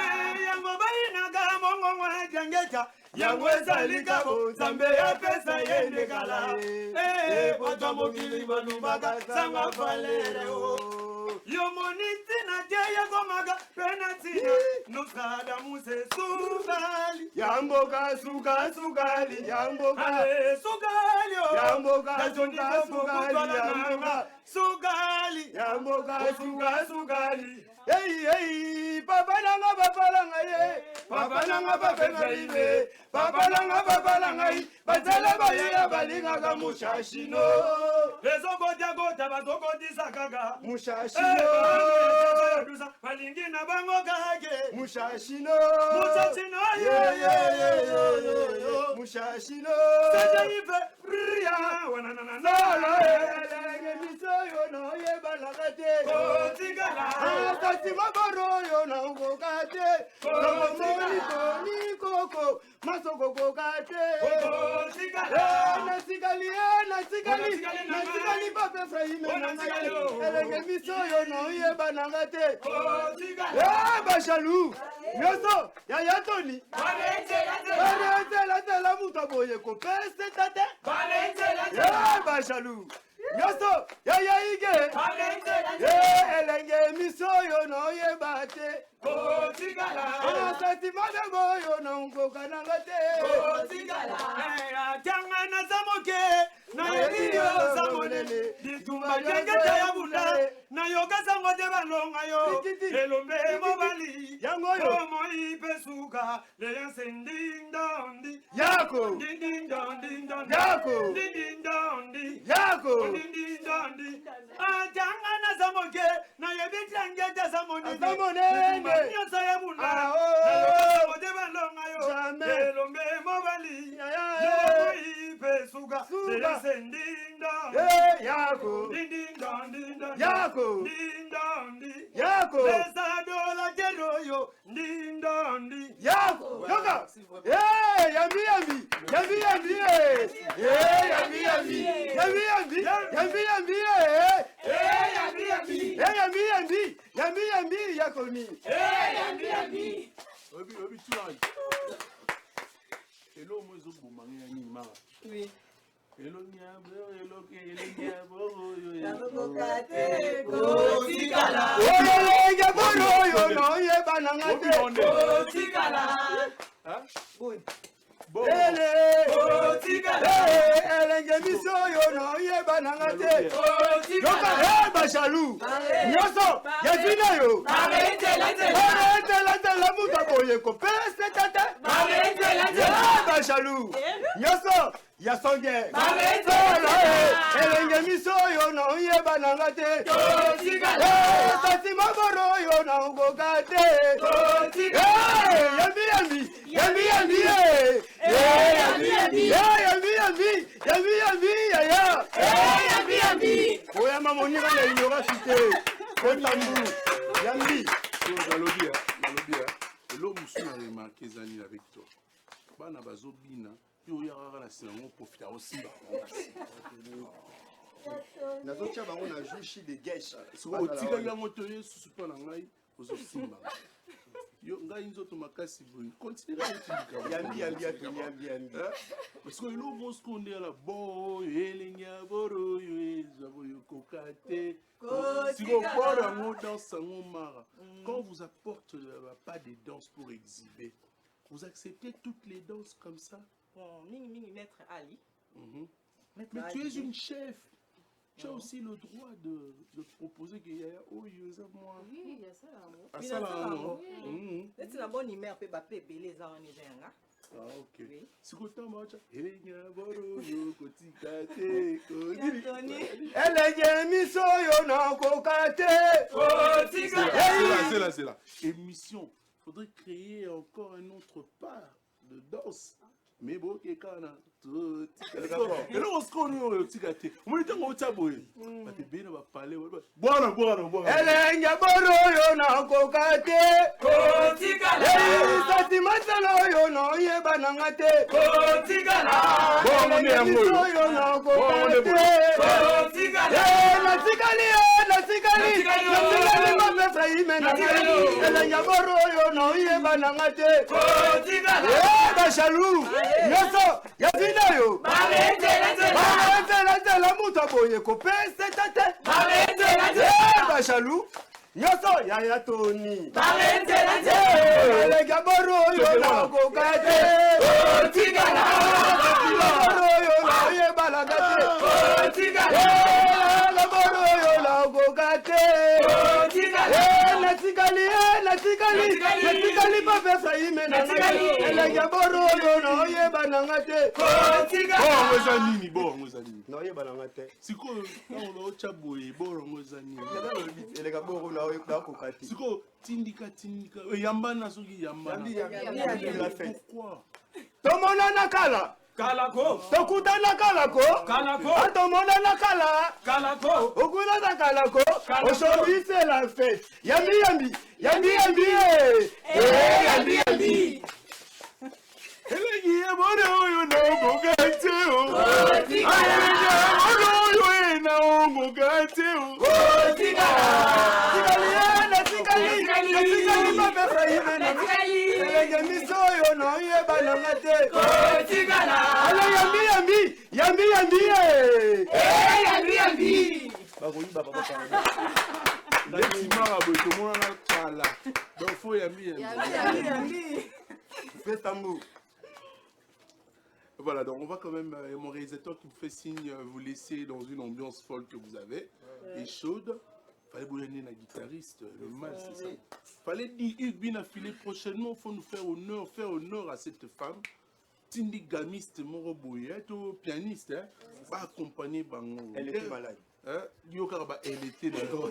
Yango baina ga mongo jangeta. Yango ezalika bo zambe ya pesa yende kala. Wata mokili banubaga sanga falere o. Yo moniti na jaya gomaga penatina. Nusada muse sugali. Yamboka sugali. Yamboka sugali. Yamboka sugali. Yamboka sugali. Hey, papa nanga ye. Papa nanga papa ngaibe. Papa nanga ye. Bazala bayaya balinga mushashino. Gota bazokotisa gaga. Mushashino. Balingina bango kage. Mushashino. Yo. Mushashino. Sajaive ria wanana. Sala misoyo no ye balagate. Oh, tigala. Sima boroyo na ukokate. Ni koko masoko kokate. Oh, tigala. Nasikali papa Efraïme na elenge misoyo no ye banangate. Oh, tigala. Bashalu. Nyoso ya yatoni. Balete la muta boye ko pese tate. Bashalu. Nyoso ya ige. Elenge misoyo no ye bate. Oh, tigala. Sati magabo yo na unkokanangate. Oh, tigala. Tanga na zamoke. Na yebiyo zamonele. Ditumba jengeta ya bunda. Na yoga zango de balonga yo. Elombe mobali. Yango yo. Omo ipesuka. Le yansending dondi. Yako. Ding dong. Yako. Ding dondi. Yako. Ding dondi. Tanga na zamoke. Na yebita ngeta zamonele. Zamonele. Nyosa ya bunda. Na yoga zango de balonga yo. Elombe mobali. Yomo ipesuka. suga, suga. Eh, yako. Yako. Yako. Yako. Yoka. Eh, yambi yambi. Yambi yambi. Eh, yambi yambi. Yambi yambi. Yambi yambi. Eh, yambi yambi. Eh, yambi yambi. Yambi yambi yakoni. Eh, yambi yambi. Obi obi tu là. Hello moi zo bomanga ni mara. Oui. Hello nyabo, hello nyabo yo. Yabo kate ko tikala. Oh, nyabo yo no ye banangate. Ko tikala. Hein? Boy. Ele. Ko tikala. Elenge miso yo no ye banangate. Ko tikala. Yoka bashalu. Nyoso, yafina yo. Arrête la muta boye ko pese tata. Bashalu. Nyoso, yasonge. Elenge miso yo no ye banangate. Ko tikala. Tati maboro yo no go gate. Ko tikala. Yambi. Yambi ya. Oya mamoni bana ignora cité. Kontambu. Yambi. Nalobi. Hello musu na remarqué zani avec toi. Bana bazobina. Yo yara la selon profiter aussi. Nazotia bango na jushi de gesh. So otikali yango to yesu supa na ngai ozosimba. Yo ngai nzoto makasi boy. Continue à utiliser. Yambi. Parce que lo mos konde la bo elenya boro yo zabo yo kokate. Si vous voyez un danse mara, quand on vous apporte pas des danses pour exhiber, vous acceptez toutes les danses comme ça? Bon, mini maître Ali. Mais tu es une chef. Tu as aussi le droit de proposer qu'il y a moi. Oui, il y a ça là. Ah, ça là, non? C'est la bonne humeur, peut pas payer les gens en Nigeria. Ah, ok. Si vous avez un match, Elenge miso yo na kokate. C'est là. Émission. Il faudrait créer encore un autre part de danse. Mais bon, quelqu'un et là, on se connaît au Tigate. On est en Otaboy. Tu bien va parler. Boire. Elenge boro yo na kokate. Kotikala. Sati masalo yo no ye banangate. Kotikala. Elenge miso yo na kokate. Kotikala. Natikali ma fefra imena. Elenge boro yo no ye banangate. Kotikala. Bashalu. Yoso, yafina yo. La muta boye ko pese tata. Bashalu. Yoso, ya Tony. Elenge boro yo na kokate. Kotikala. Boro yo na ye balagate. Kotikala. Boro yo na kokate. Natikali pa fefra imena. Elenge boro yo na ye banangate. Bon, Mozanini. No ye banangate. Siko, on a chaboy, bon, Mozanini. Elenge boro na ye kokate. Siko, tindika. Yamba na soki yamba. Pourquoi? Tomona nakala. Kalako. Tokutana kalako. Atomona nakala. Kalako. Okuna na kalako. Aujourd'hui c'est la fête. Yambi. Elenge boro yo na kokate. Elenge miso yo no ye banangate. Yambi. Bakoyiba papa. Mara boy, tout le monde a la donc faut yambi. Fais tambour. Voilà, donc on va quand même, mon réalisateur qui me fait signe, vous laisser dans une ambiance folle que vous avez, et chaude. Fallait vous donner un guitariste, le mal c'est ça. Fallait dire, Hugues a filé prochainement, il faut nous faire honneur à cette femme. Cindy gamiste, mon robot, pianiste, va accompagner Bango. Elle était malade. Elle était d'accord.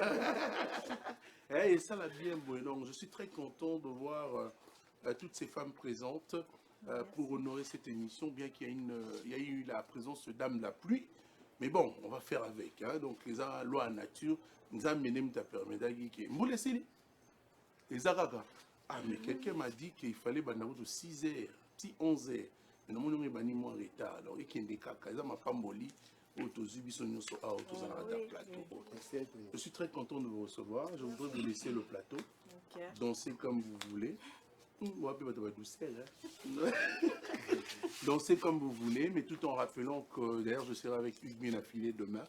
Et ça l'a bien beau. Donc je suis très content de voir toutes ces femmes présentes. pour honorer cette émission, bien qu'il y a eu la présence de Dame de la Pluie. Mais bon, on va faire avec. Hein. Donc, les lois nature, nous avons mené ta permis d'aguiquer. Vous laissez les Aragas. Ah, mais quelqu'un m'a dit qu'il fallait de 6 heures, petit 11 heures. Mais nous avons mis moins en retard. Alors, il y a des caca, ils ont pas moli. Je suis très content de vous recevoir. Je voudrais vous laisser le plateau. Danser comme vous voulez. Dansez comme vous voulez, mais tout en rappelant que d'ailleurs je serai avec Hugues Binafilé demain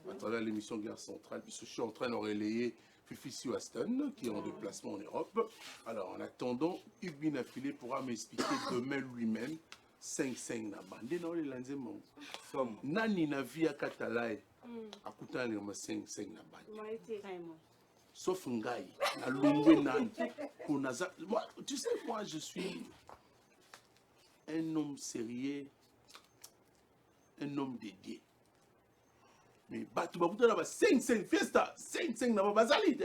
à travers l'émission Gare Centrale, puisque je suis en train de relayer Fifi Aston qui est en déplacement en Europe. Alors en attendant, Hugues Binafilé pourra m'expliquer demain lui-même 5-5 na bande na le lanzemo. Nani na via Katalae akutana na 5-5 na bande. Sauf Ngai, na Lungwe Nan. Tu sais, moi je suis un homme sérieux, un homme dédié. Mais tu vas vous 5-5 fiesta, 5-5 na bazali.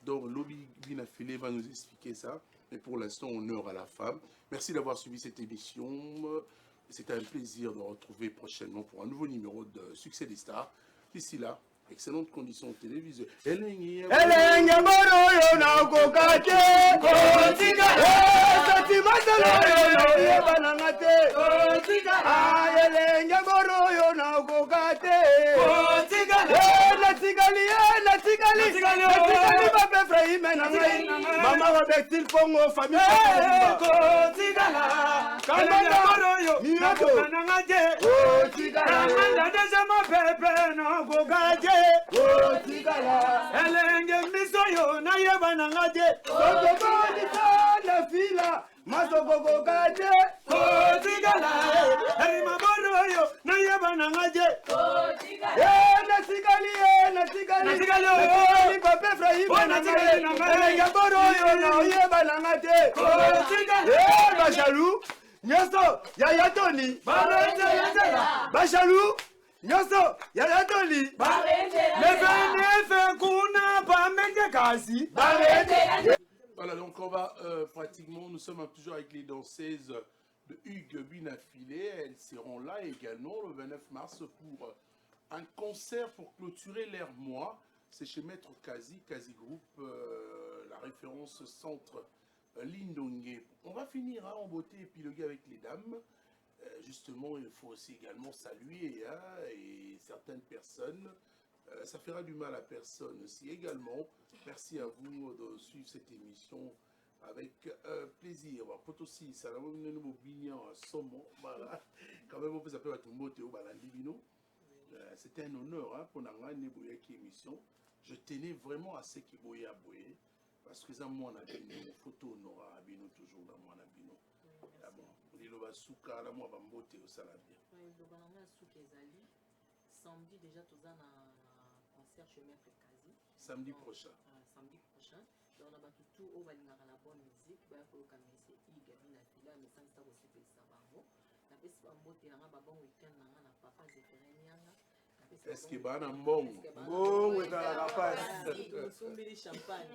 Donc Lobby Binafilé va nous expliquer ça. Mais pour l'instant, honneur à la femme. Merci d'avoir suivi cette émission. C'était un plaisir de retrouver prochainement pour un nouveau numéro de Succès des Stars. D'ici là, excellentes conditions télévisuelles. Maman Robertine Pongo, famille Bachalou, Nyoso, Yaya Tony, Bachalou, Nyoso, Yaya Tony, Voilà, donc on va pratiquement, nous sommes toujours avec les danseuses de Hugues Binafilé. Elles seront là également le 29 mars pour un concert pour clôturer l'air mois. C'est chez Maître Kazi Group, la référence centre Lindongue. On va finir hein, en beauté épiloguée avec les dames. Justement, il faut aussi également saluer hein, et certaines personnes. Ça fera du mal à personne aussi également. Merci à vous de suivre cette émission avec plaisir. Potosi, ça va nous bignon saumon. Voilà. Quand même, on peut s'appeler Tombote au Balandibino. C'était un honneur hein, pour Nangane Boyaki émission. Je tenais vraiment à ce qu'il boye à boyer. Parce que ça, moi, on a une photo, on aura Abino toujours dans moi, Abino. D'abord, il va souka, là, moi, on va me au saladier. Oui, le banana souka ezali. Samedi, déjà, tout ça, un concert chez Maître Kazi. Samedi prochain. Samedi prochain. Donc, on a tout au Valingara la bonne musique. Il faut que je Gabi na fila, mais sans ça aussi, c'est ça. On a fait un bon week-end, on a papa Zéphérien. Est-ce qu'il y a un bon bon dans la rapace? Nous sommes les champagne.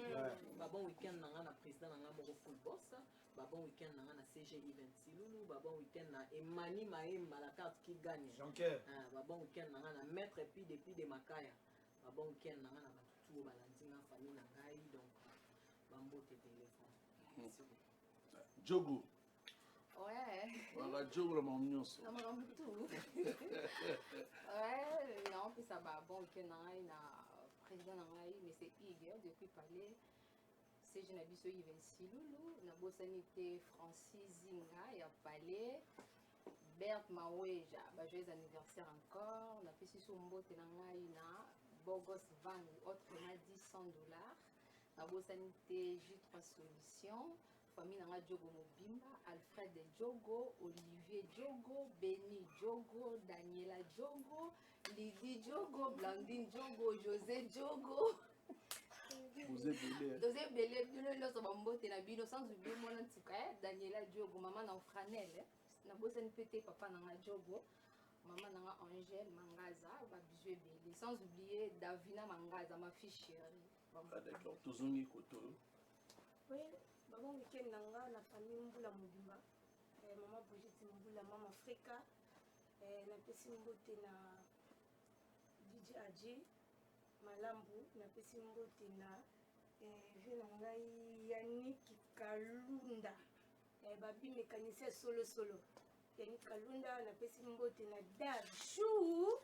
Bon week-end, on a président de la full boss. Bon week-end, on a CG Event Silulu. Bon week-end, on a Emani Maïm, la carte qui gagne. Bon week-end, on a Maître et puis depuis des Makaya. Bon week-end, on a tout au Balandina, famille Nangaï. Donc, Bambo téléphone. Djogo. Ouais. Voilà, Djogo, la maman. Non, mais on peut tout. Ouais, non, puis ça va. Bon, week-end, on a président Nangaï, mais c'est Hugues, depuis parler. C'est Jenabiso Yves Silulu, na bosanité Francis Zinga, et à Palais. Berthe Maoueja, joyeux anniversaire encore. On a fait sur Mbote Nangaï, na Bogos Van, autrement dit $100. Na bosanité J3 Solutions. Famille Nanga Djogo Mobimba, Alfred Djogo, Olivier Djogo, Benny Djogo, Daniela Djogo, Lydie Djogo, Blandine Djogo, José Djogo. José Belé, sans oublier mon antiquaire, Daniela Djogo, maman dans Franel, na bosen pété papa Nanga Djogo, maman Nanga Angèle Mangaza, va bisouer Belé, sans oublier Davina Mangaza, ma fille chérie. Ah d'accord, Tozongi Koto. Oui. Bon week-end nanga la famille Mbula Mobimba. Maman Brigitte Mbula, maman Africa. Na pesi mbote na DJ Adji Malambu, na pesi mbote na vie na ngai Yannick Kalunda. Babi mécanicien solo. Yannick Kalunda, na pesi mbote na Dajou.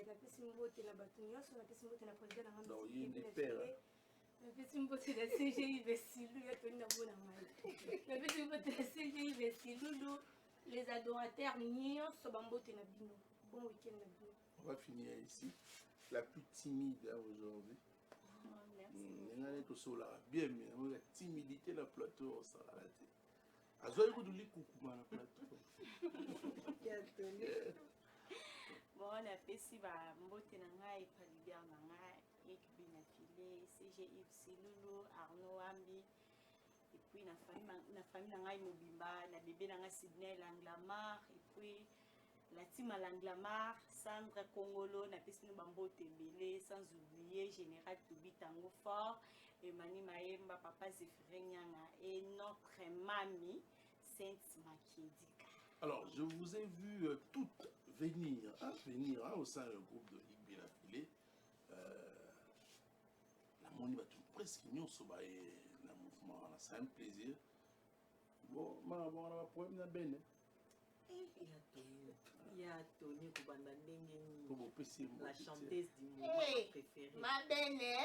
Na pesi mbote na bato nyonso, na pesi mbote na président na Non, il y a des pères. Na pesi mbote na CGI Vesilu ya toni na bona mai. Na pesi mbote na CGI Vesilu, les adorateurs nyonso bambote na bino. Bon week-end na bino. On va finir ici. La plus timide aujourd'hui. Merci. Bien, mais la timidité la plateau, ça a raté. Azoï vous doulez coucou na plateau. Bon, na pesi ba mbote na ngai Palibert na ngai Ekbi na Filé, CGI Silulu, Arnaud Ambi. Et puis na famille na ngai Mobimba, na bébé na ngai Sydney Langlamar, et puis la team à Langlamar, Sandra Congolo, na pesi no bambote belé, sans oublier Général Tubitango Fort, Emani Maemba, Papa Zéphirin Nyanga et notre mamie Sainte Makiedika. Alors, je vous ai vu toutes venir au sein du groupe de Ligue Binafilé. La moni va tout presque nous sur le mouvement, c'est un plaisir. Bon, on a un problème de ben. Il y a Tony Koubanda Ndengeni, la la chanteuse du mouvement préférée. Ma belle,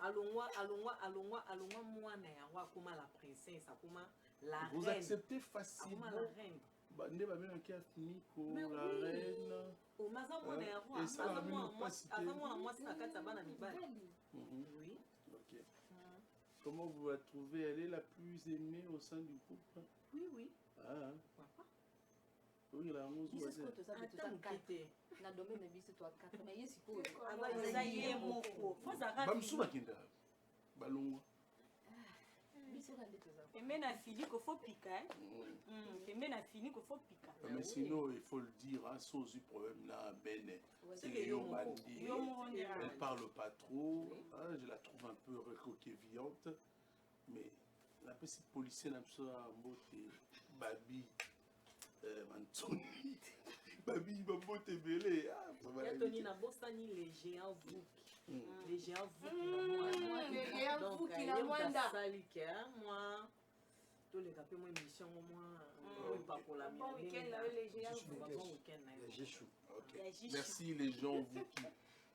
Alongwa mwana ya kuma la princesse, akuma la reine. Vous acceptez facilement. Akuma la reine. Bande ba bien qui a fini pour la reine. Au maza mwana ya roi. Et ça va venir pas Avant moi c'est na kata bana mibali. Oui. OK. Comment vous la trouvez? Elle est la plus aimée au sein du groupe? Oui. Ah. Papa. Oui, la rose. Na domaine biso to 4 mais yesi ko eza ye moko. Bamsuma kinda. Balongwa. Pembe na fini qu'il faut piquer. Pembe na fini qu'il faut piquer. Mais sinon, il faut le dire, hein, sans du problème là, Ben, c'est Yomandi. Elle ne parle pas trop. Hein, je la trouve un peu recoquevillante. Mais la petite policière, n'a pas Babi, Anthony. Babi, Babote Belé. Anthony n'a pas ni les géants vous. Les géants vous qui n'ont moi, tous les capés, moi, émission, moi, pas pour la bon week-end, les géants. Bon week-end, merci les gens, vous qui,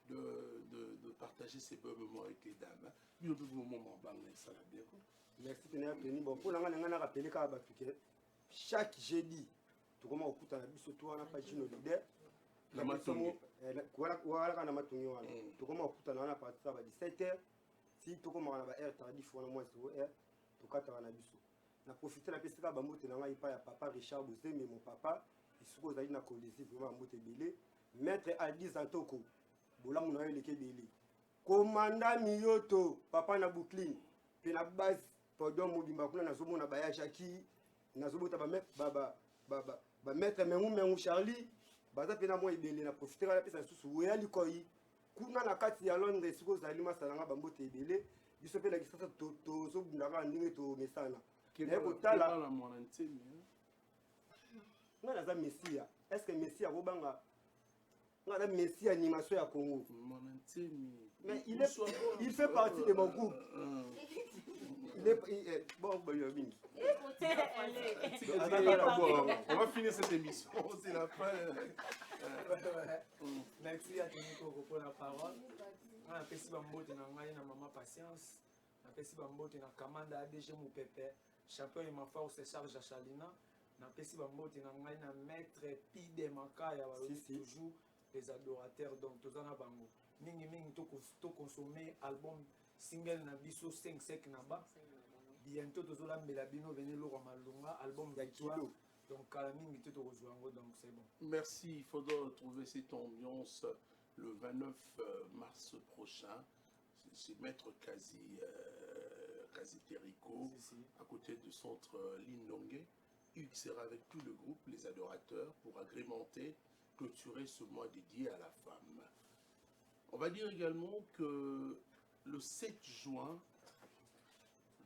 de partager ces beaux moments avec les dames. Puis, on peut vous moment ça va bien. Merci, Tony. Bon, pour l'année, rappeler qu'à chaque jeudi, tu commences à écouter la bise autour à la page de leader. Voilà, na matungi wana tokoma okutana na partir ba 17h si tokoma na ba heure tardif wana moi 0h tokata na biso na profiter na pesika ba mbote na ngai pa ya papa Richard Bozeme mon papa isuko zali na kolisi vraiment mbote belé maître Aldi Zantoko bolamu na yele ke belé commandant Miyoto papa na Boucline pe na base pardon Mobimba kuna na zomona ba ya Jackie na zobota ba maître Mengu Charlie baza pena mo ebele na profiter la pesa susu ya likoi kuna na kati ya Londres siko zali masalanga bambote ebele biso pe na kisasa to so bundaka ndenge to mesana na kotala la monante ngana za Messia est-ce que Messia robanga ngana Messia animation ya Congo monante mais il fait partie de mon groupe il est bon bingi. On va finir cette émission. C'est la fin. Merci à Tony Koko pour la parole. On a fait si bambote na ngai na maman patience. On a fait si bambote na Kamanda ADG mon pépé. Champion et ma force c'est Charles Chalina. On a fait si bambote na ngai na maître Pide Makaya toujours les adorateurs donc tous en bango. Mingi to consommer album single na biso 5 sec na ba. Bientôt tozola melabino venir le Malunga album victoire. Donc Kalaming était au Rosuango, donc c'est bon. Merci, il faudra retrouver cette ambiance le 29 mars prochain. C'est Maître Kazi Terrico, à côté du centre Lindongue. Il sera avec tout le groupe, les adorateurs, pour agrémenter, clôturer ce mois dédié à la femme. On va dire également que le 7 juin,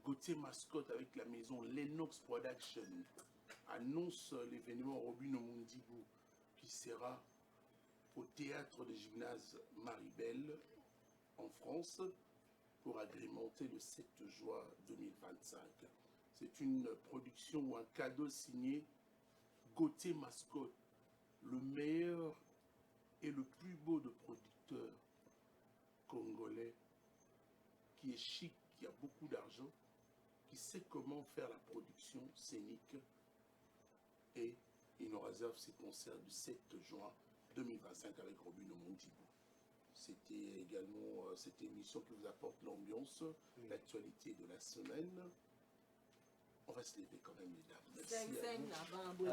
Gauthier Mascotte avec la maison Lennox Production annonce l'événement Robin Omundibou qui sera au théâtre de gymnase Maribel en France pour agrémenter le 7 juin 2025. C'est une production ou un cadeau signé Gauthier Mascotte, le meilleur et le plus beau de producteurs congolais, qui est chic, qui a beaucoup d'argent, qui sait comment faire la production scénique, et il nous réserve ses concerts du 7 juin 2025 avec Robin Omundibou. C'était également cette émission qui vous apporte l'ambiance, l'actualité de la semaine. On va se lever quand même, mesdames. Merci à vous.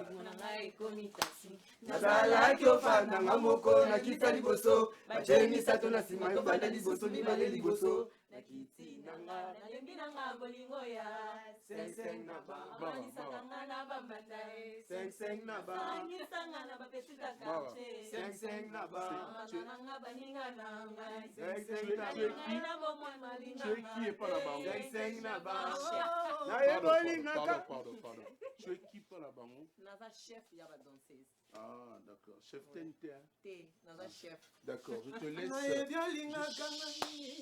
nazalaki ofanda moko nakita liboso bajemisa to na nsima yo banda liboso mibale liboso nakiti nanga nalembi nanga bolingo ya seng na bamanisaka nga na bambanda seng na bangisanga na bapesita karte seng na bananga baninga na ngai ngai na bomoi malinganga seng na Pardon. Tu es qui pour la bango? Naza chef ya ba danseuse. Ah, d'accord. Chef TNT. T, Naza chef. D'accord, je te laisse.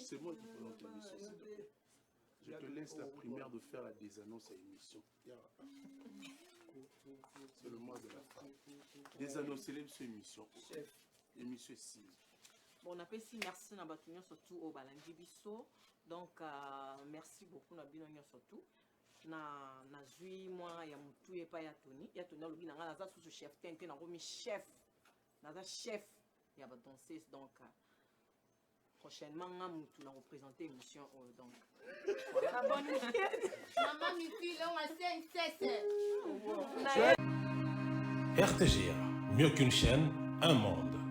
C'est moi qui présente l'émission, s'il te plaît. Je te laisse la primaire de faire la désannonce à l'émission. C'est le mois de la femme. Désannoncer sur l'émission. Chef. Émission 6. Bon, on appelle si merci na batunyo surtout au balandi biso. Donc merci beaucoup na bino surtout. Na zui moi ya mutu e pa ya Tony alobi na nga naza sous chef tente na romi chef naza chef ya ba danseuse donc prochainement nga mutu na représenter émission donc maman Miki là on a 5 RTGA, mieux qu'une chaîne, un monde.